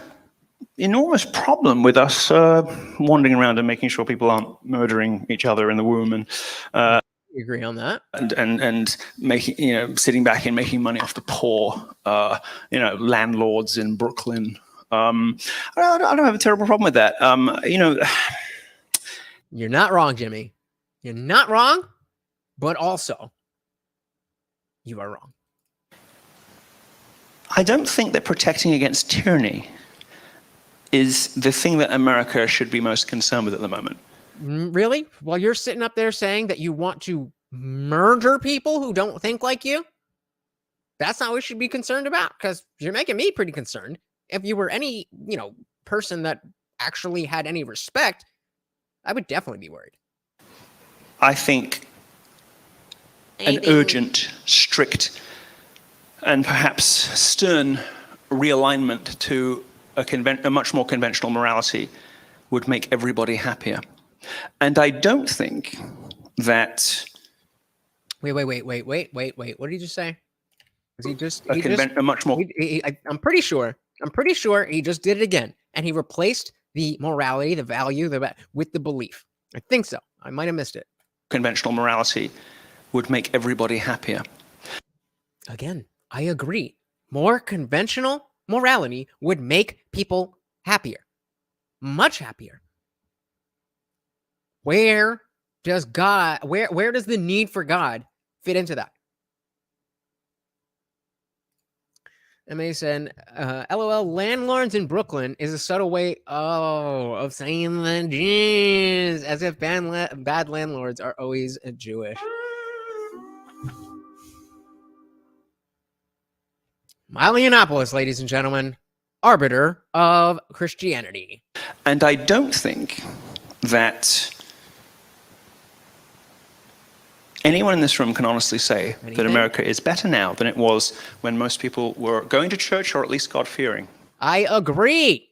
enormous problem with us wandering around and making sure people aren't murdering each other in the womb and We agree on that. And making, sitting back and making money off the poor, landlords in Brooklyn. I don't have a terrible problem with that. You're not wrong, Jimmy. You're not wrong, but also you are wrong. I don't think that protecting against tyranny is the thing that America should be most concerned with at the moment. Really? While you're sitting up there saying that you want to murder people who don't think like you? That's not what we should be concerned about, because you're making me pretty concerned. If you were any, person that actually had any respect, I would definitely be worried. I think an urgent, strict, and perhaps stern realignment to a much more conventional morality would make everybody happier. And I don't think that... Wait. What did he just say? Was he just... a much more... I'm pretty sure he just did it again. And he replaced the morality, the value, with the belief. I think so. I might have missed it. Conventional morality would make everybody happier. Again, I agree. More conventional morality would make people happier. Much happier. Where does the need for God fit into that? Amazing. LOL, landlords in Brooklyn is a subtle way of saying the Jews, as if bad landlords are always Jewish. Milo Yiannopoulos, ladies and gentlemen, arbiter of Christianity. And I don't think that anyone in this room can honestly say that America is better now than it was when most people were going to church or at least God-fearing. I agree.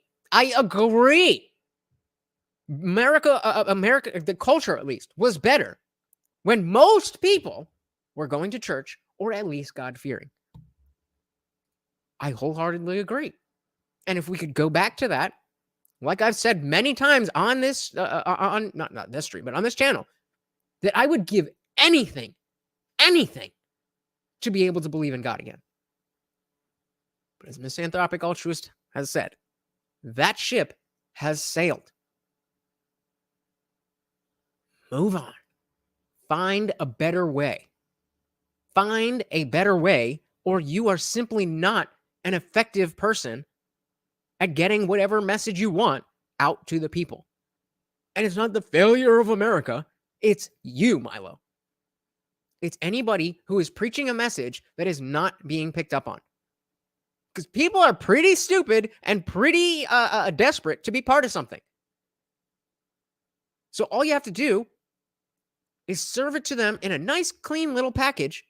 America, the culture at least, was better when most people were going to church or at least God-fearing. I wholeheartedly agree. And if we could go back to that, like I've said many times on this, on not this stream, but on this channel, that I would give anything to be able to believe in God again. But as misanthropic altruist has said, that ship has sailed. Move on. Find a better way. Find a better way, or you are simply not an effective person at getting whatever message you want out to the people. And it's not the failure of America. It's you, Milo. It's anybody who is preaching a message that is not being picked up on. Because people are pretty stupid and pretty desperate to be part of something. So all you have to do is serve it to them in a nice, clean little package,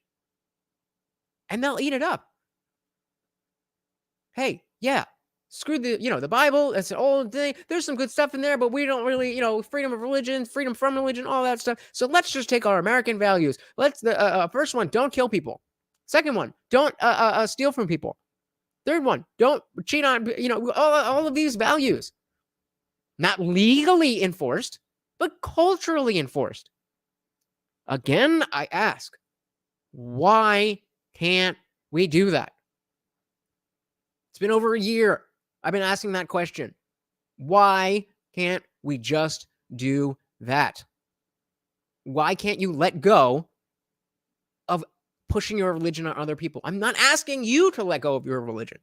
and they'll eat it up. Hey, yeah, screw the Bible. That's an old thing. There's some good stuff in there, but we don't really, freedom of religion, freedom from religion, all that stuff. So let's just take our American values. First one, don't kill people. Second one, don't steal from people. Third one, don't cheat on, all of these values. Not legally enforced, but culturally enforced. Again, I ask, why can't we do that? It's been over a year. I've been asking that question. Why can't we just do that? Why can't you let go of pushing your religion on other people? I'm not asking you to let go of your religion.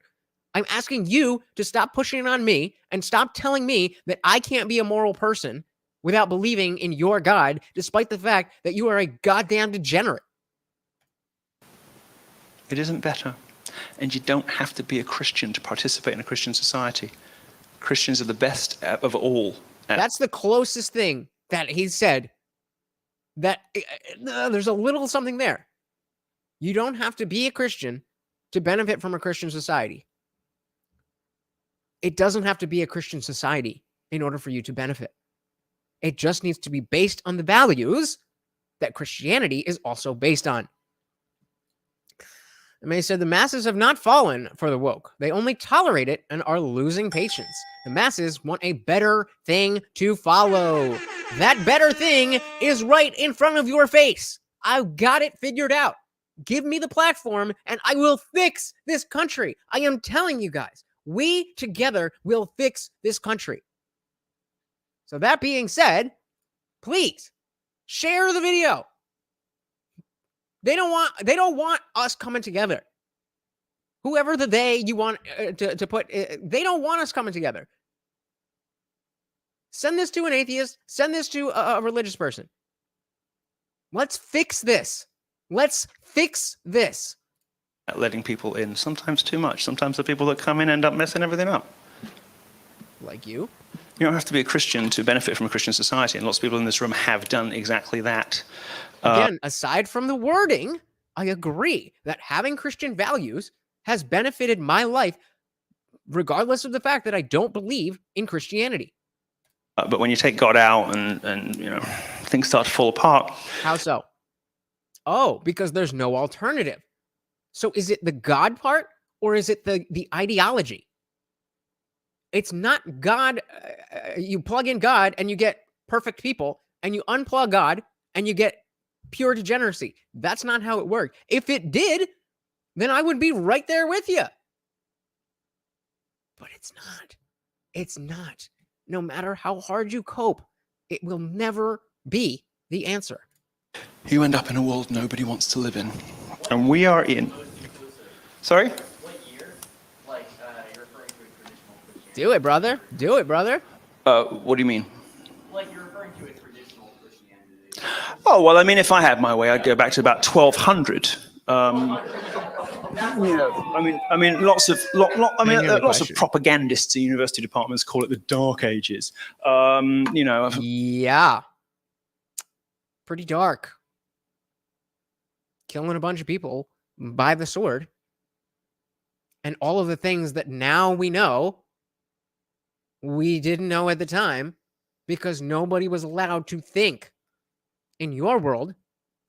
I'm asking you to stop pushing it on me and stop telling me that I can't be a moral person without believing in your God, despite the fact that you are a goddamn degenerate. It isn't better. And you don't have to be a Christian to participate in a Christian society. Christians are the best of all. That's the closest thing that he said. That there's a little something there. You don't have to be a Christian to benefit from a Christian society. It doesn't have to be a Christian society in order for you to benefit. It just needs to be based on the values that Christianity is also based on. And May said, the masses have not fallen for the woke. They only tolerate it and are losing patience. The masses want a better thing to follow. That better thing is right in front of your face. I've got it figured out. Give me the platform and I will fix this country. I am telling you guys, we together will fix this country. So that being said, please share the video. They don't want us coming together. Whoever the they you want to put, they don't want us coming together. Send this to an atheist. Send this to a religious person. Let's fix this. Let's fix this. Letting people in, sometimes too much. Sometimes the people that come in end up messing everything up. Like you. You don't have to be a Christian to benefit from a Christian society, and lots of people in this room have done exactly that. Again, aside from the wording, I agree that having Christian values has benefited my life, regardless of the fact that I don't believe in Christianity. But when you take God out and things start to fall apart. How so? Oh, because there's no alternative. So is it the God part or is it the ideology? It's not God. You plug in God and you get perfect people, and you unplug God and you get pure degeneracy. That's not how it worked. If it did, then I would be right there with you. But it's not. It's not. No matter how hard you cope, it will never be the answer. You end up in a world nobody wants to live in. And we are in. Sorry? What year? You're referring to a traditional Christianity. Do it, brother. Do it, brother. What do you mean? You're referring to a traditional Christianity. Oh, well, I mean, if I had my way, I'd go back to about 1200. Lots of propagandists in university departments call it the Dark Ages. Yeah. Pretty dark. Killing a bunch of people by the sword. And all of the things that now we know, we didn't know at the time. because nobody was allowed to think. In your world,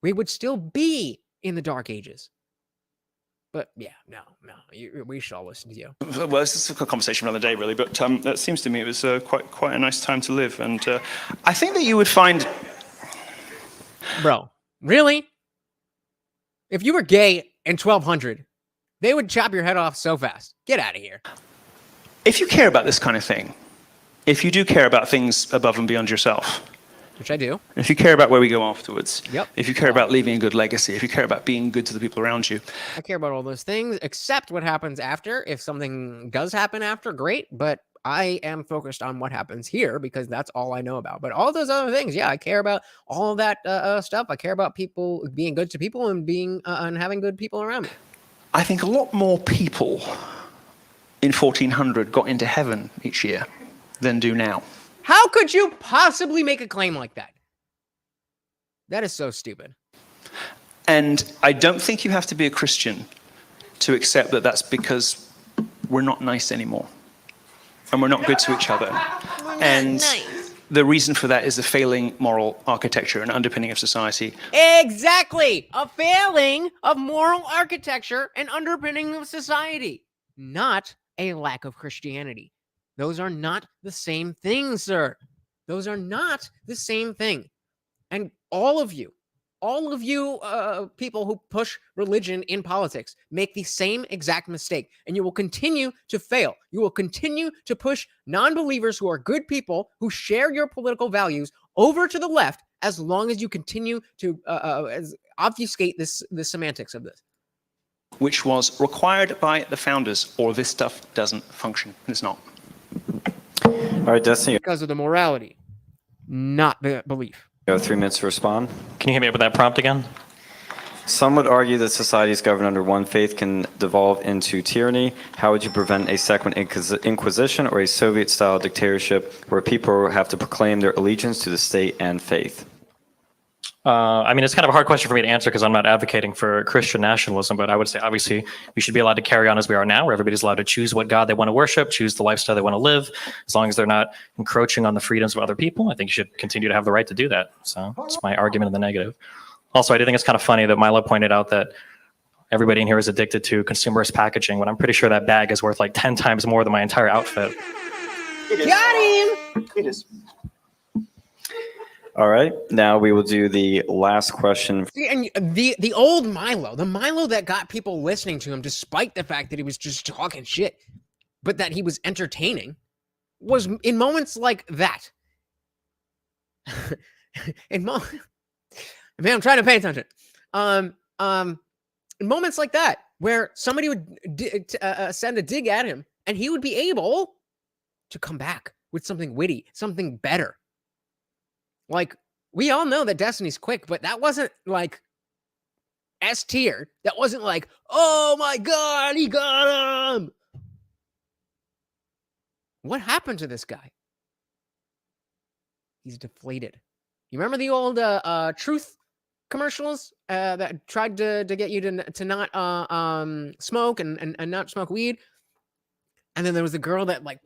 we would still be in the Dark Ages. But yeah, no, we shall listen to you. Well, this is a conversation for another day, really. But that seems to me it was quite a nice time to live, and I think that you would find, bro, really, if you were gay in 1200, they would chop your head off so fast. Get out of here. If you care about this kind of thing, if you do care about things above and beyond yourself, which I do. If you care about where we go afterwards, yep. If you care about leaving a good legacy, if you care about being good to the people around you. I care about all those things, except what happens after. If something does happen after, great. But I am focused on what happens here because that's all I know about. But all those other things, yeah, I care about all of that stuff. I care about people being good to people and being and having good people around me. I think a lot more people in 1400 got into heaven each year than do now. How could you possibly make a claim like that? That is so stupid. And I don't think you have to be a Christian to accept that that's because we're not nice anymore. And we're not good to each other. And the reason for that is a failing moral architecture and underpinning of society. Exactly! A failing of moral architecture and underpinning of society. Not a lack of Christianity. Those are not the same thing, sir. Those are not the same thing. And all of you people who push religion in politics make the same exact mistake. And you will continue to fail. You will continue to push non-believers who are good people who share your political values over to the left as long as you continue to obfuscate the semantics of this. Which was required by the founders, or this stuff doesn't function. It's not. All right, Destiny. Because of the morality, not the belief. You have 3 minutes to respond. Can you hit me up with that prompt again? Some would argue that societies governed under one faith can devolve into tyranny. How would you prevent a second Inquisition or a Soviet-style dictatorship where people have to proclaim their allegiance to the state and faith? I mean, it's kind of a hard question for me to answer because I'm not advocating for Christian nationalism, but I would say, obviously, we should be allowed to carry on as we are now, where everybody's allowed to choose what God they want to worship, choose the lifestyle they want to live, as long as they're not encroaching on the freedoms of other people. I think you should continue to have the right to do that. So that's my argument in the negative. Also, I do think it's kind of funny that Milo pointed out that everybody in here is addicted to consumerist packaging, when I'm pretty sure that bag is worth like 10 times more than my entire outfit. Got him! It is. All right, now we will do the last question. See, and the old Milo, the Milo that got people listening to him despite the fact that he was just talking shit, but that he was entertaining, was in moments like that. Man, I'm trying to pay attention. In moments like that, where somebody would send a dig at him, and he would be able to come back with something witty, something better. Like, we all know that Destiny's quick, but that wasn't like S tier. That wasn't like, oh my God, he got him. What happened to this guy? He's deflated. You remember the old truth commercials that tried to get you to not smoke and not smoke weed? And then there was a girl that like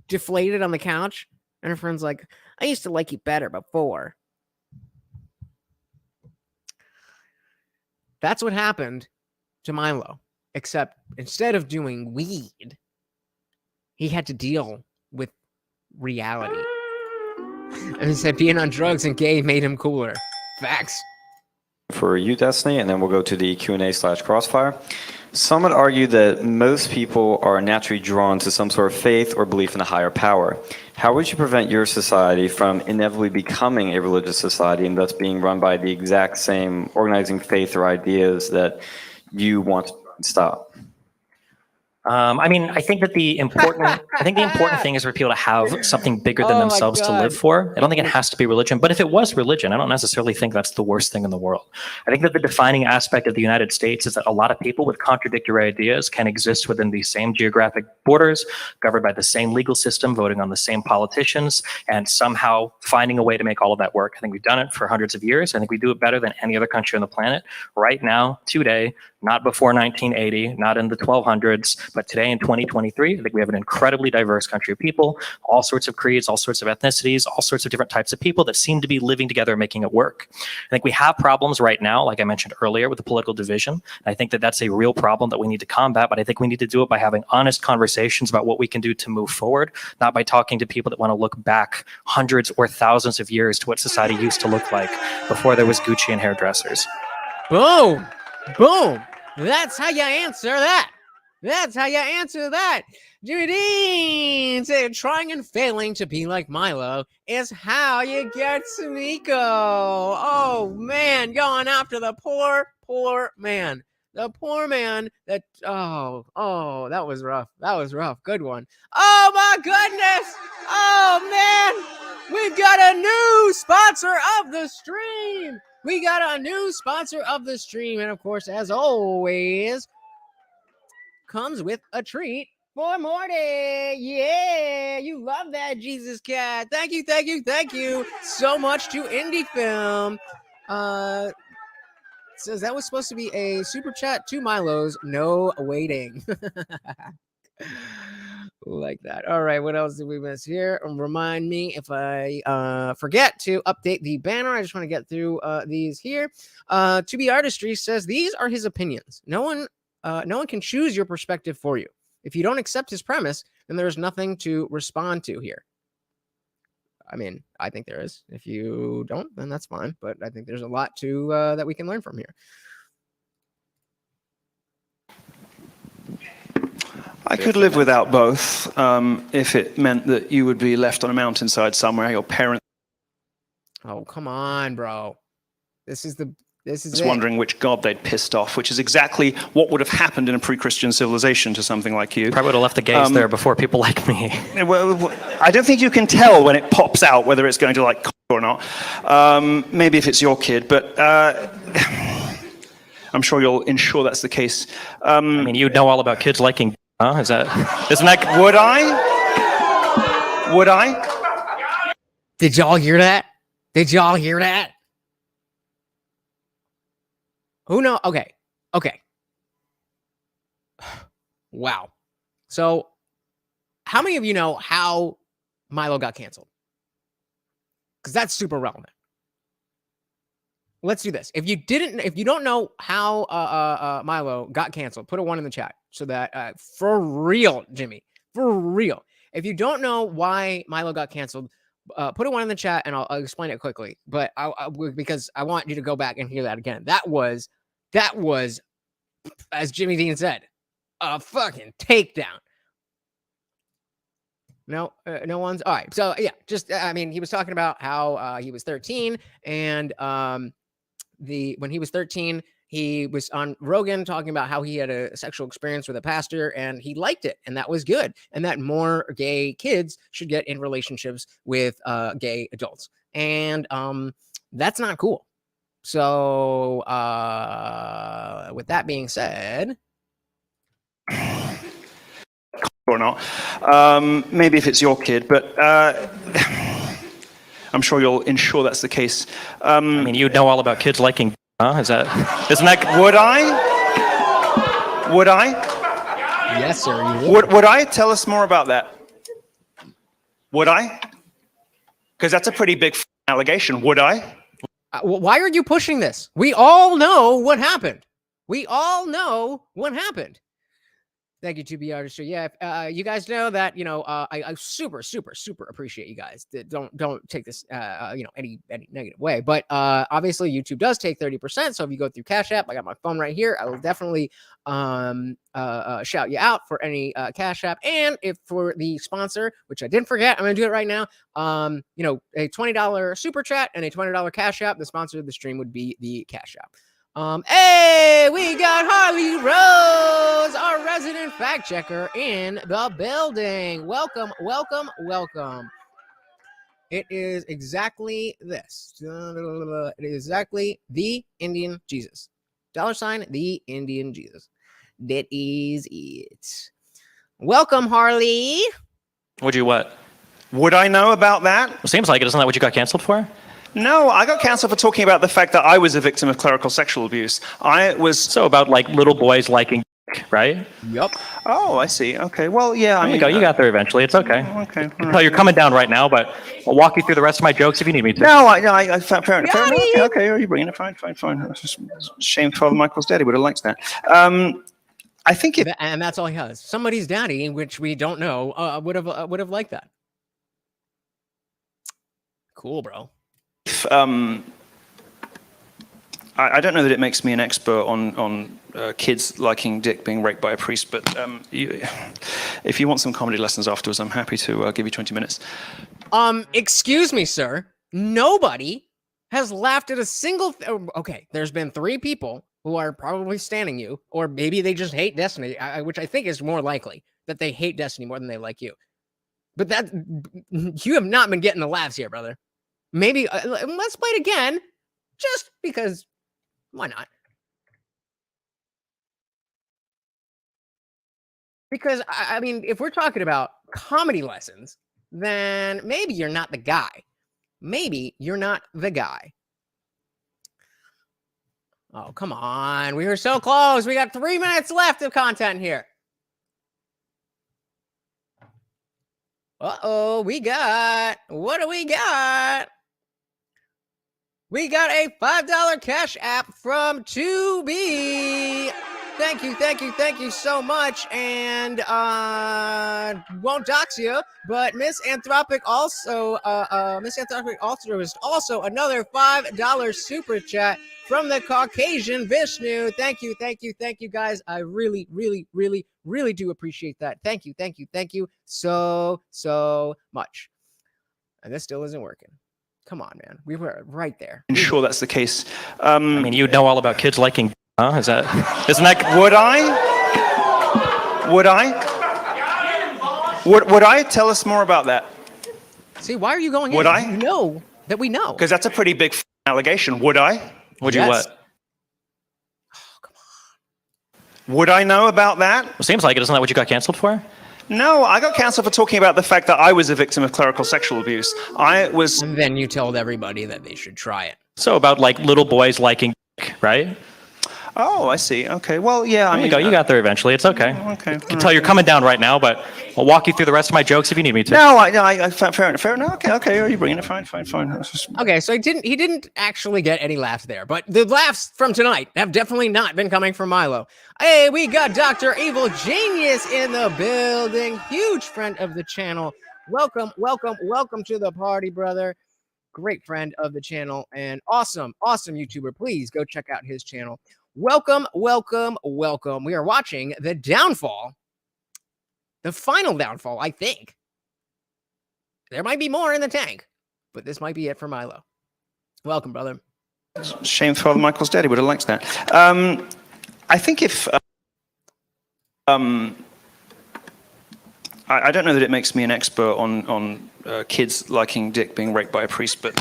deflated on the couch, and her friend's like, I used to like you better before. That's what happened to Milo, except instead of doing weed, he had to deal with reality. And he said being on drugs and gay made him cooler. Facts. For you, Destiny, and then we'll go to the Q&A/crossfire. Some would argue that most people are naturally drawn to some sort of faith or belief in a higher power. How would you prevent your society from inevitably becoming a religious society and thus being run by the exact same organizing faith or ideas that you want to stop? I mean, I think that the important thing is for people to have something bigger than themselves to live for. I don't think it has to be religion, but if it was religion, I don't necessarily think that's the worst thing in the world. I think that the defining aspect of the United States is that a lot of people with contradictory ideas can exist within these same geographic borders, governed by the same legal system, voting on the same politicians, and somehow finding a way to make all of that work. I think we've done it for hundreds of years. I think we do it better than any other country on the planet right now, today, not before 1980, not in the 1200s, But today in 2023, I think we have an incredibly diverse country of people, all sorts of creeds, all sorts of ethnicities, all sorts of different types of people that seem to be living together and making it work. I think we have problems right now, like I mentioned earlier, with the political division. And I think that that's a real problem that we need to combat, but I think we need to do it by having honest conversations about what we can do to move forward, not by talking to people that want to look back hundreds or thousands of years to what society used to look like before there was Gucci and hairdressers. Boom. Boom. That's how you answer that. That's how you answer that. Jimmy Dean said, trying and failing to be like Milo is how you get to Nico. Oh, man, going after the poor man. The poor man that, oh, that was rough. That was rough. Good one. Oh, my goodness. Oh, man. We've got a new sponsor of the stream. We got a new sponsor of the stream. And, of course, as always, comes with a treat for Morty. Yeah, you love that, Jesus Cat. Thank you so much to Indie Film. Says that was supposed to be a super chat to Milo's. No waiting. Like that. All right, what else did we miss here? Remind me if I forget to update the banner. I just want to get through these here. To Be Artistry says these are his opinions. No one can choose your perspective for you. If you don't accept his premise, then there's nothing to respond to here. I mean, I think there is. If you don't, then that's fine. But I think there's a lot to that we can learn from here. I could live without both if it meant that you would be left on a mountainside somewhere. Your parents. Oh, come on, bro. This is wondering which god they'd pissed off, which is exactly what would have happened in a pre-Christian civilization to something like you. Probably would have left the gays there before people like me. Well, I don't think you can tell when it pops out whether it's going to like or not. Maybe if it's your kid, but I'm sure you'll ensure that's the case. I mean, you know all about kids liking, huh? Isn't that? Would I? Did y'all hear that? Who knows? Okay. Wow. So, how many of you know how Milo got canceled? Because that's super relevant. Let's do this. If you don't know how Milo got canceled, put a 1 in the chat so that for real, Jimmy, for real. If you don't know why Milo got canceled, put a 1 in the chat and I'll explain it quickly. But because I want you to go back and hear that again. That was, as Jimmy Dean said, a fucking takedown. No one's all right. So yeah, he was talking about how he was 13 and when he was 13, he was on Rogan talking about how he had a sexual experience with a pastor and he liked it. And that was good. And that more gay kids should get in relationships with gay adults. And that's not cool. So with that being said, or not, maybe if it's your kid, but I'm sure you'll ensure that's the case. I mean, you know all about kids liking, huh? Isn't that? Would I? Yes, sir. Would I? Tell us more about that. Would I? Because that's a pretty big allegation. Would I? Why are you pushing this? We all know what happened. Thank you, 2B Artistry. Yeah, you guys know that, I super appreciate you guys. Don't take this, any negative way. But obviously, YouTube does take 30%. So if you go through Cash App, I got my phone right here. I will definitely shout you out for any Cash App. And if for the sponsor, which I didn't forget, I'm going to do it right now. A $20 super chat and a $20 Cash App. The sponsor of the stream would be the Cash App. Hey, we got Harley Rose, our resident fact checker in the building. Welcome. It is exactly this. It is exactly the Indian Jesus. $ the Indian Jesus. That is it. Welcome, Harley. Would I know about that? It seems like it. Isn't that what you got canceled for? No, I got canceled for talking about the fact that I was a victim of clerical sexual abuse. So about like little boys liking right? Yep. Oh, I see. Okay. Well, yeah. There you go. You got there eventually. It's okay. Okay. I can tell you're coming down right now, but I'll walk you through the rest of my jokes if you need me to. No, fair enough. Okay, are you bringing it? Fine. It's just a shame Father Michael's daddy would have liked that. I think it, and that's all he has. Somebody's daddy, which we don't know, would have liked that. Cool, bro. I don't know that it makes me an expert on kids liking dick being raped by a priest, but if you want some comedy lessons afterwards, I'm happy to give you 20 minutes. Excuse me, sir. Nobody has laughed at a single. Okay, there's been 3 people who are probably standing you, or maybe they just hate Destiny, which I think is more likely that they hate Destiny more than they like you. But that you have not been getting the laughs here, brother. Maybe let's play it again, just because. Why not? Because, I mean, if we're talking about comedy lessons, then maybe you're not the guy. Maybe you're not the guy. Oh, come on. We were so close. We got 3 minutes left of content here. Uh-oh, what do we got? We got a $5 cash app from 2B. Thank you so much. And won't dox you, but Miss Anthropic also is also another $5 super chat from the Caucasian Vishnu. Thank you guys. I really do appreciate that. Thank you so much. And this still isn't working. Come on, man. We were right there. I'm sure that's the case. I mean, you know all about kids liking, huh? Isn't that? Would I? Tell us more about that. See, why are you going Would in? I? You know that we know. Because that's a pretty big allegation. Would I? Would you Yes. what? Oh, come on. Would I know about that? Well, seems like it. Isn't that what you got canceled for? No, I got cancelled for talking about the fact that I was a victim of clerical sexual abuse. And then you told everybody that they should try it. So about like little boys liking, right? Oh, I see. Okay. Well, yeah. There you go. You got there eventually. It's okay. Okay. I can tell you're coming down right now, but I'll walk you through the rest of my jokes if you need me to. No, fair enough. Okay. Are you bringing it? Fine. Okay, so he didn't actually get any laughs there, but the laughs from tonight have definitely not been coming from Milo. Hey, we got Dr. Evil Genius in the building. Huge friend of the channel. Welcome to the party, brother. Great friend of the channel and awesome YouTuber. Please go check out his channel. Welcome. We are watching the downfall, the final downfall, I think. There might be more in the tank, but this might be it for Milo. Welcome, brother. Shame Father Michael's daddy would have liked that. I think if... I don't know that it makes me an expert on kids liking dick being raped by a priest, but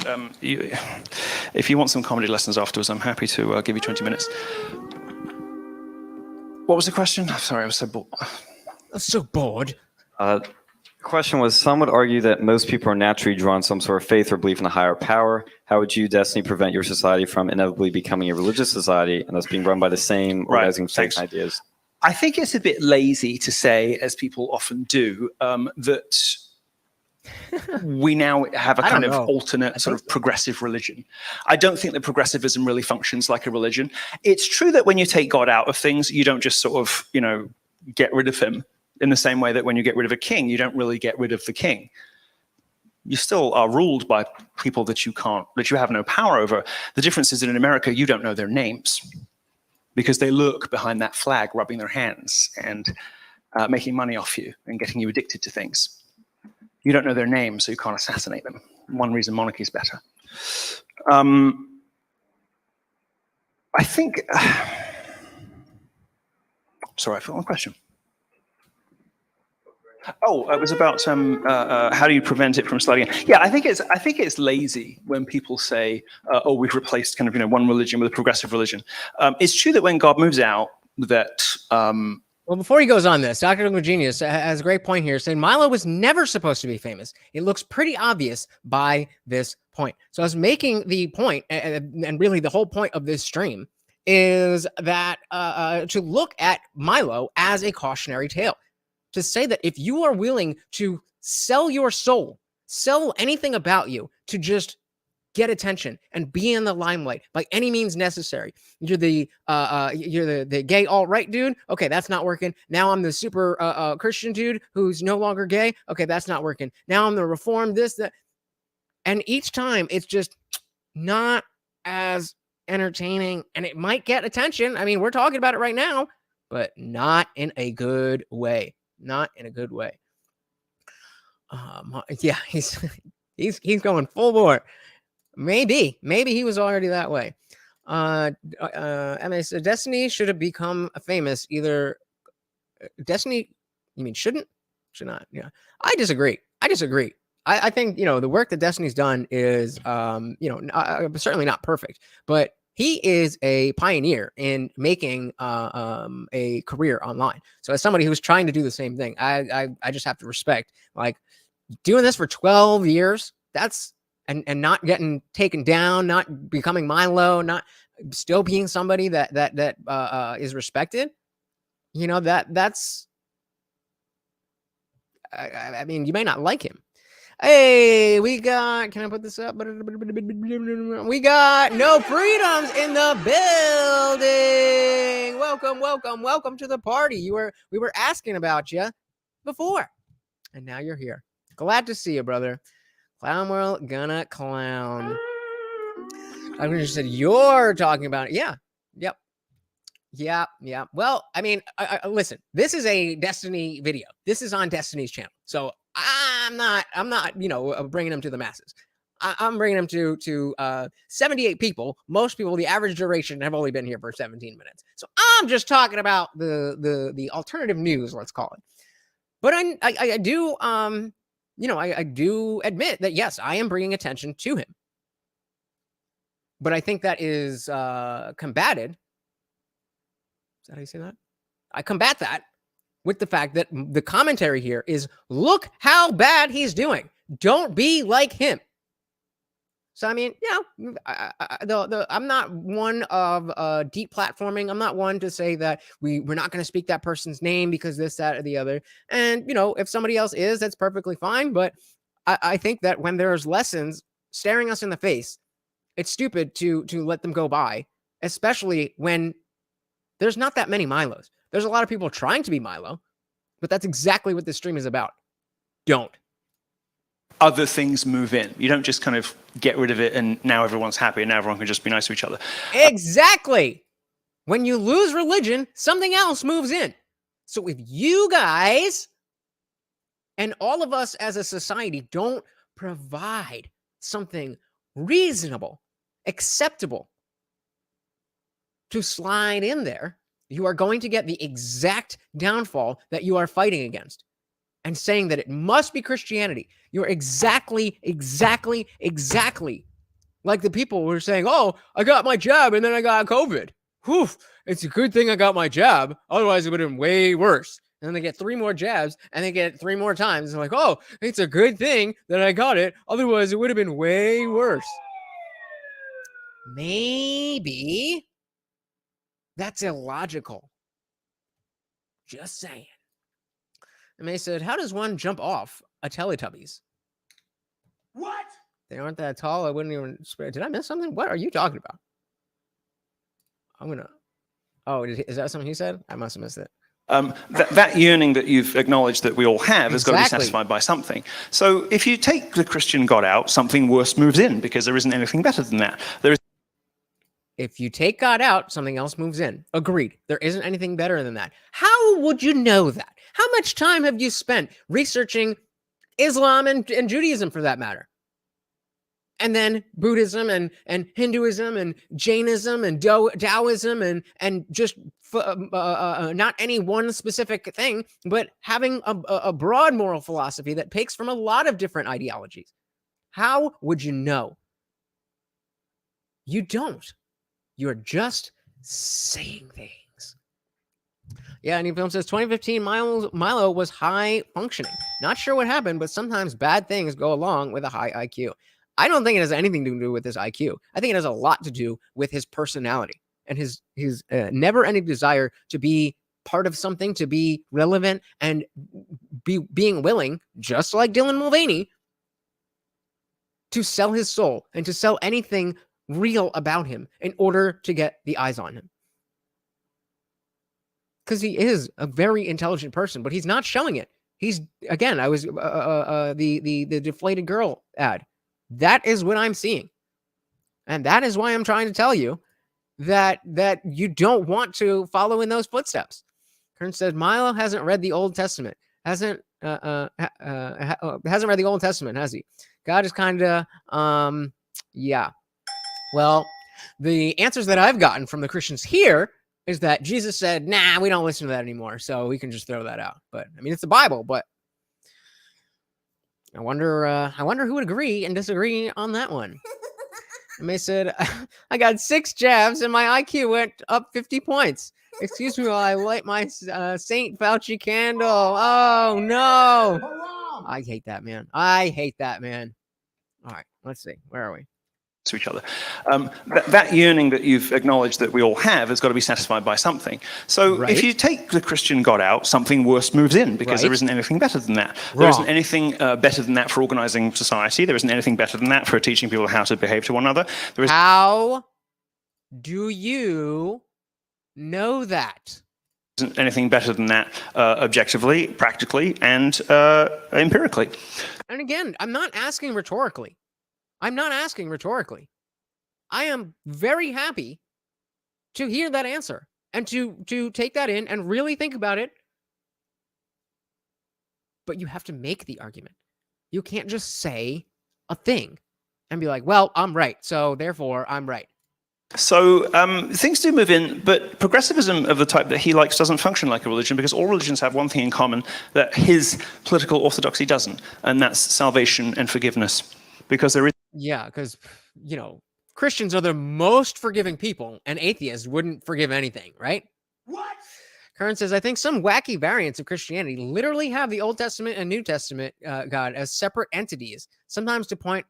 if you want some comedy lessons afterwards, I'm happy to give you 20 minutes. What was the question? I'm sorry, I was so bored. I'm so bored. The question was, some would argue that most people are naturally drawn to some sort of faith or belief in a higher power. How would you, Destiny, prevent your society from inevitably becoming a religious society and thus being run by the same organizing faith ideas? I think it's a bit lazy to say, as people often do, that we now have a kind of alternate sort of progressive religion. I don't think that progressivism really functions like a religion. It's true that when you take God out of things, you don't just sort of, get rid of him in the same way that when you get rid of a king, you don't really get rid of the king. You still are ruled by people that you have no power over. The difference is that in America, you don't know their names, because they lurk behind that flag, rubbing their hands and making money off you and getting you addicted to things. You don't know their names, so you can't assassinate them. One reason monarchy is better. I think... sorry, I forgot one question. Oh, it was about how do you prevent it from sliding in? Yeah, I think it's lazy when people say, "Oh, we've replaced kind of one religion with a progressive religion." It's true that when God moves out, that. Well, before he goes on this, Dr. Evil Genius has a great point here, saying Milo was never supposed to be famous. It looks pretty obvious by this point. So I was making the point, and really the whole point of this stream is that to look at Milo as a cautionary tale, to say that if you are willing to sell your soul, sell anything about you to just get attention and be in the limelight by any means necessary. You're the gay alt-right dude. Okay, that's not working. Now I'm the super Christian dude who's no longer gay. Okay, that's not working. Now I'm the reformed this, that. And each time it's just not as entertaining, and it might get attention. I mean, we're talking about it right now, but not in a good way. Not in a good way. Yeah, he's going full bore. Maybe he was already that way. MA said Destiny should have become famous. Either Destiny, you mean shouldn't? Should not. Yeah, I disagree. I think, the work that Destiny's done is, certainly not perfect, but he is a pioneer in making a career online. So as somebody who's trying to do the same thing, I just have to respect, like, doing this for 12 years. That's and not getting taken down, not becoming Milo, not still being somebody that is respected. That's. I mean, you may not like him. Hey, we got, can I put this up? We got No Freedoms in the building. Welcome to the party. We were asking about you before, and now you're here. Glad to see you, brother. Clown World gonna clown. I just said you're talking about it. Yeah. Yep. Yeah. Well, I mean, listen, this is a Destiny video. This is on Destiny's channel. So I'm not, bringing them to the masses. I'm bringing them to 78 people. Most people, the average duration, have only been here for 17 minutes. So I'm just talking about the alternative news, let's call it. But I do, I do admit that, yes, I am bringing attention to him. But I think that is combated. Is that how you say that? I combat that with the fact that the commentary here is, look how bad he's doing. Don't be like him. So, I mean, I'm not one of deep platforming. I'm not one to say that we're not going to speak that person's name because this, that, or the other. And, if somebody else is, that's perfectly fine. But I think that when there's lessons staring us in the face, it's stupid to let them go by, especially when there's not that many Milos. There's a lot of people trying to be Milo, but that's exactly what this stream is about. Don't. Other things move in. You don't just kind of get rid of it and now everyone's happy and now everyone can just be nice to each other. Exactly. When you lose religion, something else moves in. So if you guys and all of us as a society don't provide something reasonable, acceptable to slide in there, you are going to get the exact downfall that you are fighting against. And saying that it must be Christianity. You're exactly like the people who are saying, oh, I got my jab and then I got COVID. Whew, it's a good thing I got my jab. Otherwise, it would have been way worse. And then they get 3 more jabs and they get 3 more times. And they're like, oh, it's a good thing that I got it. Otherwise, it would have been way worse. Maybe that's illogical. Just saying. And they said, how does one jump off a Teletubbies? What? They aren't that tall. I wouldn't even spread. Did I miss something? What are you talking about? I'm going to. Oh, is that something he said? I must have missed it. That yearning that you've acknowledged that we all have has got to be satisfied by something. So if you take the Christian God out, something worse moves in because there isn't anything better than that. If you take God out, something else moves in. Agreed. There isn't anything better than that. How would you know that? How much time have you spent researching Islam and Judaism, for that matter? And then Buddhism and Hinduism and Jainism and Taoism and just not any one specific thing, but having a broad moral philosophy that takes from a lot of different ideologies. How would you know? You don't. You're just saying things. Yeah, and film says 2015 Milo was high functioning. Not sure what happened, but sometimes bad things go along with a high IQ. I don't think it has anything to do with his IQ. I think it has a lot to do with his personality. and his never-ending desire to be part of something, to be relevant, and being willing, just like Dylan Mulvaney, to sell his soul and to sell anything real about him in order to get the eyes on him. Because he is a very intelligent person, but he's not showing it. He's, again, I was the deflated girl ad. That is what I'm seeing. And that is why I'm trying to tell you that you don't want to follow in those footsteps. Kern said, Milo hasn't read the Old Testament. Hasn't read the Old Testament, has he? God is kind of, yeah. Well, the answers that I've gotten from the Christians here is that Jesus said, nah, we don't listen to that anymore, so we can just throw that out. But, I mean, it's the Bible, but I wonder who would agree and disagree on that one. And they said, I got 6 jabs and my IQ went up 50 points. Excuse me while I light my St. Fauci candle. Oh, no. I hate that, man. I hate that, man. All right, let's see. Where are we? To each other. That yearning that you've acknowledged that we all have has got to be satisfied by something. So if you take the Christian God out, something worse moves in, because there isn't anything better than that. There isn't anything better than that for organizing society. There isn't anything better than that for teaching people how to behave to one another. How do you know that? There isn't anything better than that objectively, practically, and empirically. And again, I'm not asking rhetorically. I am very happy to hear that answer and to take that in and really think about it. But you have to make the argument. You can't just say a thing and be like, well, I'm right, so therefore I'm right. So things do move in, but progressivism of the type that he likes doesn't function like a religion, because all religions have one thing in common that his political orthodoxy doesn't, and that's salvation and forgiveness. Because there is... Yeah, because, Christians are the most forgiving people, and atheists wouldn't forgive anything, right? What? Kern says, I think some wacky variants of Christianity literally have the Old Testament and New Testament God as separate entities, sometimes to the point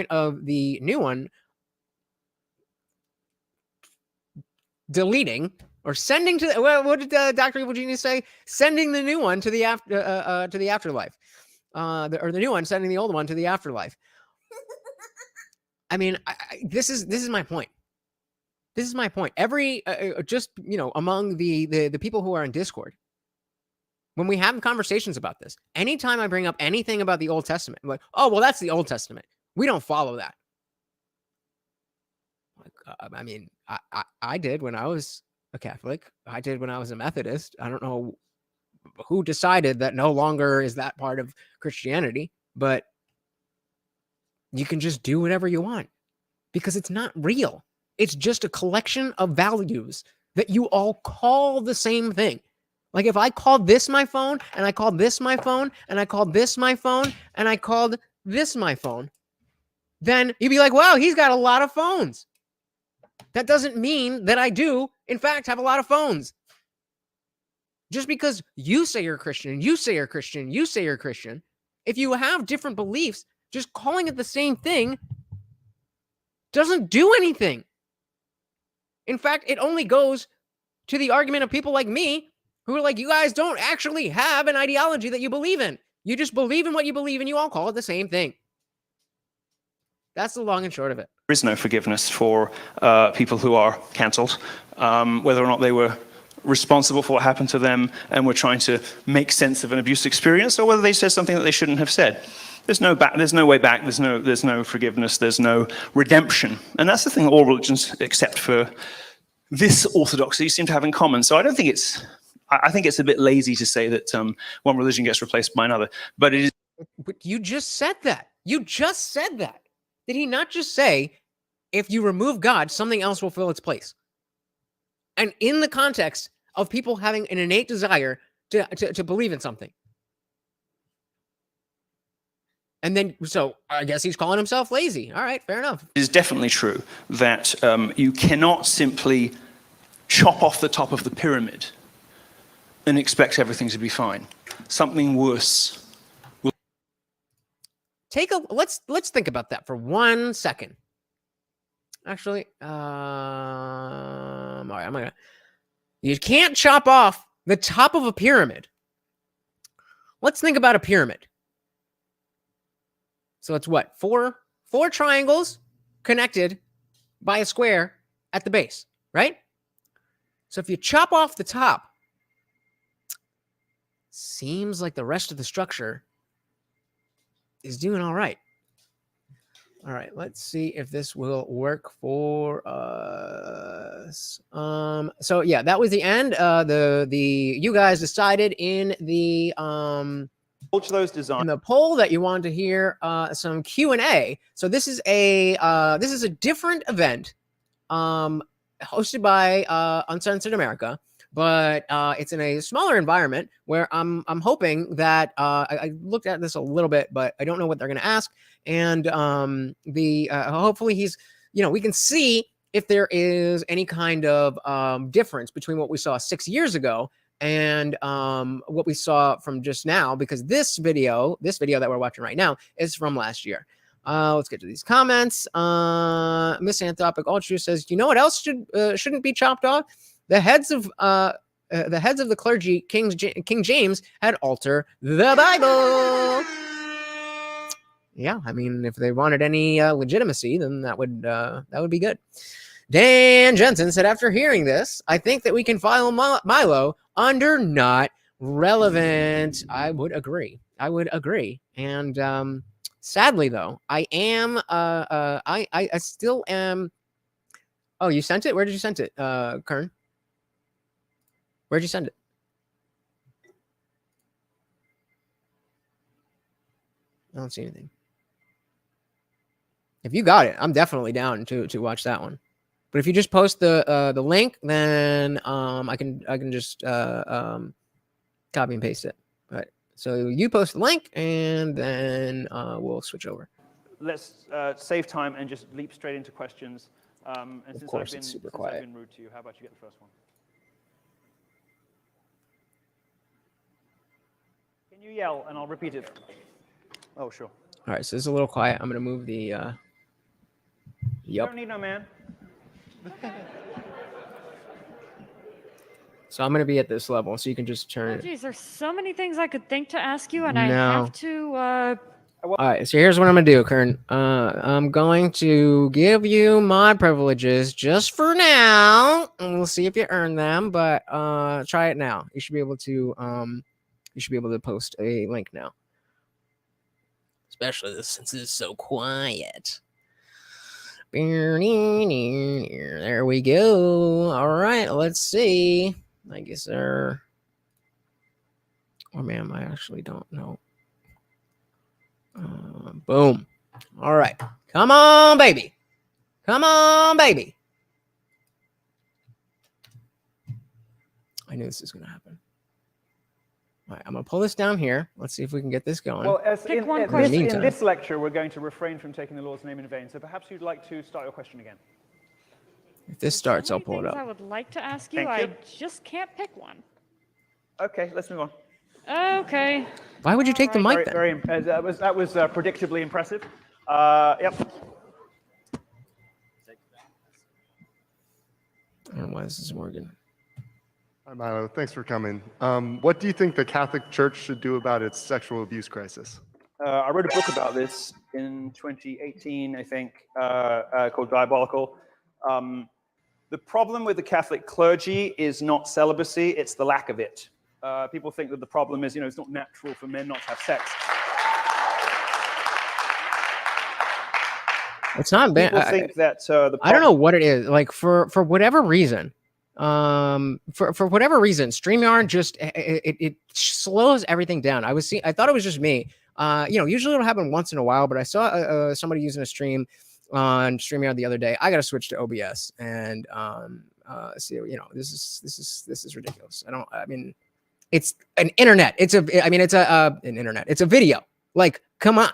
of the new one deleting or sending to what did Dr. Evil Genius say? Sending the new one to the afterlife. Or the new one sending the old one to the afterlife. I mean, this is my point. This is my point. Every among the people who are in Discord, when we have conversations about this, anytime I bring up anything about the Old Testament, I'm like, oh well, that's the Old Testament. We don't follow that. I mean, I did when I was a Catholic. I did when I was a Methodist. I don't know who decided that no longer is that part of Christianity, but you can just do whatever you want because it's not real. It's just a collection of values that you all call the same thing. Like if I called this my phone, and I called this my phone, and I called this my phone, and I called this my phone, then you'd be like, wow, he's got a lot of phones. That doesn't mean that I do, in fact, have a lot of phones. Just because you say you're Christian, you say you're Christian, you say you're Christian, if you have different beliefs, just calling it the same thing doesn't do anything. In fact, it only goes to the argument of people like me who are like, you guys don't actually have an ideology that you believe in. You just believe in what you believe and you all call it the same thing. That's the long and short of it. There is no forgiveness for people who are cancelled, whether or not they were responsible for what happened to them and were trying to make sense of an abuse experience, or whether they said something that they shouldn't have said. There's no way back. There's no forgiveness. There's no redemption, and that's the thing that all religions, except for this orthodoxy, seem to have in common. So I don't think it's. I think it's a bit lazy to say that one religion gets replaced by another. But it is. But you just said that. You just said that. Did he not just say, if you remove God, something else will fill its place? And in the context of people having an innate desire to believe in something. And then, so I guess he's calling himself lazy. All right, fair enough. It is definitely true that you cannot simply chop off the top of the pyramid and expect everything to be fine. Something worse will... Let's think about that for 1 second. Actually, all right, you can't chop off the top of a pyramid. Let's think about a pyramid. So it's what? Four triangles connected by a square at the base, right? So if you chop off the top, seems like the rest of the structure is doing all right. All right, let's see if this will work for us. So yeah, that was the end. You guys decided in the in the poll that you wanted to hear some Q&A. So this is a different event hosted by Uncensored America, but it's in a smaller environment where I'm hoping that I looked at this a little bit, but I don't know what they're going to ask. And hopefully he's, we can see if there is any kind of difference between what we saw 6 years ago and what we saw from just now, because this video that we're watching right now is from last year. Let's get to these comments. Misanthropic Ultra says, you know what else shouldn't be chopped off? The heads of the clergy. King James had altered the Bible. Yeah, I mean, if they wanted any legitimacy, then that would be good. Dan Jensen said, after hearing this, I think that we can file Milo under not relevant. I would agree. And sadly, though, I am. I still am. Oh, you sent it? Where did you send it, Kern? Where'd you send it? I don't see anything. If you got it, I'm definitely down to watch that one. But if you just post the link, then I can just copy and paste it. All right. So you post the link, and then we'll switch over. Let's save time and just leap straight into questions. And of course, it's super quiet. I've been rude to you, how about you get the first one? Can you yell and I'll repeat it? Oh, sure. All right, so this is a little quiet. I'm gonna move the. You don't need no man. So I'm gonna be at this level, so you can just turn it. Geez, there's so many things I could think to ask you, and I have to. All right, so here's what I'm gonna do, Kern. I'm going to give you mod privileges just for now, and we'll see if you earn them. But try it now. You should be able to. You should be able to post a link now. Especially since it's so quiet. There we go. All right, let's see. I guess they're. Oh man, I actually don't know. Boom. All right. Come on, baby. Come on, baby. I knew this was going to happen. All right, I'm going to pull this down here. Let's see if we can get this going. Well, in this lecture, we're going to refrain from taking the Lord's name in vain. So perhaps you'd like to start your question again. If this starts, I'll pull it up. I would like to ask you. Thank you. I just can't pick one. Okay, let's move on. Okay. Why would you take the mic then? That was predictably impressive. Yep. I don't know why this is Morgan. Hi, Milo. Thanks for coming. What do you think the Catholic Church should do about its sexual abuse crisis? I wrote a book about this in 2018, I think, called Diabolical. The problem with the Catholic clergy is not celibacy, it's the lack of it. People think that the problem is, it's not natural for men not to have sex. It's not bad. People think that I don't know what it is. Like for whatever reason, for whatever reason, StreamYard just it slows everything down. I thought it was just me. Usually it'll happen once in a while, but I saw somebody using a stream on StreamYard the other day. I got to switch to OBS and see. This is ridiculous. It's an internet. It's an internet. It's a video. Like, come on.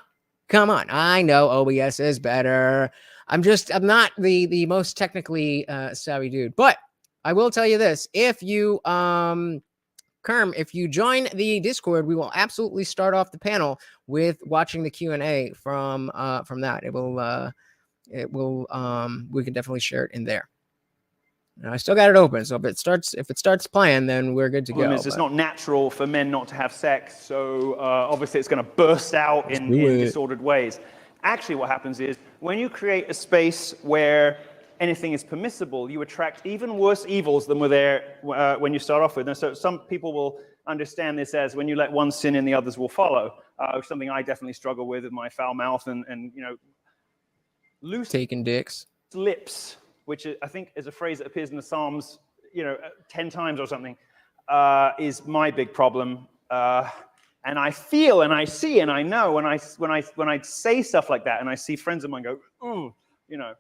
I know OBS is better. I'm not the most technically savvy dude, but I will tell you this: if you Kerm, if you join the Discord, we will absolutely start off the panel with watching the Q&A from that. It will it will we can definitely share it in there. And I still got it open, so if it starts playing, then we're good to go. It's not natural for men not to have sex, so obviously it's going to burst out in disordered ways. Actually, what happens is when you create a space where anything is permissible, you attract even worse evils than were there when you start off with. And so some people will understand this as when you let one sin in, the others will follow. Something I definitely struggle with my foul mouth and you know, loose taking dicks lips, which I think is a phrase that appears in the Psalms, you know, 10 times or something, is my big problem. And I feel and I see and I know when I say stuff like that and I see friends of mine go, ooh, you know,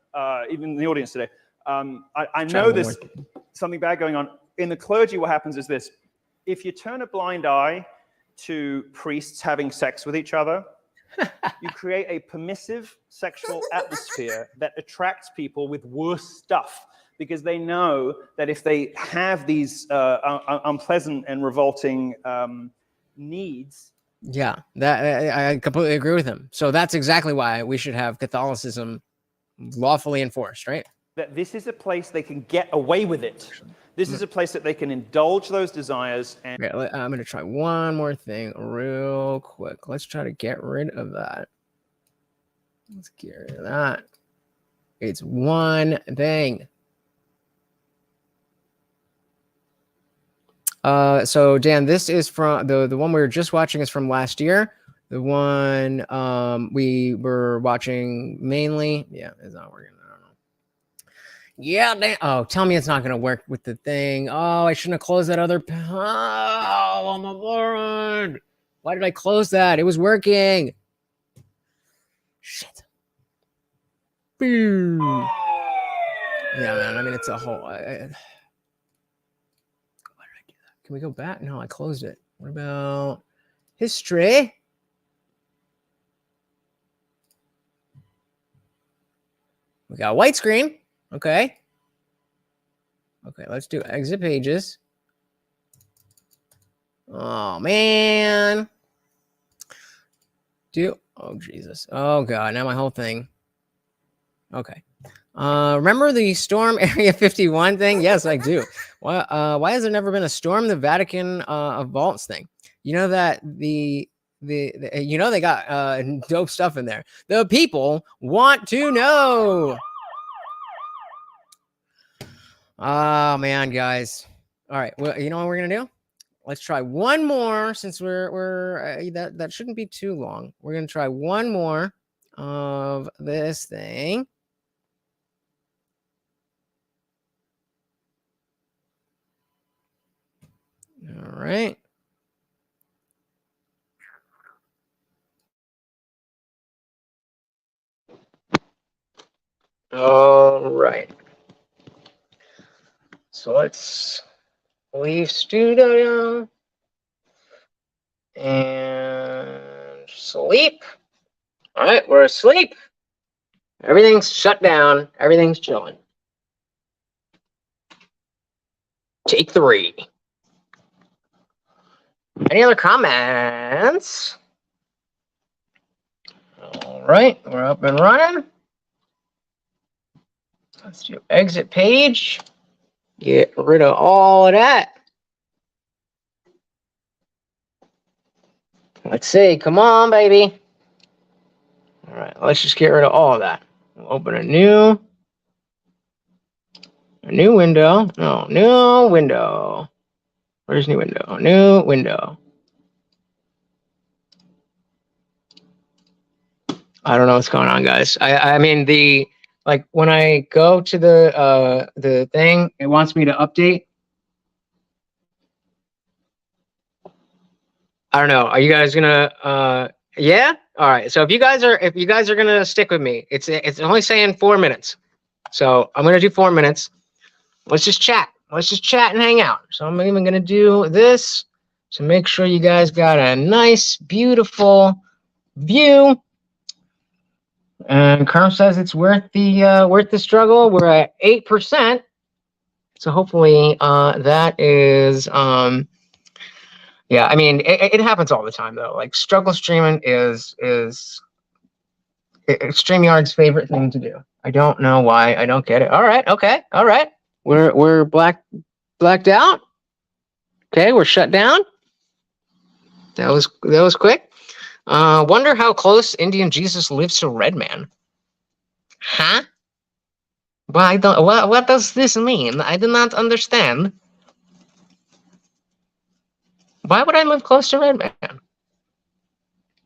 even in the audience today, I know there's something bad going on. In the clergy, what happens is this. If you turn a blind eye to priests having sex with each other, you create a permissive sexual atmosphere that attracts people with worse stuff because they know that if they have these unpleasant and revolting needs. Yeah, that I completely agree with him. So that's exactly why we should have Catholicism lawfully enforced, right? That this is a place they can get away with it. This is a place that they can indulge those desires. And okay, I'm going to try one more thing real quick. Let's try to get rid of that. Let's get rid of that. It's one thing. So Dan, this is from the one we were just watching is from last year. The one we were watching mainly. Yeah, it's not working. I don't know. Yeah, Dan. Oh, tell me it's not going to work with the thing. Oh, I shouldn't have closed that other. Oh, I'm a moron. Why did I close that? It was working. Shit. Boom. Yeah, man. I mean, it's a whole. Why did I do that? Can we go back? No, I closed it. What about history? We got a white screen. Okay. Okay, let's do exit pages. Oh, man. Oh, Jesus. Oh, God. Now my whole thing. Okay. Remember the Storm Area 51 thing? Yes, I do. Why has there never been a Storm the Vatican vaults thing? You know that you know they got dope stuff in there. The people want to know. Oh man, guys. All right. Well, you know what we're gonna do? Let's try one more since we're that shouldn't be too long. We're gonna try one more of this thing. All right. All right. So let's leave studio and sleep. All right, we're asleep. Everything's shut down. Everything's chilling. Take 3. Any other comments? All right, we're up and running. Let's do exit page. Get rid of all of that. Let's see. Come on, baby. All right, let's just get rid of all of that. We'll open a new window. No, new window. Where's new window? New window. I don't know what's going on, guys. I mean when I go to the thing, it wants me to update. I don't know. Are you guys gonna yeah? All right. So if you guys are gonna stick with me, it's only saying 4 minutes. So I'm gonna do 4 minutes. Let's just chat. Let's just chat and hang out. So I'm even gonna do this to make sure you guys got a nice, beautiful view. And Kerm says it's worth the struggle. We're at 8%. So hopefully that is yeah, I mean it happens all the time though. Like struggle streaming is StreamYard's favorite thing to do. I don't know why. I don't get it. All right. Okay. All right. We're blacked out. Okay. We're shut down. That was quick. Wonder how close Indian Jesus lives to Redman. Huh? Well, I don't. What does this mean? I do not understand. Why would I live close to Redman?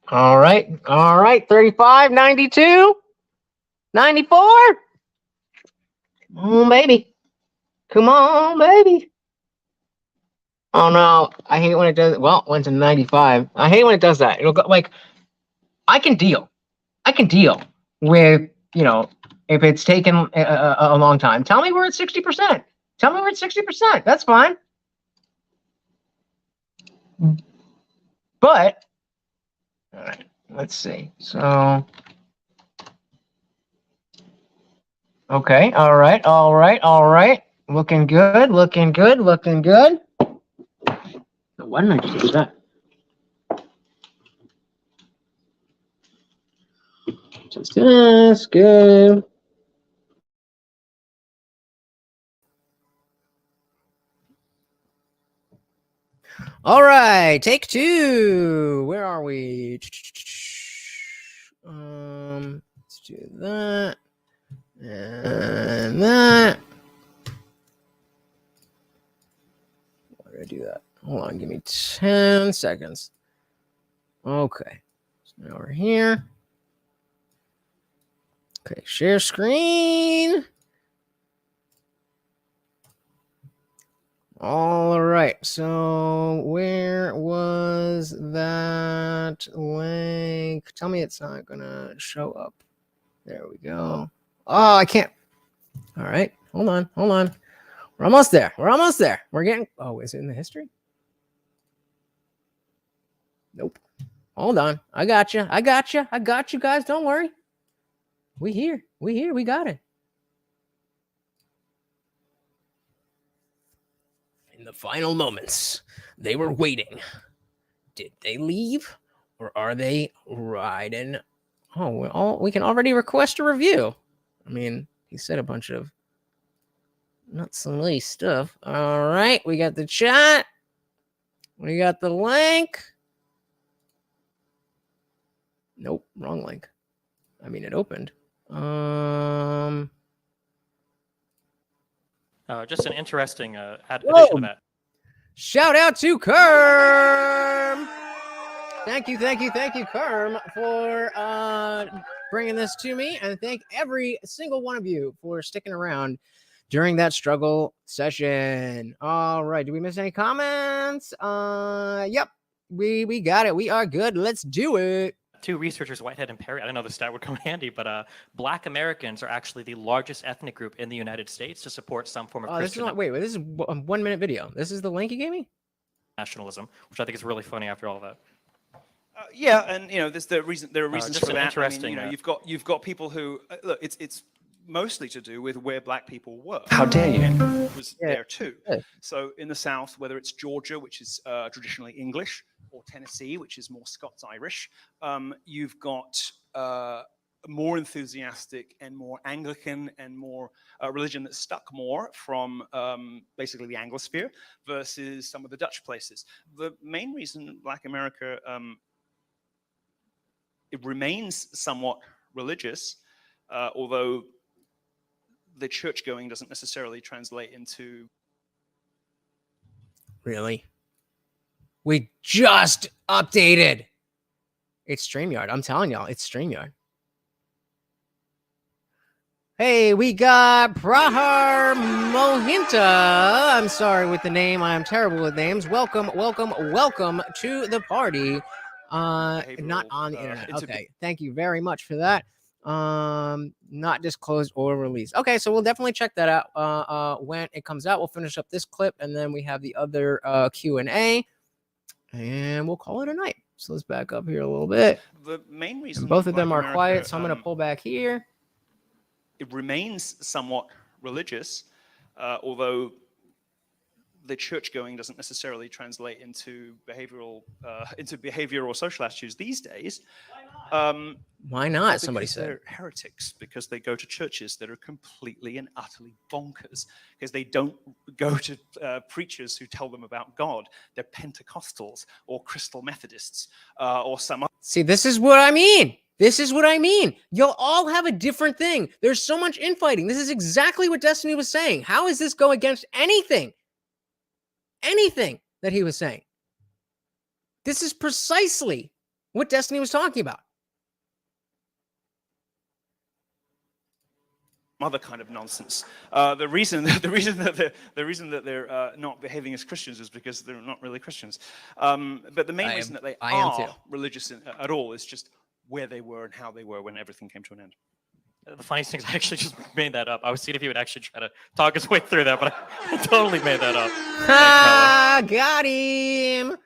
All right. All right. 35, 92, 94. Come on, baby. Come on, baby. Oh no, I hate when it does. Well, went to 95. I hate when it does that. It'll go like, I can deal with, if it's taken a long time. Tell me we're at 60%. Tell me we're at 60%. That's fine. But, all right, let's see. So, okay, all right, all right, all right. Looking good, looking good, looking good. Why didn't I just do that? Just this, good. All right, take two. Where are we? Let's do that and that. Why did I do that? Hold on, give me 10 seconds. Okay, so now we're here. Okay, share screen. All right, so where was that link? Tell me it's not gonna show up. There we go. Oh, I can't. All right, hold on. We're almost there. We're getting, oh, is it in the history? Nope. Hold on. I got you guys. Don't worry. We here. We got it. In the final moments, they were waiting. Did they leave, or are they riding? Oh, we can already request a review. I mean, he said a bunch of not so nice stuff. All right, we got the chat. We got the link. Nope, wrong link. I mean, it opened. Just an interesting addition to that. Shout out to Kerm. Thank you, Kerm, for bringing this to me, and thank every single one of you for sticking around during that struggle session. All right, did we miss any comments? Yep, we got it. We are good. Let's do it. Two researchers, Whitehead and Perry, I don't know the stat would come handy, but Black Americans are actually the largest ethnic group in the United States to support some form of Christian. This is a 1 minute video. This is the link you gave me? Nationalism, which I think is really funny after all that. Yeah, and there's there are reasons for that. Interesting. I mean, you've got people who look. It's mostly to do with where Black people were. How dare you? Was there too. So in the South, whether it's Georgia, which is traditionally English, or Tennessee, which is more Scots-Irish, you've got more enthusiastic and more Anglican and more religion that stuck more from basically the Anglosphere versus some of the Dutch places. The main reason Black America it remains somewhat religious, although the church going doesn't necessarily translate into. Really? We just updated. It's StreamYard. I'm telling y'all, it's StreamYard. Hey, we got Prahar Mohinta. I'm sorry with the name. I am terrible with names. Welcome to the party. Not on the internet. Okay, thank you very much for that. Not disclosed or released. Okay, so we'll definitely check that out when it comes out. We'll finish up this clip, and then we have the other Q&A, and we'll call it a night. So let's back up here a little bit. The main reason both of them are quiet, so I'm going to pull back here. It remains somewhat religious, although the church going doesn't necessarily translate into behavior or social attitudes these days. Why not? Because Somebody said. they're heretics, because they go to churches that are completely and utterly bonkers, because they don't go to preachers who tell them about God. They're Pentecostals or Crystal Methodists or some other. See, this is what I mean. This is what I mean. You'll all have a different thing. There's so much infighting. This is exactly what Destiny was saying. How does this go against anything? Anything that he was saying. This is precisely what Destiny was talking about. Other kind of nonsense. The reason that they're not behaving as Christians is because they're not really Christians. But the main reason that they are religious at all is just where they were and how they were when everything came to an end. The funniest thing is I actually just made that up. I was seeing if he would actually try to talk his way through that, but I totally made that up. Ha! Got him.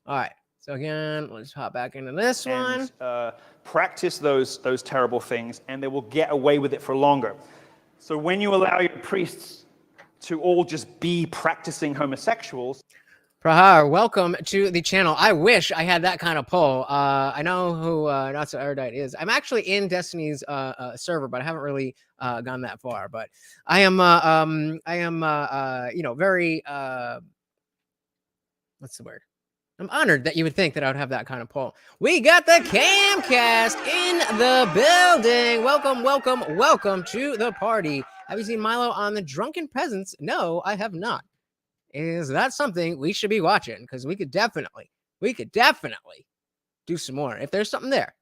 All right. So again, let's hop back into this one. Practice those terrible things, and they will get away with it for longer. So when you allow your priests to all just be practicing homosexuals. Prahar, welcome to the channel. I wish I had that kind of poll. I know who Not So Erudite is. I'm actually in Destiny's server, but I haven't really gone that far. But I am, very, what's the word? I'm honored that you would think that I would have that kind of poll. We got the Camcast in the building. Welcome, welcome, welcome to the party. Have you seen Milo on the Drunken Peasants? No, I have not. Is that something we should be watching? Because we could definitely do some more if there's something there.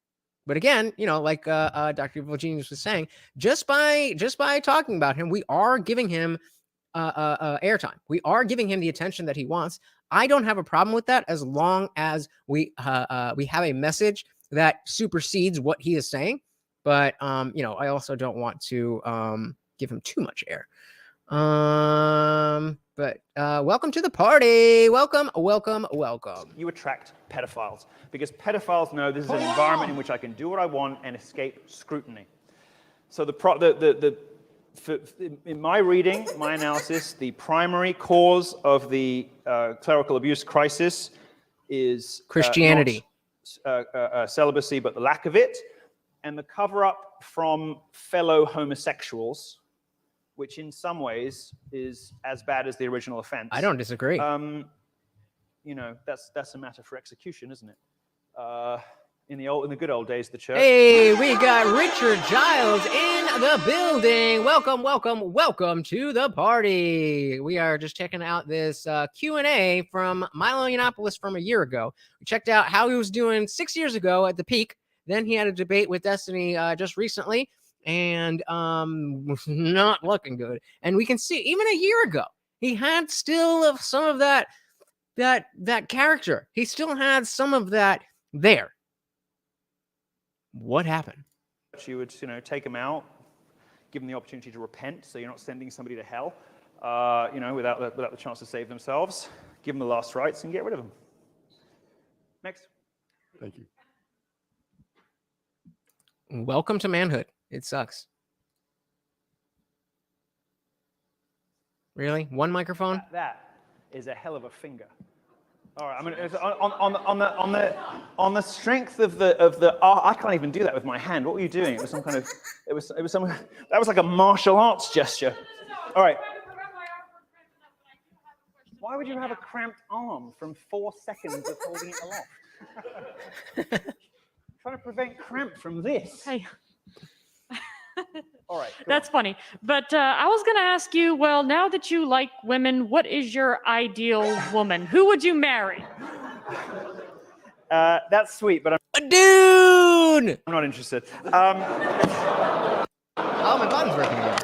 But again, like Dr. Evil Genius was saying, just by talking about him, we are giving him airtime. We are giving him the attention that he wants. I don't have a problem with that as long as we have a message that supersedes what he is saying. But I also don't want to give him too much air. But welcome to the party. Welcome, welcome, welcome. You attract pedophiles because pedophiles know this is an environment in which I can do what I want and escape scrutiny. So in my reading, my analysis, the primary cause of the clerical abuse crisis is Christianity, not celibacy, but the lack of it, and the cover-up from fellow homosexuals, which in some ways is as bad as the original offense. I don't disagree. That's a matter for execution, isn't it? In the good old days, the church. Hey, we got Richard Giles in the building. Welcome, welcome, welcome to the party. We are just checking out this Q&A from Milo Yiannopoulos from a year ago. We checked out how he was doing 6 years ago at the peak. Then he had a debate with Destiny just recently, and not looking good. And we can see even a year ago, he had still some of that character. He still had some of that there. What happened? You would, take them out, give them the opportunity to repent, so you're not sending somebody to hell, without the chance to save themselves. Give them the last rites and get rid of them. Next. Thank you. Welcome to manhood. It sucks. Really? One microphone? That is a hell of a finger. All right, I mean, on the strength of the I can't even do that with my hand. What were you doing? It was some kind of, it was some, that was like a martial arts gesture. All right. Why would you have a cramped arm from 4 seconds of holding it aloft? Trying to prevent cramp from this. Hey. All right. That's funny. But I was going to ask you, well, now that you like women, what is your ideal woman? Who would you marry? That's sweet, but a dude! I'm not interested. Oh, my button's working again.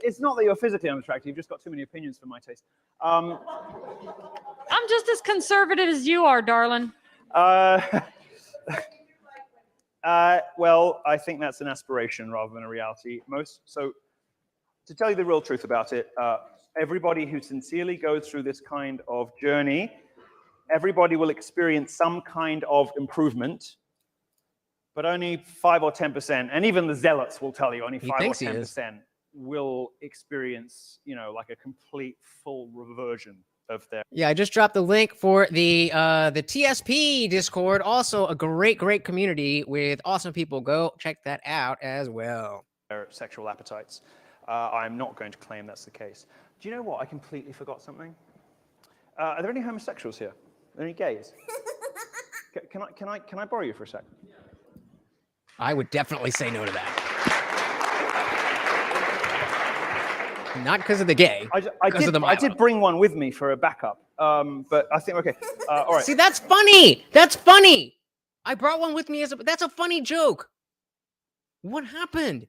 It's not that you're physically unattractive. You've just got too many opinions for my taste. I'm just as conservative as you are, darling. Well, I think that's an aspiration rather than a reality. So, to tell you the real truth about it, everybody who sincerely goes through this kind of journey, everybody will experience some kind of improvement, but only 5 or 10%, and even the zealots will tell you only 5 or 10% will experience, like a complete full reversion of their. Yeah, I just dropped the link for the TSP Discord. Also, a great community with awesome people. Go check that out as well. Their sexual appetites. I'm not going to claim that's the case. Do you know what? I completely forgot something. Are there any homosexuals here? Are there any gays? Can I borrow you for a sec? I would definitely say no to that. Not because of the gay. I did bring one with me for a backup, but I think okay. All right. See, that's funny. That's funny. I brought one with me that's a funny joke. What happened?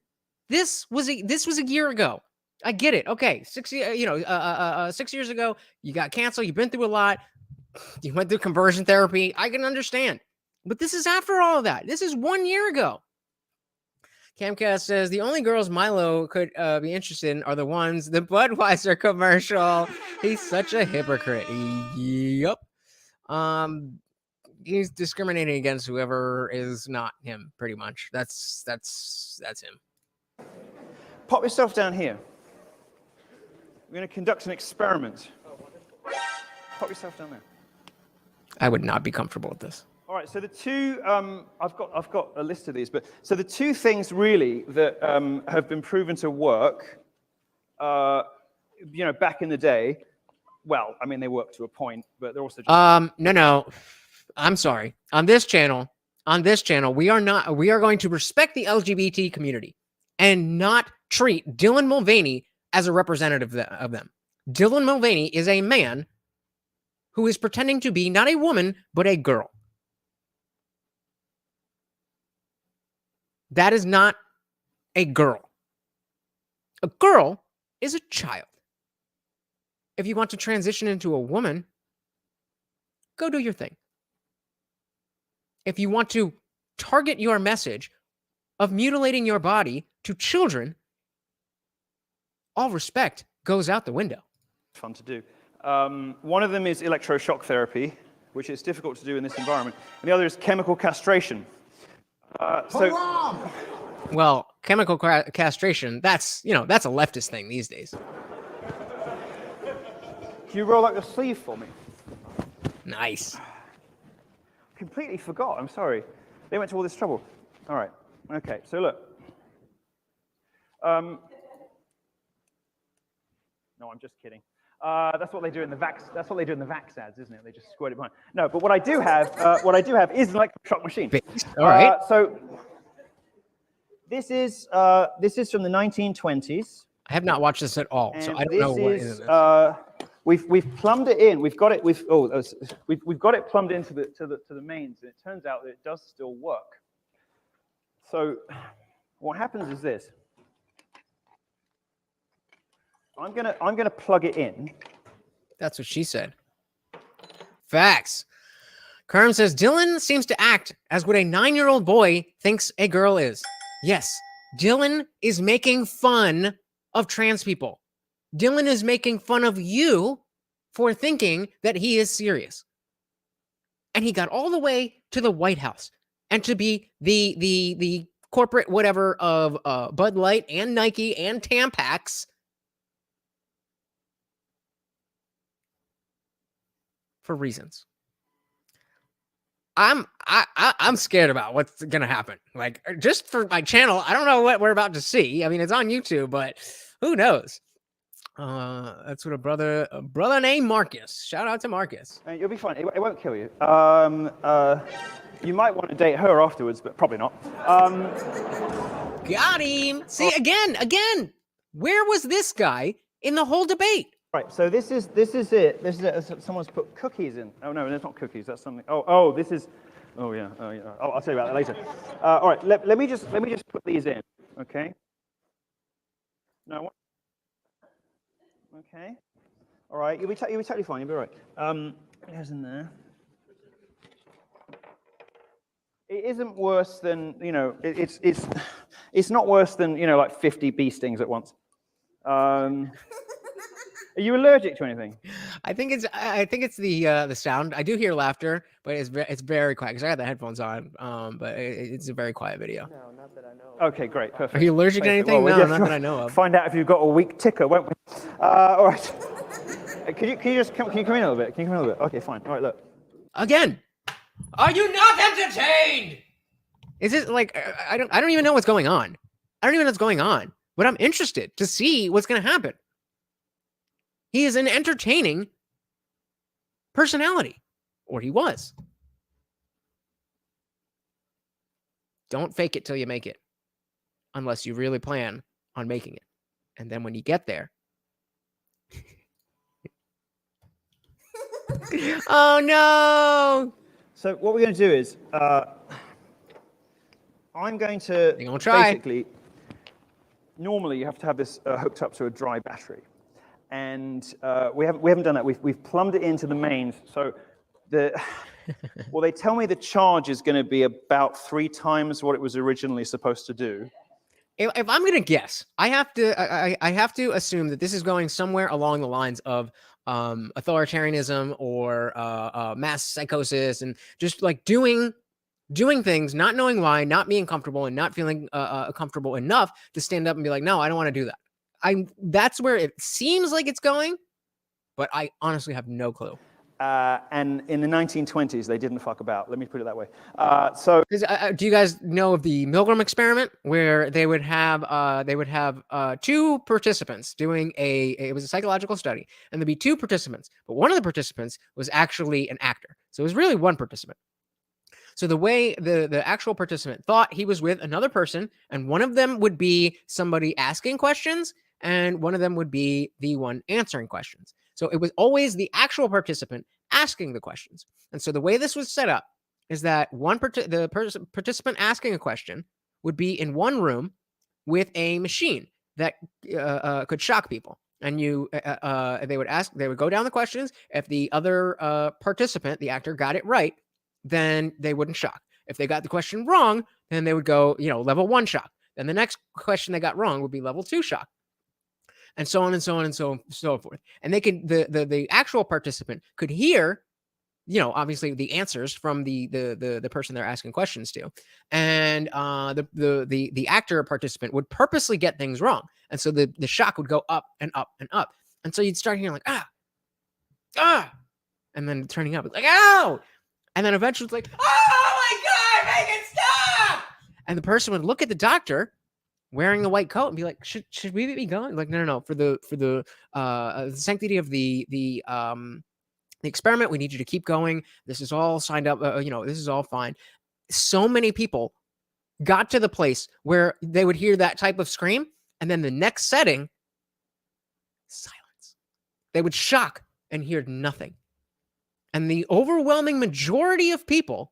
This was a year ago. I get it. Okay, 6 years ago, you got canceled. You've been through a lot. You went through conversion therapy. I can understand. But this is after all of that. This is 1 year ago. Camcast says the only girls Milo could be interested in are the ones the Budweiser commercial. He's such a hypocrite. Yup. He's discriminating against whoever is not him. Pretty much. That's him. Pop yourself down here. We're going to conduct an experiment. Pop yourself down there. I would not be comfortable with this. All right, so the two, I've got a list of these, but so the two things really that have been proven to work, back in the day, well, I mean, they work to a point, but they're also no, I'm sorry. On this channel, we are going to respect the LGBT community and not treat Dylan Mulvaney as a representative of them. Dylan Mulvaney is a man who is pretending to be not a woman, but a girl. That is not a girl. A girl is a child. If you want to transition into a woman, go do your thing. If you want to target your message of mutilating your body to children, all respect goes out the window. Fun to do. One of them is electroshock therapy, which is difficult to do in this environment. And the other is chemical castration. Well, chemical castration, that's a leftist thing these days. Can you roll up your sleeve for me? Nice. Completely forgot. I'm sorry. They went to all this trouble. All right. Okay. So look. No, I'm just kidding. That's what they do in the Vax. That's what they do in the Vax ads, isn't it? They just squirt it behind. No, but what I do have is an electroshock machine. All right. So this is from the 1920s. I have not watched this at all, so I don't know what it is. We've plumbed it in. We've got it. We've got it plumbed into the mains, and it turns out that it does still work. So what happens is this. I'm gonna plug it in. That's what she said. Facts. Kerm says Dylan seems to act as what a 9-year-old boy thinks a girl is. Yes, Dylan is making fun of trans people. Dylan is making fun of you for thinking that he is serious. And he got all the way to the White House and to be the corporate whatever of Bud Light and Nike and Tampax for reasons. I'm scared about what's gonna happen. Like, just for my channel, I don't know what we're about to see. I mean, it's on YouTube, but who knows? That's what a brother named Marcus. Shout out to Marcus. You'll be fine. It won't kill you. You might want to date her afterwards, but probably not. Got him. See, again. Where was this guy in the whole debate? Right, so this is it. This is it. Someone's put cookies in. Oh no, that's not cookies. That's something. Oh, this is. Oh yeah. I'll tell you about that later. All right, let me just put these in. Okay. No. Okay. All right. You'll be totally fine. You'll be all right. There's in there. It isn't worse than It's not worse than like 50 bee stings at once. Are you allergic to anything? I think it's the sound. I do hear laughter, but it's very quiet because I got the headphones on. But it's a very quiet video. No, not that I know. Okay, great, perfect. Are you allergic to anything? Well, no, not that I know of. Find out if you've got a weak ticker, won't we? All right. Can you come in a little bit? Can you come in a little bit? Okay, fine. All right, look. Again, are you not entertained? Is it like I don't even know what's going on. I don't even know what's going on, but I'm interested to see what's going to happen. He is an entertaining personality, or he was. Don't fake it till you make it, unless you really plan on making it. And then when you get there, oh no! So what we're going to do is, I'm going to basically. Normally, you have to have this hooked up to a dry battery, and we haven't done that. We've plumbed it into the mains. So well, they tell me the charge is going to be about 3 times what it was originally supposed to do. If I'm gonna guess, I have to assume that this is going somewhere along the lines of authoritarianism or mass psychosis, and just like doing things, not knowing why, not being comfortable, and not feeling comfortable enough to stand up and be like, no, I don't want to do that. That's where it seems like it's going, but I honestly have no clue. And in the 1920s, they didn't fuck about. Let me put it that way. Do you guys know of the Milgram experiment, where they would have 2 participants doing it was a psychological study, and there'd be 2 participants, but one of the participants was actually an actor, so it was really one participant. So the way the actual participant thought he was with another person, and one of them would be somebody asking questions, and one of them would be the one answering questions. So it was always the actual participant asking the questions. And so the way this was set up is that the participant asking a question would be in one room with a machine that could shock people. And they would go down the questions. If the other participant, the actor, got it right, then they wouldn't shock. If they got the question wrong, then they would go, level 1 shock. Then the next question they got wrong would be level 2 shock. And so on and so on and so forth. And they could the actual participant could hear, obviously the answers from the person they're asking questions to, and the actor participant would purposely get things wrong, and so the shock would go up and up and up, and so you'd start hearing like and then turning up, it's like ow, and then eventually it's like oh my god, make it stop, and the person would look at the doctor wearing the white coat and be like, should we be going? Like, no. For the sanctity of the experiment, we need you to keep going. This is all signed up. This is all fine. So many people got to the place where they would hear that type of scream, and then the next setting, silence. They would shock and hear nothing. And the overwhelming majority of people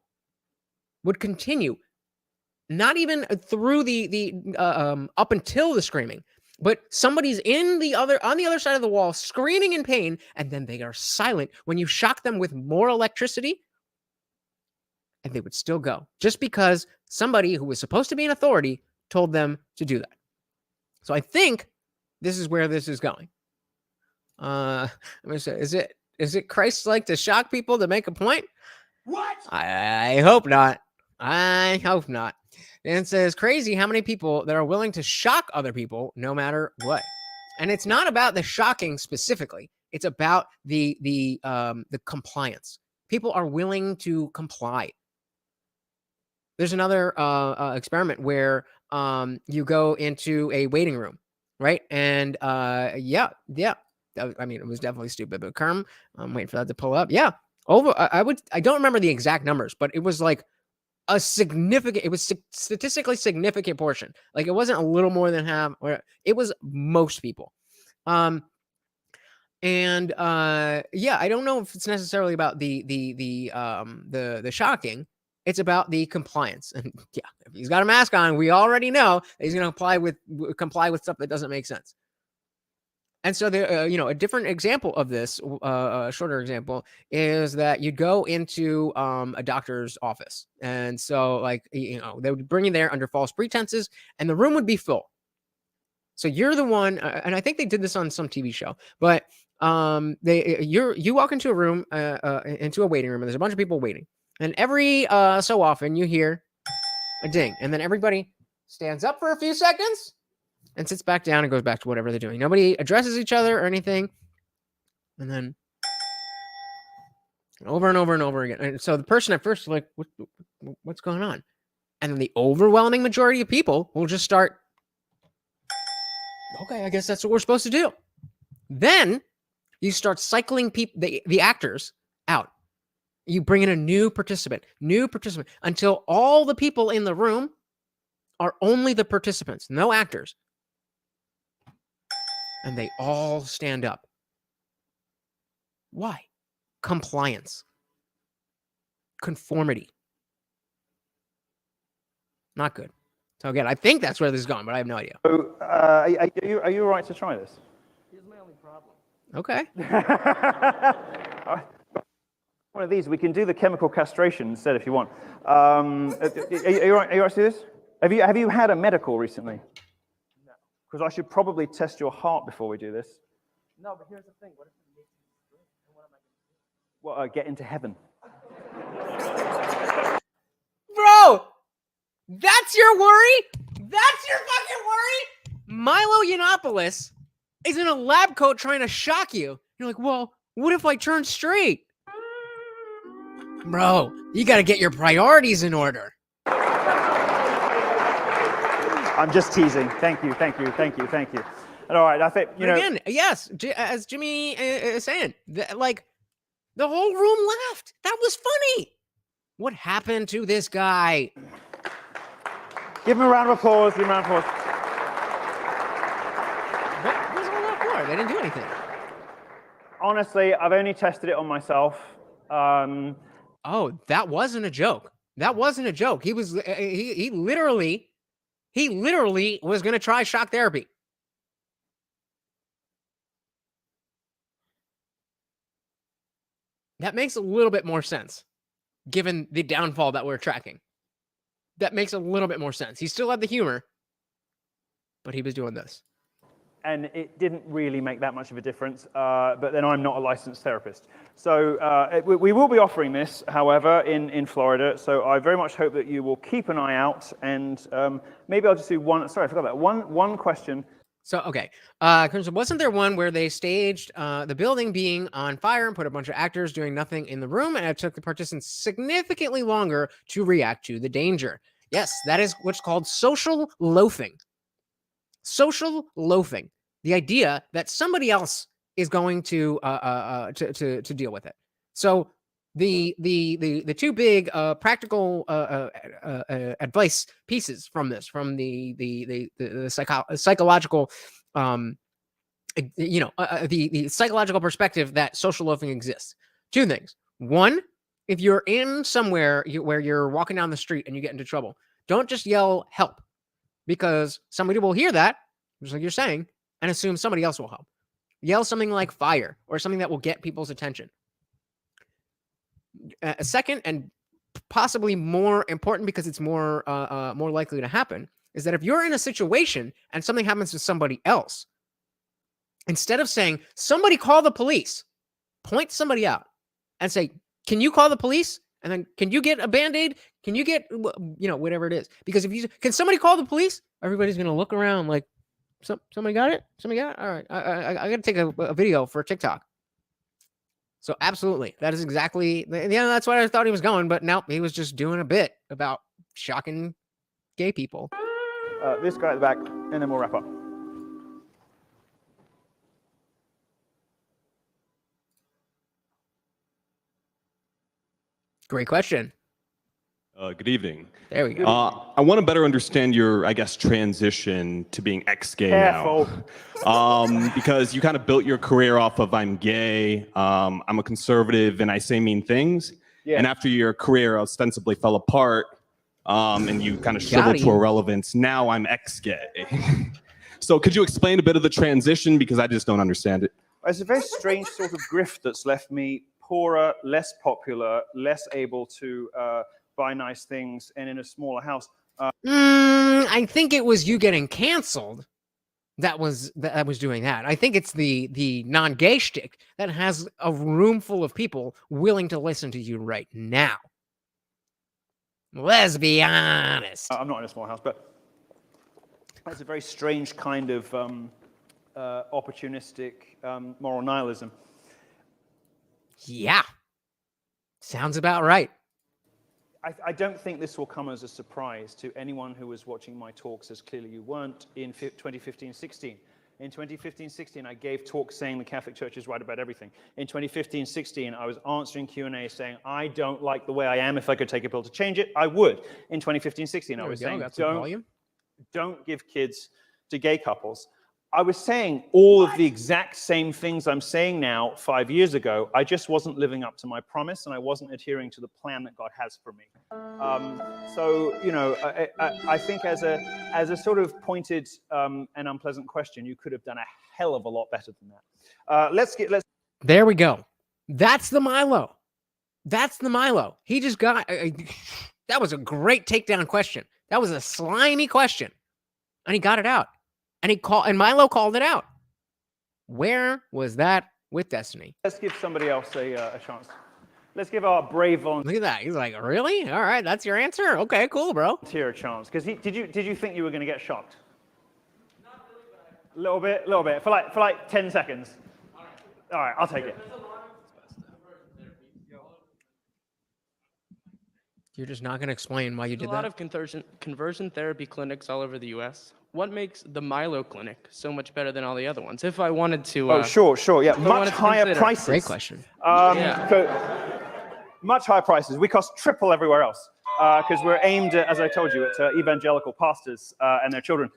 would continue. Not even through the up until the screaming, but somebody's on the other side of the wall screaming in pain, and then they are silent when you shock them with more electricity, and they would still go just because somebody who was supposed to be an authority told them to do that. So I think this is where this is going. I'm gonna say, is it Christ-like to shock people to make a point? What? I hope not. I hope not. And it says, crazy how many people that are willing to shock other people no matter what. And it's not about the shocking specifically. It's about the compliance. People are willing to comply. There's another experiment where you go into a waiting room, right? And yeah. I mean, it was definitely stupid, but Kerm, I'm waiting for that to pull up. Yeah. I don't remember the exact numbers, but it was like it was statistically significant portion. Like it wasn't a little more than half, or it was most people. Yeah, I don't know if it's necessarily about the shocking. It's about the compliance. And yeah, if he's got a mask on, we already know that he's going to comply with stuff that doesn't make sense. And so a different example of this, a shorter example, is that you'd go into a doctor's office. And so they would bring you there under false pretenses, and the room would be full. So you're the one, and I think they did this on some TV show, but you walk into a room, into a waiting room, and there's a bunch of people waiting. And every so often you hear a ding, and then everybody stands up for a few seconds and sits back down and goes back to whatever they're doing. Nobody addresses each other or anything. And then over and over and over again. And so the person at first is like, what's going on? And then the overwhelming majority of people will just start, okay, I guess that's what we're supposed to do. Then you start cycling the actors out. You bring in a new participant, until all the people in the room are only the participants, no actors. And they all stand up. Why? Compliance. Conformity. Not good. So again, I think that's where this is going, but I have no idea. So, are you all right to try this? Here's my only problem. Okay. One of these, we can do the chemical castration instead if you want. Are you all right to do this? Have you had a medical recently? No. Because I should probably test your heart before we do this. No, but here's the thing. What if it makes you sick? And what am I going to do? Well, get into heaven. Bro, that's your worry? That's your fucking worry? Milo Yiannopoulos is in a lab coat trying to shock you. You're like, well, what if I turn straight? Bro, you got to get your priorities in order. I'm just teasing. Thank you. And all right, I think, you know. Again, yes, as Jimmy is saying, the whole room laughed. That was funny. What happened to this guy? Give him a round of applause. What was all that for? They didn't do anything. Honestly, I've only tested it on myself. Oh, that wasn't a joke. He was he literally was going to try shock therapy. That makes a little bit more sense, given the downfall that we're tracking. That makes a little bit more sense. He still had the humor, but he was doing this. And it didn't really make that much of a difference, but then I'm not a licensed therapist. So we will be offering this, however, in Florida, so I very much hope that you will keep an eye out, and maybe I'll just do one, sorry, I forgot that, one question. So, okay, wasn't there one where they staged the building being on fire and put a bunch of actors doing nothing in the room, and it took the participants significantly longer to react to the danger? Yes, that is what's called social loafing. Social loafing, the idea that somebody else is going to deal with it. So the two big practical advice pieces from this, from the psychological the psychological perspective that social loafing exists. Two things. One, if you're in somewhere where you're walking down the street and you get into trouble, don't just yell help, because somebody will hear that, just like you're saying, and assume somebody else will help. Yell something like fire or something that will get people's attention. A second, and possibly more important because it's more likely to happen, is that if you're in a situation and something happens to somebody else, instead of saying, somebody call the police, point somebody out and say, can you call the police? And then, can you get a Band-Aid? Can you get, whatever it is? Because if you, can somebody call the police? Everybody's going to look around like, somebody got it? Somebody got it? All right. I got to take a video for TikTok. So absolutely. That is exactly, that's what I thought he was going, but no, he was just doing a bit about shocking gay people. This guy at the back, and then we'll wrap up. Great question. Good evening. There we go. I want to better understand your, transition to being ex-gay now. Because you kind of built your career off of I'm gay, I'm a conservative, and I say mean things. Yeah. And after your career ostensibly fell apart, and you kind of shriveled to irrelevance, now I'm ex-gay. So could you explain a bit of the transition, because I just don't understand it? It's a very strange sort of grift that's left me poorer, less popular, less able to buy nice things, and in a smaller house. I think it was you getting canceled that was doing that. I think it's the non-gay shtick that has a room full of people willing to listen to you right now. Let's be honest. I'm not in a small house, but that's a very strange kind of opportunistic moral nihilism. Yeah. Sounds about right. I don't think this will come as a surprise to anyone who was watching my talks, as clearly you weren't, in 2015-16. In 2015-16, I gave talks saying the Catholic Church is right about everything. In 2015-16, I was answering Q&A saying, I don't like the way I am. If I could take a pill to change it, I would. In 2015-16, I was saying, don't give kids to gay couples. I was saying all of the exact same things I'm saying now 5 years ago. I just wasn't living up to my promise, and I wasn't adhering to the plan that God has for me. So, you know, I think as a sort of pointed and unpleasant question, you could have done a hell of a lot better than that. There we go. That's the Milo. That's the Milo. He just got. That was a great takedown question. That was a slimy question, and he got it out. And Milo called it out. Where was that with Destiny? Let's give somebody else a chance. Let's give our brave volunteer. Look at that. He's like, really? All right, that's your answer? Okay, cool, bro. A chance. Because did you think you were going to get shocked? Not really, but a little bit. For like 10 seconds. All right, I'll take it. You're just not going to explain why you did that? A lot of conversion therapy clinics all over the U.S. What makes the Milo clinic so much better than all the other ones? If I wanted to... sure, yeah. Much higher prices. Great question. Much higher prices. We cost triple everywhere else because we're aimed, as I told you, at evangelical pastors and their children.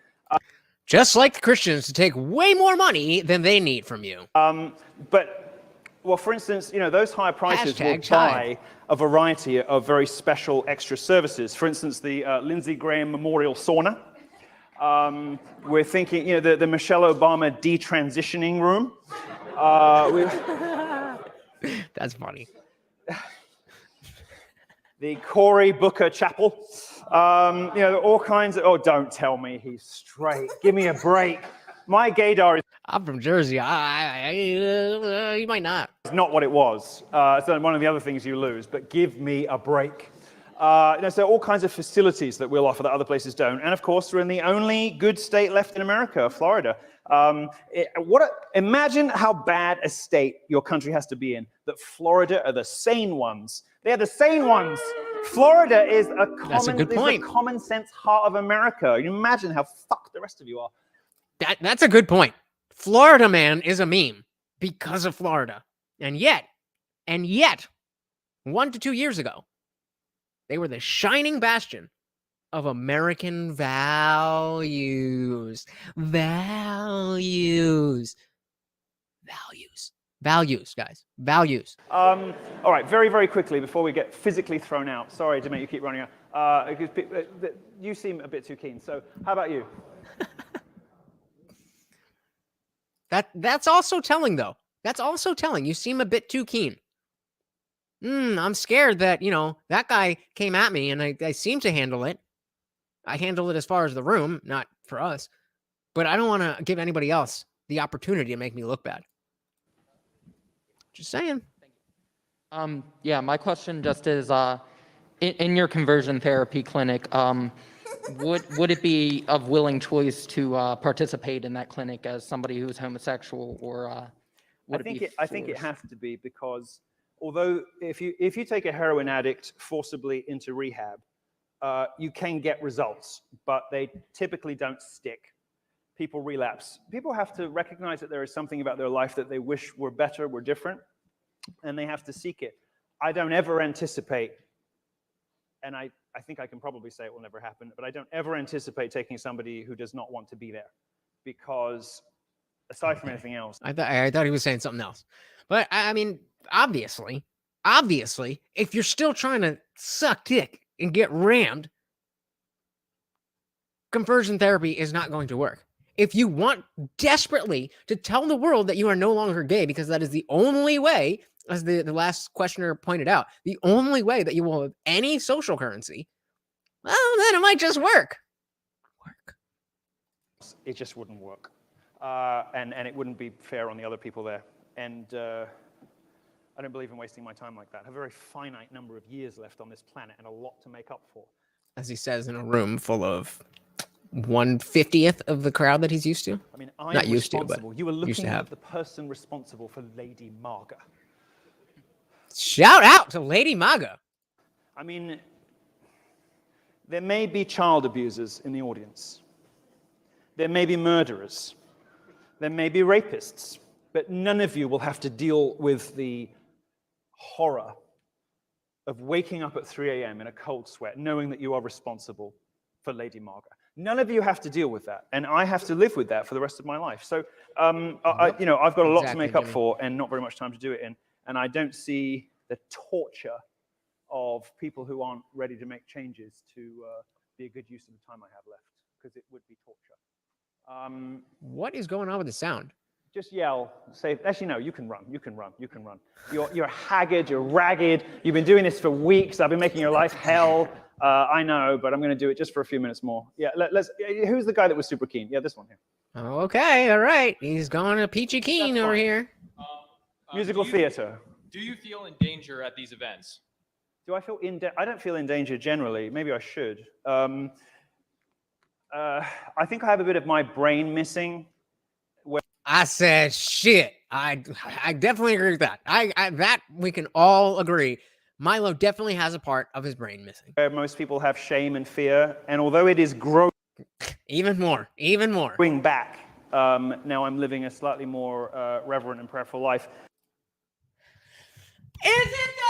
Just like the Christians to take way more money than they need from you. Well, for instance, you know, those higher prices will buy a variety of very special extra services. For instance, the Lindsey Graham Memorial Sauna. We're thinking, you know, the Michelle Obama detransitioning room. That's funny. The Cory Booker Chapel. You know, all kinds of... Oh, don't tell me he's straight. Give me a break. My gaydar is... I'm from Jersey. You might not. It's not what it was. It's one of the other things you lose, but give me a break. So all kinds of facilities that we'll offer that other places don't. And of course, we're in the only good state left in America, Florida. Imagine how bad a state your country has to be in, that Florida are the sane ones. They're the sane ones. Florida is a common sense heart of America. You imagine how fucked the rest of you are. That's a good point. Florida man is a meme because of Florida. And yet, 1 to 2 years ago, they were the shining bastion of American values. Values, guys. Values. All right, very, very quickly before we get physically thrown out. Sorry to make you keep running out. You seem a bit too keen. So how about you? That's also telling, though. That's also telling. You seem a bit too keen. I'm scared that, you know, that guy came at me and I seem to handle it. I handle it as far as the room, not for us. But I don't want to give anybody else the opportunity to make me look bad. Just saying. Yeah, my question just is, in your conversion therapy clinic, would it be of willing choice to participate in that clinic as somebody who's homosexual, or I think it has to be, because although if you take a heroin addict forcibly into rehab, you can get results, but they typically don't stick. People relapse. People have to recognize that there is something about their life that they wish were better, were different, and they have to seek it. I don't ever anticipate, and I think I can probably say it will never happen, but I don't ever anticipate taking somebody who does not want to be there, because aside from anything else. I thought he was saying something else. But I mean, obviously, if you're still trying to suck dick and get rammed, conversion therapy is not going to work. If you want desperately to tell the world that you are no longer gay, because that is the only way, as the last questioner pointed out, the only way that you will have any social currency, well, then it might just work. It just wouldn't work. And it wouldn't be fair on the other people there. And I don't believe in wasting my time like that. I have a very finite number of years left on this planet and a lot to make up for. As he says, in a room full of 1/50th of the crowd that he's used to. I mean, I'm not used to, responsible. but you were looking used to have. at the person responsible for Lady Marga. Shout out to Lady MAGA. I mean, there may be child abusers in the audience. There may be murderers. There may be rapists. But none of you will have to deal with the horror of waking up at 3 a.m. in a cold sweat, knowing that you are responsible for Lady MAGA. None of you have to deal with that, and I have to live with that for the rest of my life. So, I've got a lot to make up for, and not very much time to do it in. And I don't see the torture of people who aren't ready to make changes to be a good use of the time I have left, because it would be torture. What is going on with the sound? Just yell, say, actually, no, you can run, you can run, you can run. You're haggard, you're ragged, you've been doing this for weeks, I've been making your life hell. I know, but I'm going to do it just for a few minutes more. Yeah, who's the guy that was super keen? Yeah, this one here. Okay, all right. He's going to Peachy Keen over here. Musical theater. Do you feel in danger at these events? Do I feel I don't feel in danger generally. Maybe I should. I think I have a bit of my brain missing. I said shit. I definitely agree with that. That we can all agree. Milo definitely has a part of his brain missing. Where most people have shame and fear, and although it is growing even more, going back, now I'm living a slightly more reverent and prayerful life. Is it though?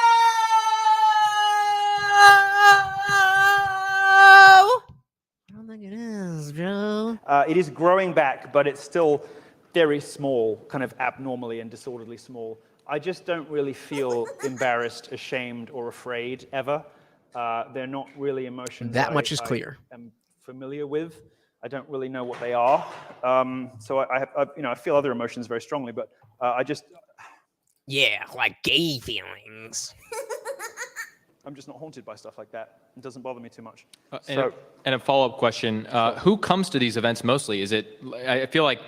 I don't think it is, Joe. It is growing back, but it's still very small, kind of abnormally and disorderly small. I just don't really feel embarrassed, ashamed, or afraid ever. They're not really emotions that much is clear. I'm familiar with. I don't really know what they are. So I feel other emotions very strongly, but yeah, like gay feelings. I'm just not haunted by stuff like that. It doesn't bother me too much. And a follow-up question: who comes to these events mostly? Is it? I feel like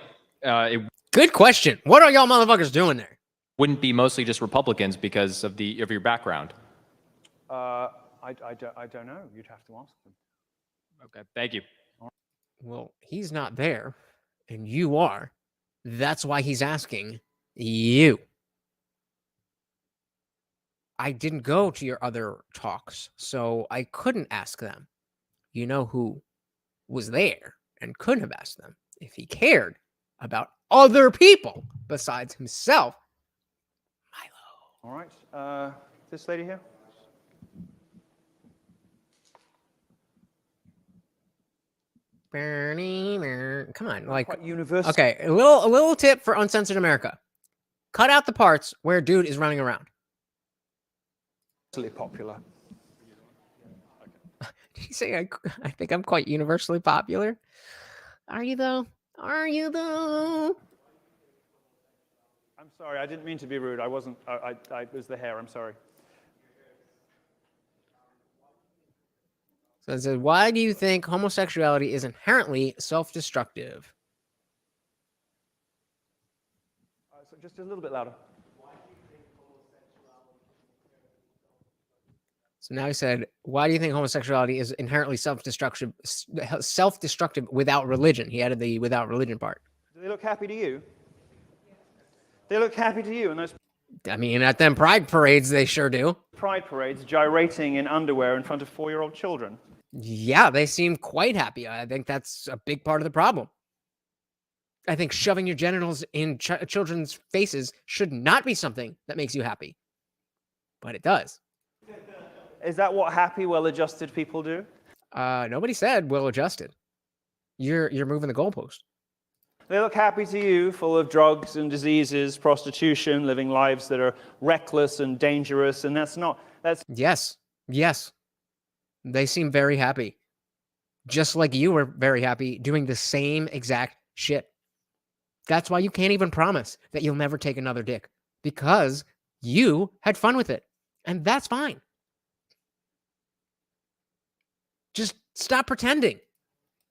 good question. What are y'all motherfuckers doing there? Wouldn't be mostly just Republicans because of your background. I don't know. You'd have to ask them. Okay, thank you. Well, he's not there, and you are. That's why he's asking you. I didn't go to your other talks, so I couldn't ask them. You know who was there and could have asked them if he cared about other people besides himself. All right. This lady here. Come on, like quite universal. Okay, a little tip for Uncensored America: cut out the parts where dude is running around. Popular. Did you say I think I'm quite universally popular? Are you though? Are you though? I'm sorry. I didn't mean to be rude. I wasn't. It was the hair. I'm sorry. So it says, why do you think homosexuality is inherently self-destructive? So just a little bit louder. So now he said, why do you think homosexuality is inherently self-destructive without religion? He added the without religion part. Do they look happy to you? They look happy to you, and those. I mean, at them pride parades, they sure do. Pride parades, gyrating in underwear in front of 4-year-old children. Yeah, they seem quite happy. I think that's a big part of the problem. I think shoving your genitals in children's faces should not be something that makes you happy. But it does. Is that what happy, well-adjusted people do? Nobody said well-adjusted. You're moving the goalpost. They look happy to you, full of drugs and diseases, prostitution, living lives that are reckless and dangerous, and that's. Yes. They seem very happy. Just like you were very happy doing the same exact shit. That's why you can't even promise that you'll never take another dick. Because you had fun with it. And that's fine. Just stop pretending.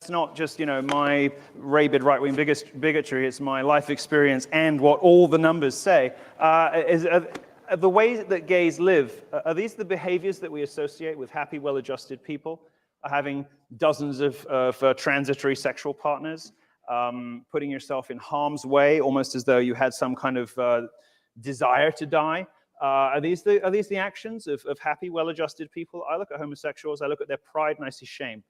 It's not just, my rabid right-wing bigotry. It's my life experience and what all the numbers say. The ways that gays live, are these the behaviors that we associate with happy, well-adjusted people? Having dozens of transitory sexual partners, putting yourself in harm's way, almost as though you had some kind of desire to die, Are these the actions of happy, well-adjusted people? I look at homosexuals, I look at their pride, and I see shame.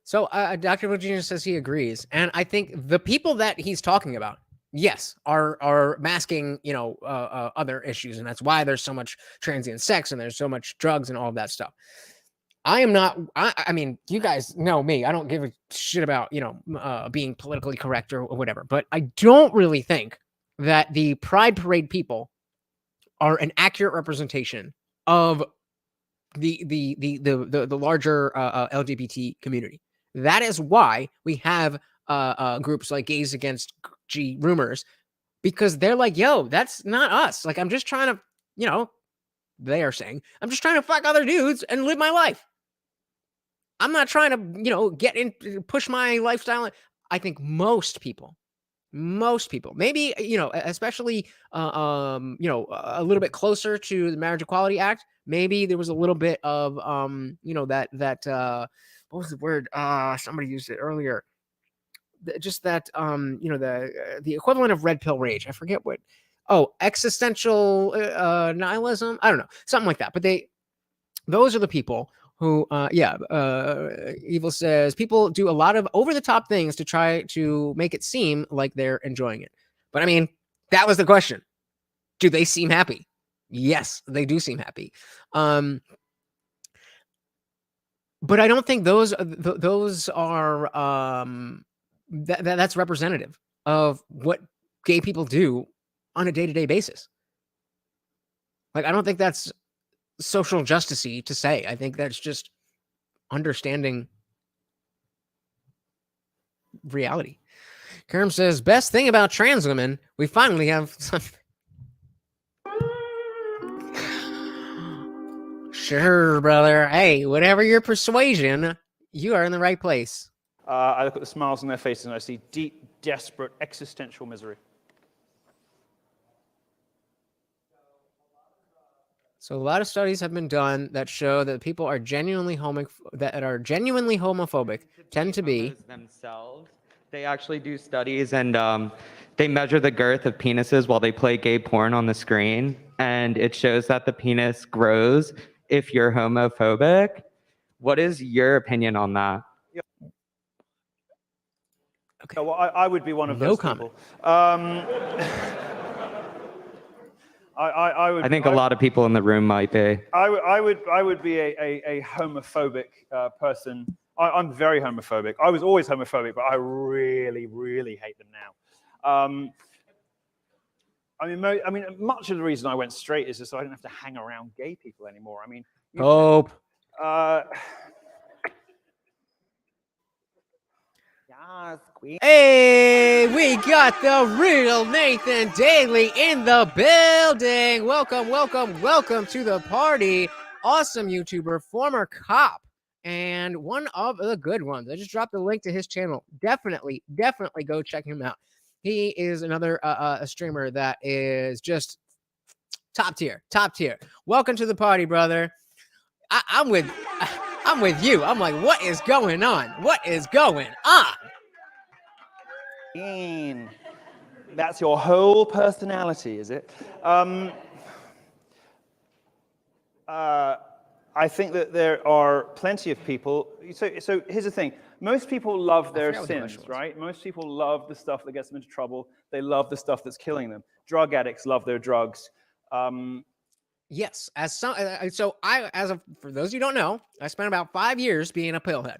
So Dr. Virginia says he agrees, and I think the people that he's talking about, yes, are masking, other issues, and that's why there's so much transient sex and there's so much drugs and all of that stuff. I am not. I mean, you guys know me. I don't give a shit about being politically correct or whatever. But I don't really think that the Pride Parade people are an accurate representation of the larger LGBT community. That is why we have groups like Gays Against G Rumors, because they're like, yo, that's not us. Like, I'm just trying to, they are saying, I'm just trying to fuck other dudes and live my life. I'm not trying to, get in, push my lifestyle. I think most people, maybe, especially, a little bit closer to the Marriage Equality Act, maybe there was a little bit of, what was the word? Somebody used it earlier. Just that, the equivalent of red pill rage. I forget what. Oh, existential nihilism. I don't know, something like that. But those are the people who, Evil says people do a lot of over the top things to try to make it seem like they're enjoying it. But I mean, that was the question. Do they seem happy? Yes, they do seem happy. But I don't think those are that's representative of what gay people do on a day-to-day basis. Like, I don't think that's social justice-y to say. I think that's just understanding reality. Kerm says, best thing about trans women, we finally have something. Sure, brother. Hey, whatever your persuasion, you are in the right place. I look at the smiles on their faces and I see deep, desperate, existential misery. So a lot of studies have been done that show that people are genuinely homophobic tend to be themselves. They actually do studies and they measure the girth of penises while they play gay porn on the screen, and it shows that the penis grows if you're homophobic. What is your opinion on that? Okay. Well, I would be one of those comment. people. I think a lot of people in the room might be. I would be a homophobic person. I'm very homophobic. I was always homophobic, but I really, really hate them now. I mean, much of the reason I went straight is just so I didn't have to hang around gay people anymore. I mean, hope. Hey, we got the real Nathan Daly in the building. Welcome, welcome, welcome to the party. Awesome YouTuber, former cop, and one of the good ones. I just dropped a link to his channel. Definitely go check him out. He is another a streamer that is just top tier. Welcome to the party, brother. I'm with you. I'm like, what is going on? What is going on? That's your whole personality, is it? I think that there are plenty of people. So here's the thing. Most people love their sins, right? Most people love the stuff that gets them into trouble. They love the stuff that's killing them. Drug addicts love their drugs. Yes, for those who don't know, I spent about 5 years being a pillhead.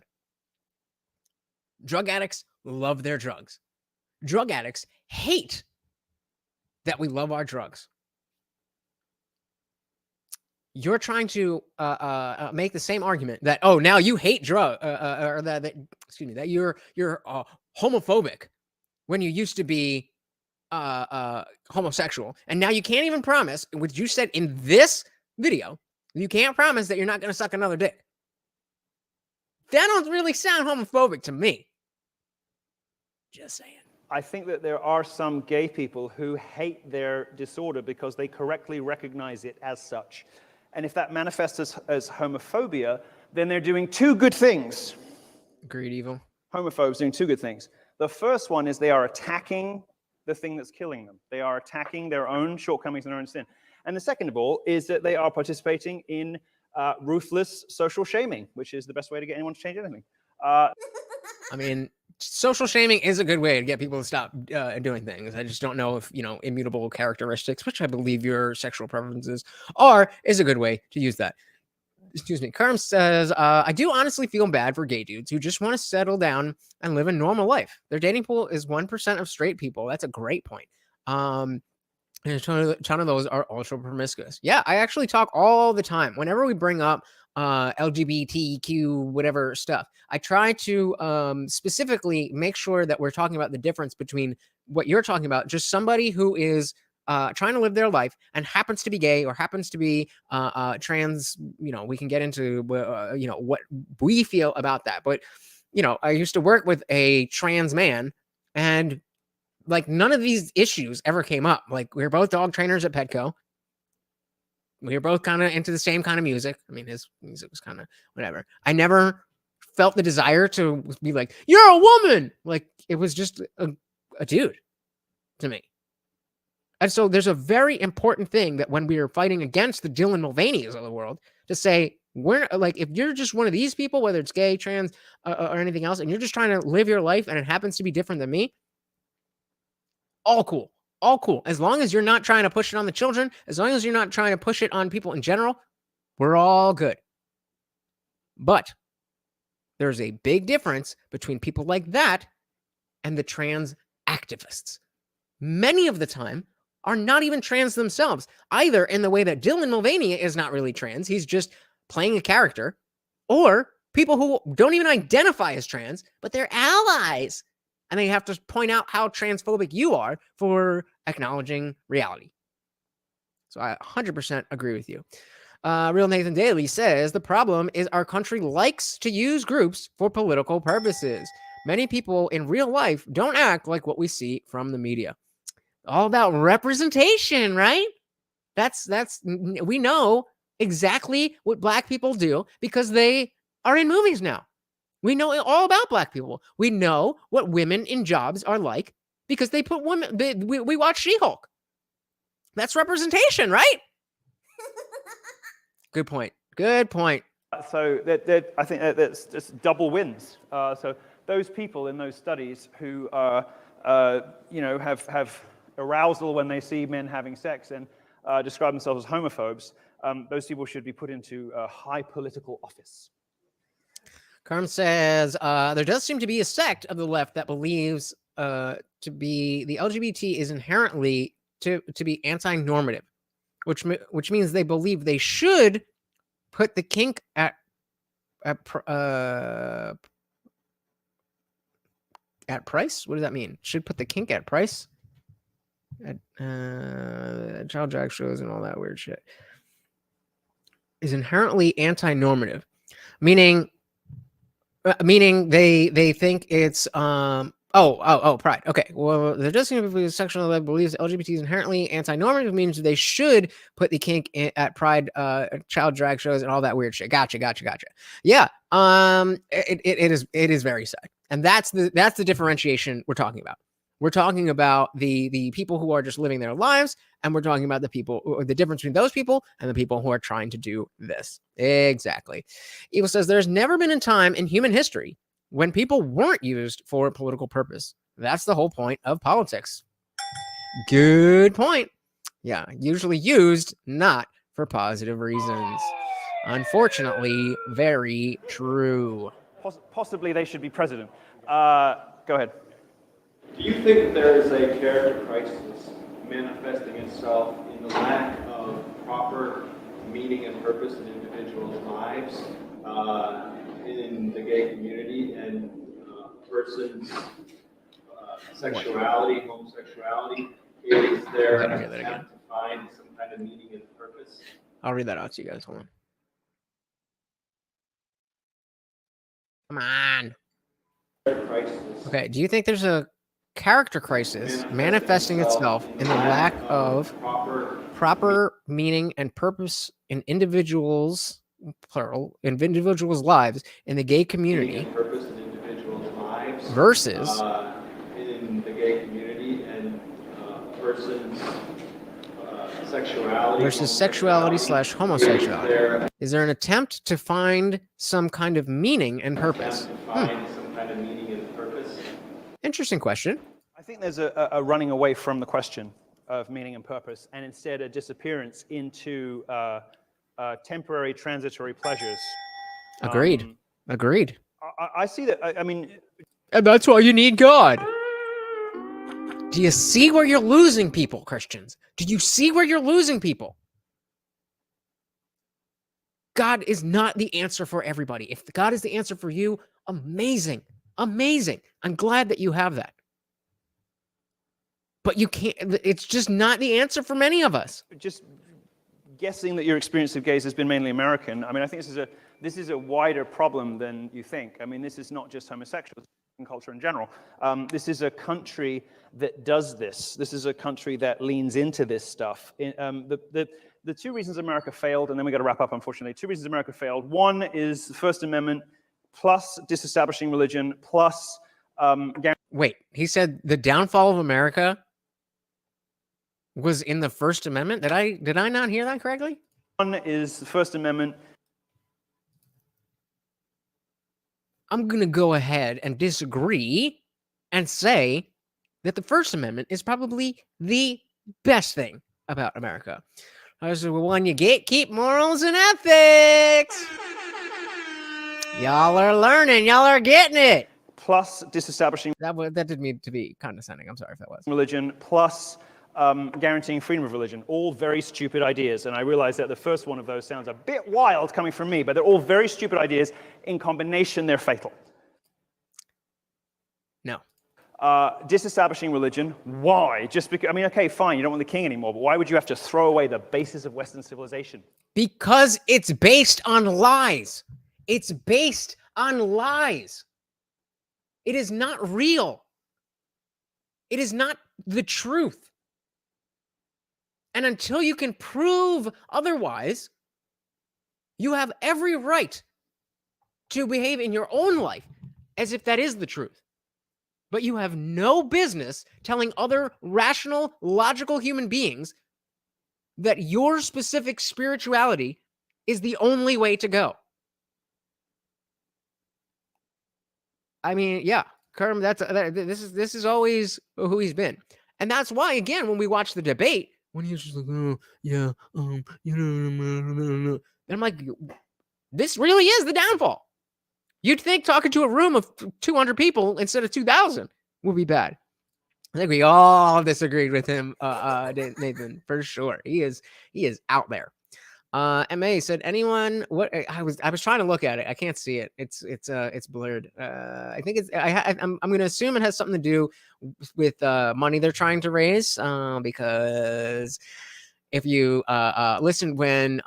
Drug addicts love their drugs. Drug addicts hate that we love our drugs. You're trying to make the same argument that, oh, now you hate or that you're homophobic when you used to be homosexual, and now you can't even promise, which you said in this video, you can't promise that you're not going to suck another dick. That don't really sound homophobic to me. Just saying. I think that there are some gay people who hate their disorder because they correctly recognize it as such. And if that manifests as homophobia, then they're doing two good things. Agreed, Evil. Homophobes doing two good things. The first one is they are attacking the thing that's killing them. They are attacking their own shortcomings and their own sin. And the second of all is that they are participating in ruthless social shaming, which is the best way to get anyone to change anything. I mean, social shaming is a good way to get people to stop doing things. I just don't know if, immutable characteristics, which I believe your sexual preferences are, is a good way to use that. Excuse me. Kerm says, I do honestly feel bad for gay dudes who just want to settle down and live a normal life. Their dating pool is 1% of straight people. That's a great point. And a ton of those are ultra promiscuous. Yeah, I actually talk all the time. Whenever we bring up LGBTQ, whatever stuff, I try to specifically make sure that we're talking about the difference between what you're talking about, just somebody who is trying to live their life and happens to be gay or happens to be trans. We can get into what we feel about that. But I used to work with a trans man, and like none of these issues ever came up. Like, we were both dog trainers at Petco. We were both kind of into the same kind of music. I mean, his music was kind of whatever. I never felt the desire to be like, you're a woman. Like, it was just a dude to me. And so there's a very important thing that when we are fighting against the Dylan Mulvaney's of the world, to say, we're like, if you're just one of these people, whether it's gay, trans, or anything else, and you're just trying to live your life and it happens to be different than me, all cool. All cool. As long as you're not trying to push it on the children, as long as you're not trying to push it on people in general, we're all good. But there's a big difference between people like that and the trans activists. Many of the time are not even trans themselves, either in the way that Dylan Mulvaney is not really trans, he's just playing a character, or people who don't even identify as trans, but they're allies. And they have to point out how transphobic you are for acknowledging reality. So I 100% agree with you. Real Nathan Daly says, the problem is our country likes to use groups for political purposes. Many people in real life don't act like what we see from the media. All about representation, right? We know exactly what Black people do because they are in movies now. We know all about Black people. We know what women in jobs are like because they put women. We watch She-Hulk. That's representation, right? Good point. Good point. So I think that's just double wins. So those people in those studies who have arousal when they see men having sex and describe themselves as homophobes, those people should be put into a high political office. Carm says, there does seem to be a sect of the left that believes to be the LGBT is inherently to be anti-normative, which means they believe they should put the kink at price. What does that mean? Should put the kink at price? At child drag shows and all that weird shit. Is inherently anti-normative, meaning they think it's pride. Okay, well, there does seem to be a section that believes LGBT is inherently anti-normative, means they should put the kink at pride, child drag shows and all that weird shit. Gotcha. Yeah, it is very sad, and that's the differentiation we're talking about. We're talking about the people who are just living their lives, and we're talking about the people, or the difference between those people and the people who are trying to do this. Exactly. Evil says, there's never been a time in human history when people weren't used for a political purpose. That's the whole point of politics. Good point. Yeah, usually used not for positive reasons. Unfortunately, very true. Possibly they should be president. Go ahead. Do you think there is a character crisis manifesting itself in the lack of proper meaning and purpose in individuals' lives in the gay community and persons' sexuality, homosexuality? Is there an attempt to find some kind of meaning and purpose? I'll read that out to you guys. Hold on. Come on. Okay, do you think there's a character crisis manifesting itself in the lack of proper meaning and purpose in individuals, plural, in individuals' lives in the gay community versus in the gay community and persons' sexuality versus sexuality / homosexuality? Is there an attempt to find some kind of meaning and purpose? Find some kind of meaning and purpose? Interesting question. I think there's a running away from the question of meaning and purpose, and instead a disappearance into temporary transitory pleasures. Agreed. Agreed. I see that. I mean, and that's why you need God. Do you see where you're losing people, Christians? Do you see where you're losing people? God is not the answer for everybody. If God is the answer for you, amazing. Amazing. I'm glad that you have that. But you can't, it's just not the answer for many of us. Just guessing that your experience of gays has been mainly American, I mean, I think this is a wider problem than you think. I mean, this is not just homosexuals and culture in general. This is a country that does this. This is a country that leans into this stuff. The two reasons America failed, and then we got to wrap up, unfortunately. Two reasons America failed. One is the First Amendment plus disestablishing religion plus... Wait, he said the downfall of America was in the First Amendment? Did I not hear that correctly? One is the First Amendment. I'm going to go ahead and disagree and say that the First Amendment is probably the best thing about America. I said, well, when you gatekeep morals and ethics, y'all are learning, y'all are getting it. Plus disestablishing... That didn't mean to be condescending. I'm sorry if that was. Religion plus guaranteeing freedom of religion. All very stupid ideas. And I realize that the first one of those sounds a bit wild coming from me, but they're all very stupid ideas. In combination, they're fatal. No. Disestablishing religion. Why? Just because, I mean, okay, fine, you don't want the king anymore, but why would you have to throw away the basis of Western civilization? Because it's based on lies. It's based on lies. It is not real. It is not the truth. And until you can prove otherwise, you have every right to behave in your own life as if that is the truth. But you have no business telling other rational, logical human beings that your specific spirituality is the only way to go. I mean, yeah, Kerm, this is always who he's been. And that's why, again, when we watch the debate, when he was just like, oh, yeah, and I'm like, this really is the downfall. You'd think talking to a room of 200 people instead of 2,000 would be bad. I think we all disagreed with him, Nathan, for sure. He is out there. MA said, anyone, what I was trying to look at it. I can't see it. It's blurred. I think I'm going to assume it has something to do with money they're trying to raise, because if you listen when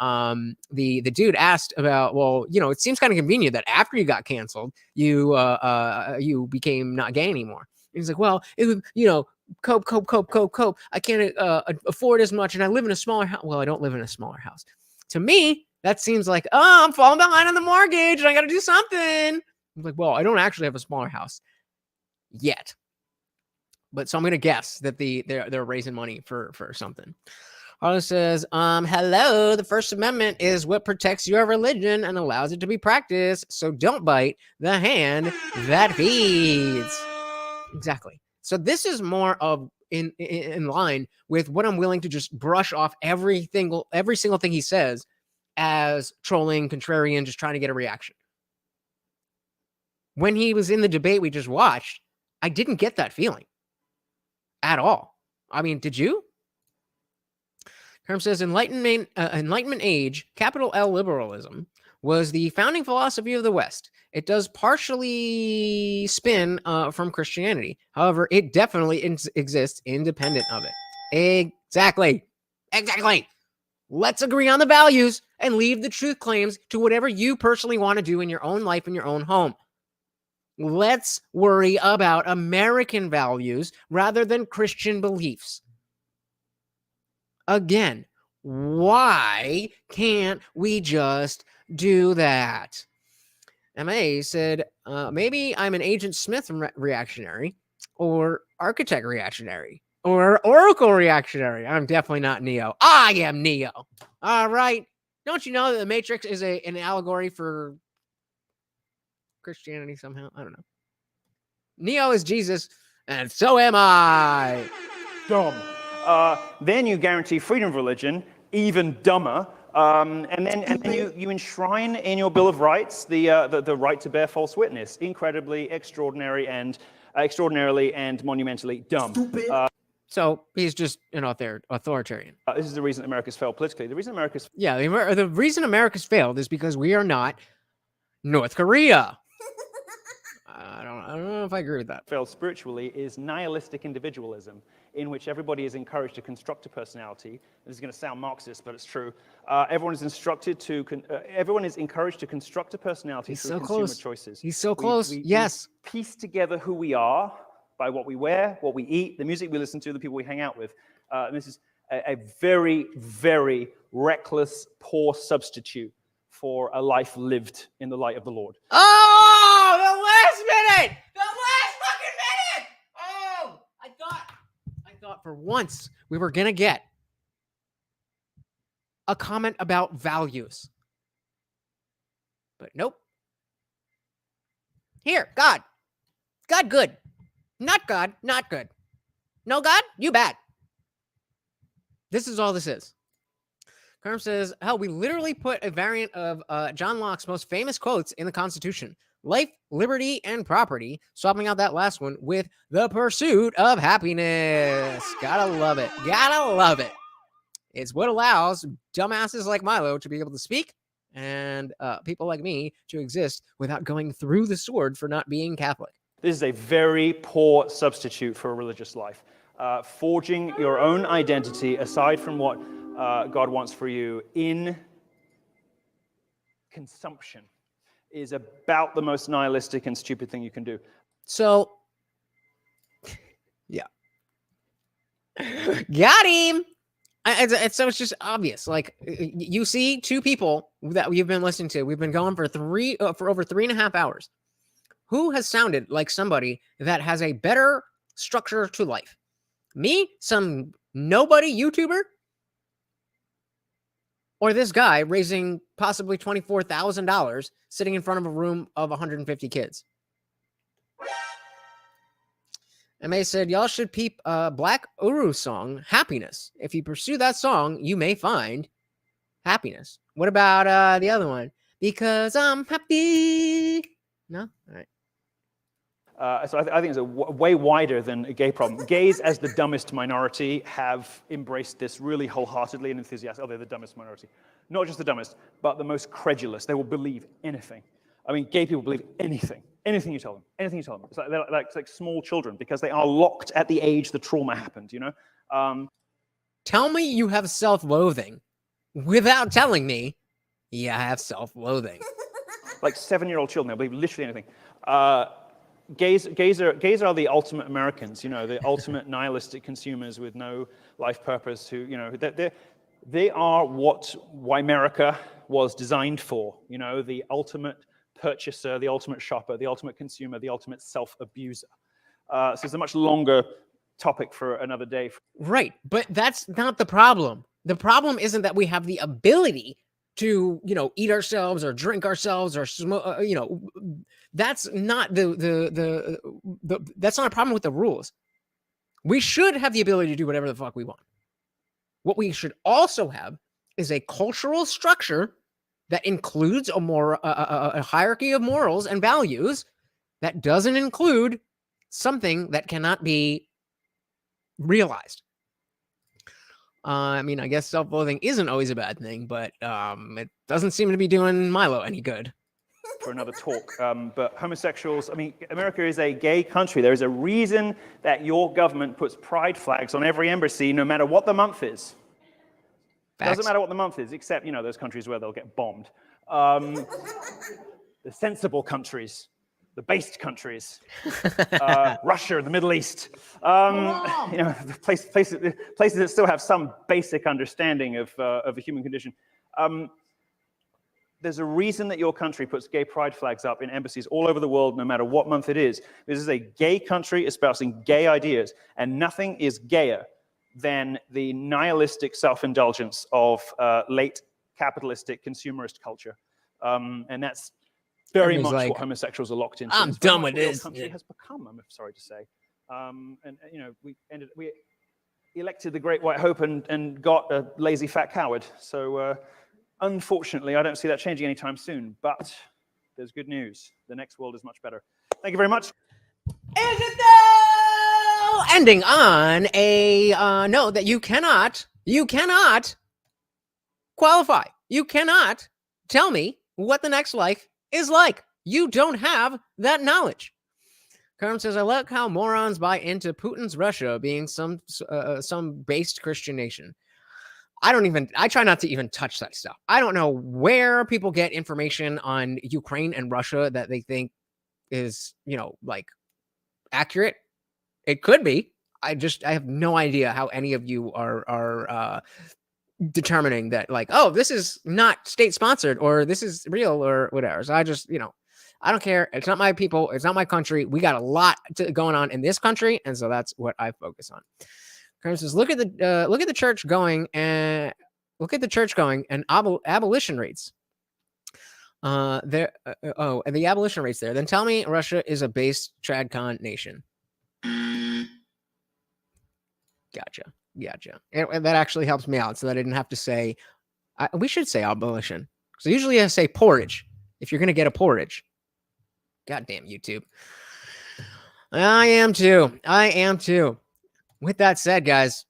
the dude asked about, well, you know, it seems kind of convenient that after you got canceled, you became not gay anymore. And he's like, well, it would, you know, cope. I can't afford as much, and I live in a smaller house. Well, I don't live in a smaller house. To me, that seems like, oh, I'm falling behind on the mortgage and I got to do something. I'm like, well, I don't actually have a smaller house yet. But so I'm going to guess that they're raising money for something. Harlan says, hello, the First Amendment is what protects your religion and allows it to be practiced. So don't bite the hand that feeds. Exactly. So this is more of in line with what I'm willing to just brush off every single thing he says as trolling, contrarian, just trying to get a reaction. When he was in the debate we just watched, I didn't get that feeling at all. I mean, did you? Kerm says, Enlightenment age, capital L liberalism, was the founding philosophy of the West. It does partially spin from Christianity. However, it definitely exists independent of it. Exactly. Let's agree on the values and leave the truth claims to whatever you personally want to do in your own life, in your own home. Let's worry about American values rather than Christian beliefs. Again, why can't we just do that? MA said, maybe I'm an Agent Smith reactionary or architect reactionary or Oracle reactionary. I'm definitely not Neo. I am Neo. All right. Don't you know that the Matrix is an allegory for Christianity somehow? I don't know. Neo is Jesus, and so am I. Dumb. Then you guarantee freedom of religion, even dumber. And then you enshrine in your Bill of Rights the right to bear false witness. Incredibly, extraordinarily and monumentally dumb. So he's just an authoritarian. This is the reason America's failed politically. The reason America's the reason America's failed is because we are not North Korea. I don't know if I agree with that. Failed spiritually is nihilistic individualism, in which everybody is encouraged to construct a personality. This is going to sound Marxist, but it's true. Everyone is encouraged to construct a personality through consumer choices. He's so close. Yes. We piece together who we are by what we wear, what we eat, the music we listen to, the people we hang out with. This is a very, very reckless, poor substitute for a life lived in the light of the Lord. Oh, the last minute! The last fucking minute! Oh, I thought for once we were gonna get a comment about values. But nope. Here, God. God good. Not God, not good. No God, you bad. This is all this is. Kerm says, hell, we literally put a variant of John Locke's most famous quotes in the Constitution. Life, liberty, and property. Swapping out that last one with the pursuit of happiness. Gotta love it. Gotta love it. It's what allows dumbasses like Milo to be able to speak and people like me to exist without going through the sword for not being Catholic. This is a very poor substitute for a religious life. Forging your own identity aside from what God wants for you in consumption is about the most nihilistic and stupid thing you can do. So, yeah. Got him! So it's just obvious. Like, you see two people that we've been listening to. We've been going for over 3.5 hours. Who has sounded like somebody that has a better structure to life? Me? Some nobody YouTuber? Or this guy raising possibly $24,000 sitting in front of a room of 150 kids? MA said, y'all should peep Black Uru song, Happiness. If you pursue that song, you may find happiness. What about the other one? Because I'm happy. No? All right. So I think it's way wider than a gay problem. Gays, as the dumbest minority, have embraced this really wholeheartedly and enthusiastically. Oh, they're the dumbest minority. Not just the dumbest, but the most credulous. They will believe anything. I mean, gay people believe anything. Anything you tell them. Anything you tell them. It's like small children because they are locked at the age the trauma happened, you know? Tell me you have self-loathing without telling me, yeah, I have self-loathing. Like 7-year-old children, they'll believe literally anything. Gays are the ultimate Americans, you know, the ultimate nihilistic consumers with no life purpose. Who, you know, they are what America was designed for. You know, the ultimate purchaser, the ultimate shopper, the ultimate consumer, the ultimate self-abuser. So it's a much longer topic for another day. Right, but that's not the problem. The problem isn't that we have the ability to, you know, eat ourselves or drink ourselves or smoke, you know, that's not that's not a problem with the rules. We should have the ability to do whatever the fuck we want. What we should also have is a cultural structure that includes a hierarchy of morals and values that doesn't include something that cannot be realized. I mean, I guess self-loathing isn't always a bad thing, but it doesn't seem to be doing Milo any good. For another talk, but homosexuals, I mean, America is a gay country. There is a reason that your government puts pride flags on every embassy, no matter what the month is. Doesn't matter what the month is, except, you know, those countries where they'll get bombed. The sensible countries, the based countries, Russia, the Middle East, you know, the places that still have some basic understanding of the human condition. There's a reason that your country puts gay pride flags up in embassies all over the world, no matter what month it is. This is a gay country espousing gay ideas, and nothing is gayer than the nihilistic self-indulgence of late capitalistic consumerist culture. And that's very much like, what homosexuals are locked into. I'm It's very done much with what your this. country has become, I'm sorry to say. And you know, we elected the Great White Hope and got a lazy fat coward. So unfortunately, I don't see that changing anytime soon. But there's good news. The next world is much better. Thank you very much. Is it though? Ending on a note that you cannot qualify. You cannot tell me what the next life is like. You don't have that knowledge. Carmen says, I like how morons buy into Putin's Russia being some based Christian nation. I try not to even touch that stuff. I don't know where people get information on Ukraine and Russia that they think is, like accurate. It could be. I have no idea how any of you are determining that, like, oh, this is not state sponsored or this is real or whatever. So I just, I don't care. It's not my people. It's not my country. We got a lot going on in this country, and so that's what I focus on. Carmen says, look at the church going and abolition rates. The abolition rates there. Then tell me Russia is a based tradcon nation. Gotcha. And that actually helps me out, so that I didn't have to say. We should say abolition. So usually I say porridge if you're gonna get a porridge. Goddamn YouTube. I am too. With that said, guys,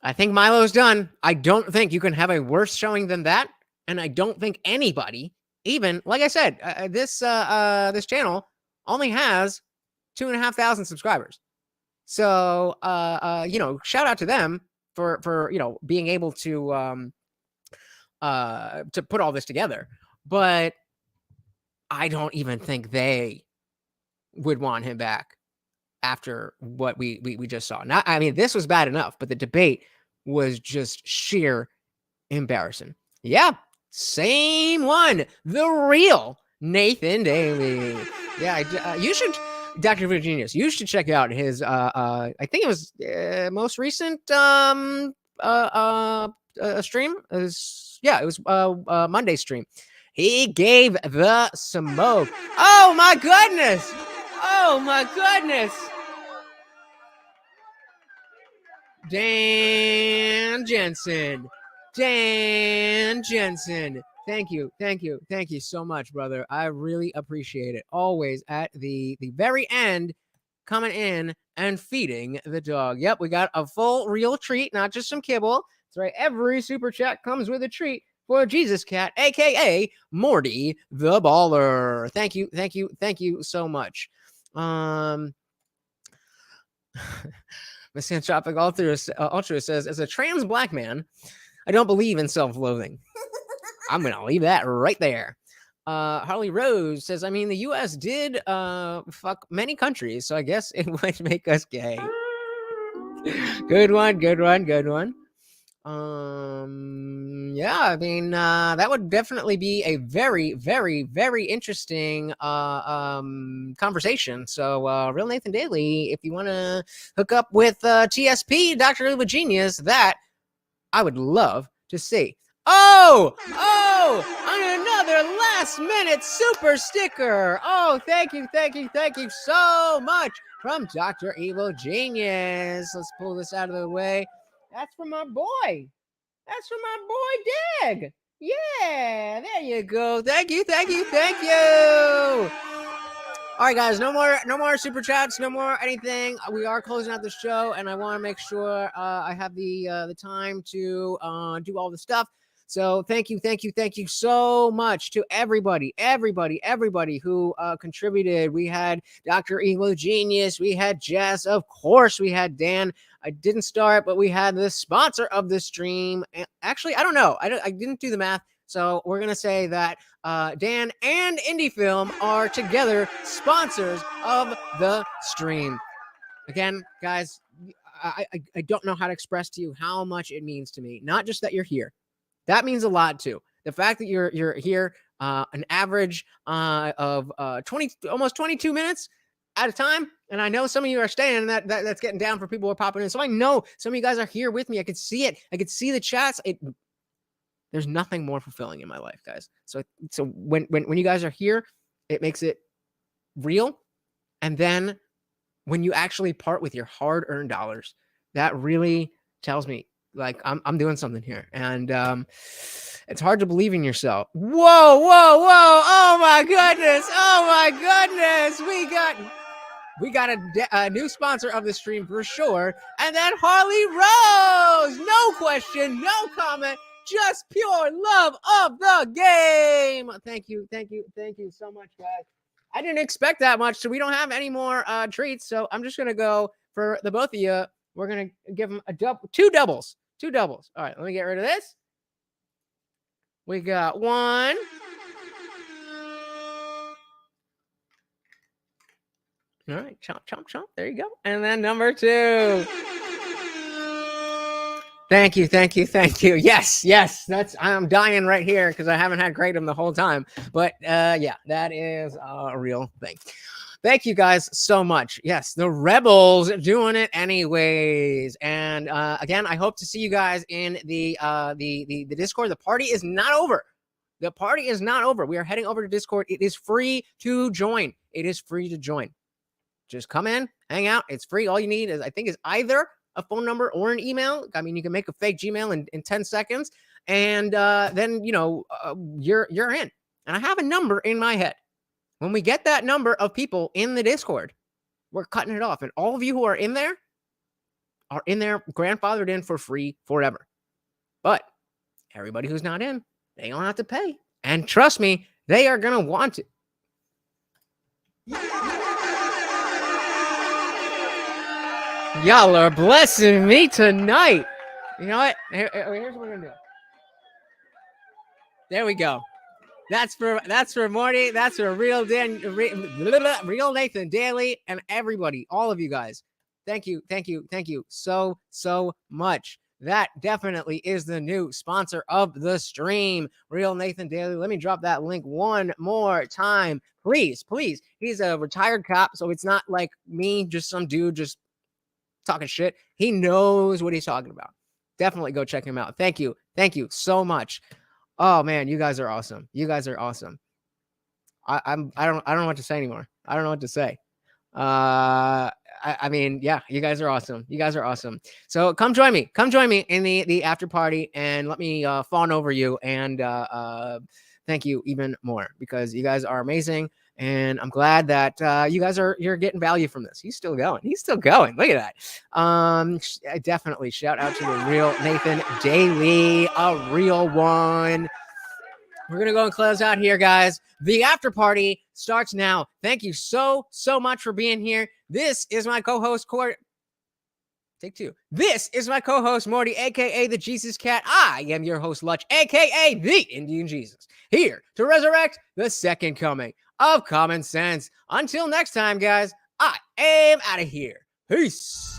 I think Milo's done. I don't think you can have a worse showing than that, and I don't think anybody, even like I said, this channel only has 2,500 subscribers. So shout out to them for being able to put all this together. But I don't even think they would want him back after what we just saw. Now, I mean, this was bad enough, but the debate was just sheer embarrassing. Yeah, same one, the real Nathan Daly. Yeah, you should, Dr. Virginius, you should check out his I think it was most recent stream. It was Monday stream. He gave the smoke. Oh my goodness. Dan Jensen. Thank you so much, brother. I really appreciate it. Always at the very end, coming in and feeding the dog. Yep, we got a full real treat, not just some kibble. That's right. Every super chat comes with a treat for Jesus Cat, aka Morty the Baller. Thank you so much. Misanthropic Ultra says, as a trans black man, I don't believe in self-loathing. I'm gonna leave that right there. Harley Rose says, I mean, the US did fuck many countries, so I guess it would make us gay. Good one. Yeah, I mean, that would definitely be a very, very, very interesting conversation. So, Real Nathan Daly, if you want to hook up with TSP, Dr. Uva Genius, that I would love to see. Oh, on another last minute super sticker. Oh, thank you so much from Dr. Evil Genius. Let's pull this out of the way. That's from our boy. Dag. Yeah, there you go. Thank you. All right, guys, no more super chats, no more anything. We are closing out the show, and I want to make sure I have the time to do all the stuff. So thank you so much to everybody who contributed. We had Dr. Emo Genius, we had Jess, of course, we had Dan. I didn't start, but we had the sponsor of the stream. Actually, I don't know. I didn't do the math. So we're going to say that Dan and Indie Film are together sponsors of the stream. Again, guys, I don't know how to express to you how much it means to me. Not just that you're here. That means a lot too. The fact that you're here an average of almost 22 minutes at a time, and I know some of you are staying, and that's getting down for people who are popping in. So I know some of you guys are here with me. I could see it. I could see the chats. There's nothing more fulfilling in my life, guys. So when you guys are here, it makes it real. And then when you actually part with your hard-earned dollars, that really tells me like I'm doing something here. And it's hard to believe in yourself. Whoa, whoa, whoa. Oh my goodness. Oh my goodness. We got a new sponsor of the stream for sure. And then Harley Rose. No question, no comment. Just pure love of the game. Thank you so much, guys. I didn't expect that much, so we don't have any more treats. So I'm just gonna go for the both of you. We're gonna give them two doubles. All right, let me get rid of this. We got one. All right, chomp, chomp, chomp. There you go. And then number 2. Thank you. Yes. I'm dying right here because I haven't had Kratom the whole time. But yeah, that is a real thing. Thank you guys so much. Yes, the rebels doing it anyways. And again, I hope to see you guys in the Discord. The party is not over. The party is not over. We are heading over to Discord. It is free to join. Just come in, hang out. It's free. All you need is, I think, is either a phone number or an email. I mean, you can make a fake Gmail in 10 seconds, and then you're in. And I have a number in my head. When we get that number of people in the Discord, we're cutting it off. And all of you who are in there grandfathered in for free forever. But everybody who's not in, they don't have to pay. And trust me, they are going to want to. Y'all are blessing me tonight. You know what? Here's what we're going to do. There we go. That's for Morty. That's for real Nathan Daly and everybody, all of you guys. Thank you so much. That definitely is the new sponsor of the stream, Real Nathan Daly. Let me drop that link one more time, please. He's a retired cop, so it's not like me, just some dude just talking shit. He knows what he's talking about. Definitely go check him out. Thank you so much. Oh man, you guys are awesome. I don't know what to say anymore. I don't know what to say. I mean, yeah, you guys are awesome. So come join me in the after party and let me fawn over you and thank you even more because you guys are amazing. And I'm glad that you're getting value from this. He's still going. Look at that. Definitely shout out to the Real Nathan Daly, a real one. We're going to go and close out here, guys. The after party starts now. Thank you so much for being here. This is my co-host, Take 2. This is my co-host, Morty, a.k.a. the Jesus Cat. I am your host, Lutch, a.k.a. the Indian Jesus, here to resurrect the second coming of common sense. Until next time, guys, I am out of here. Peace.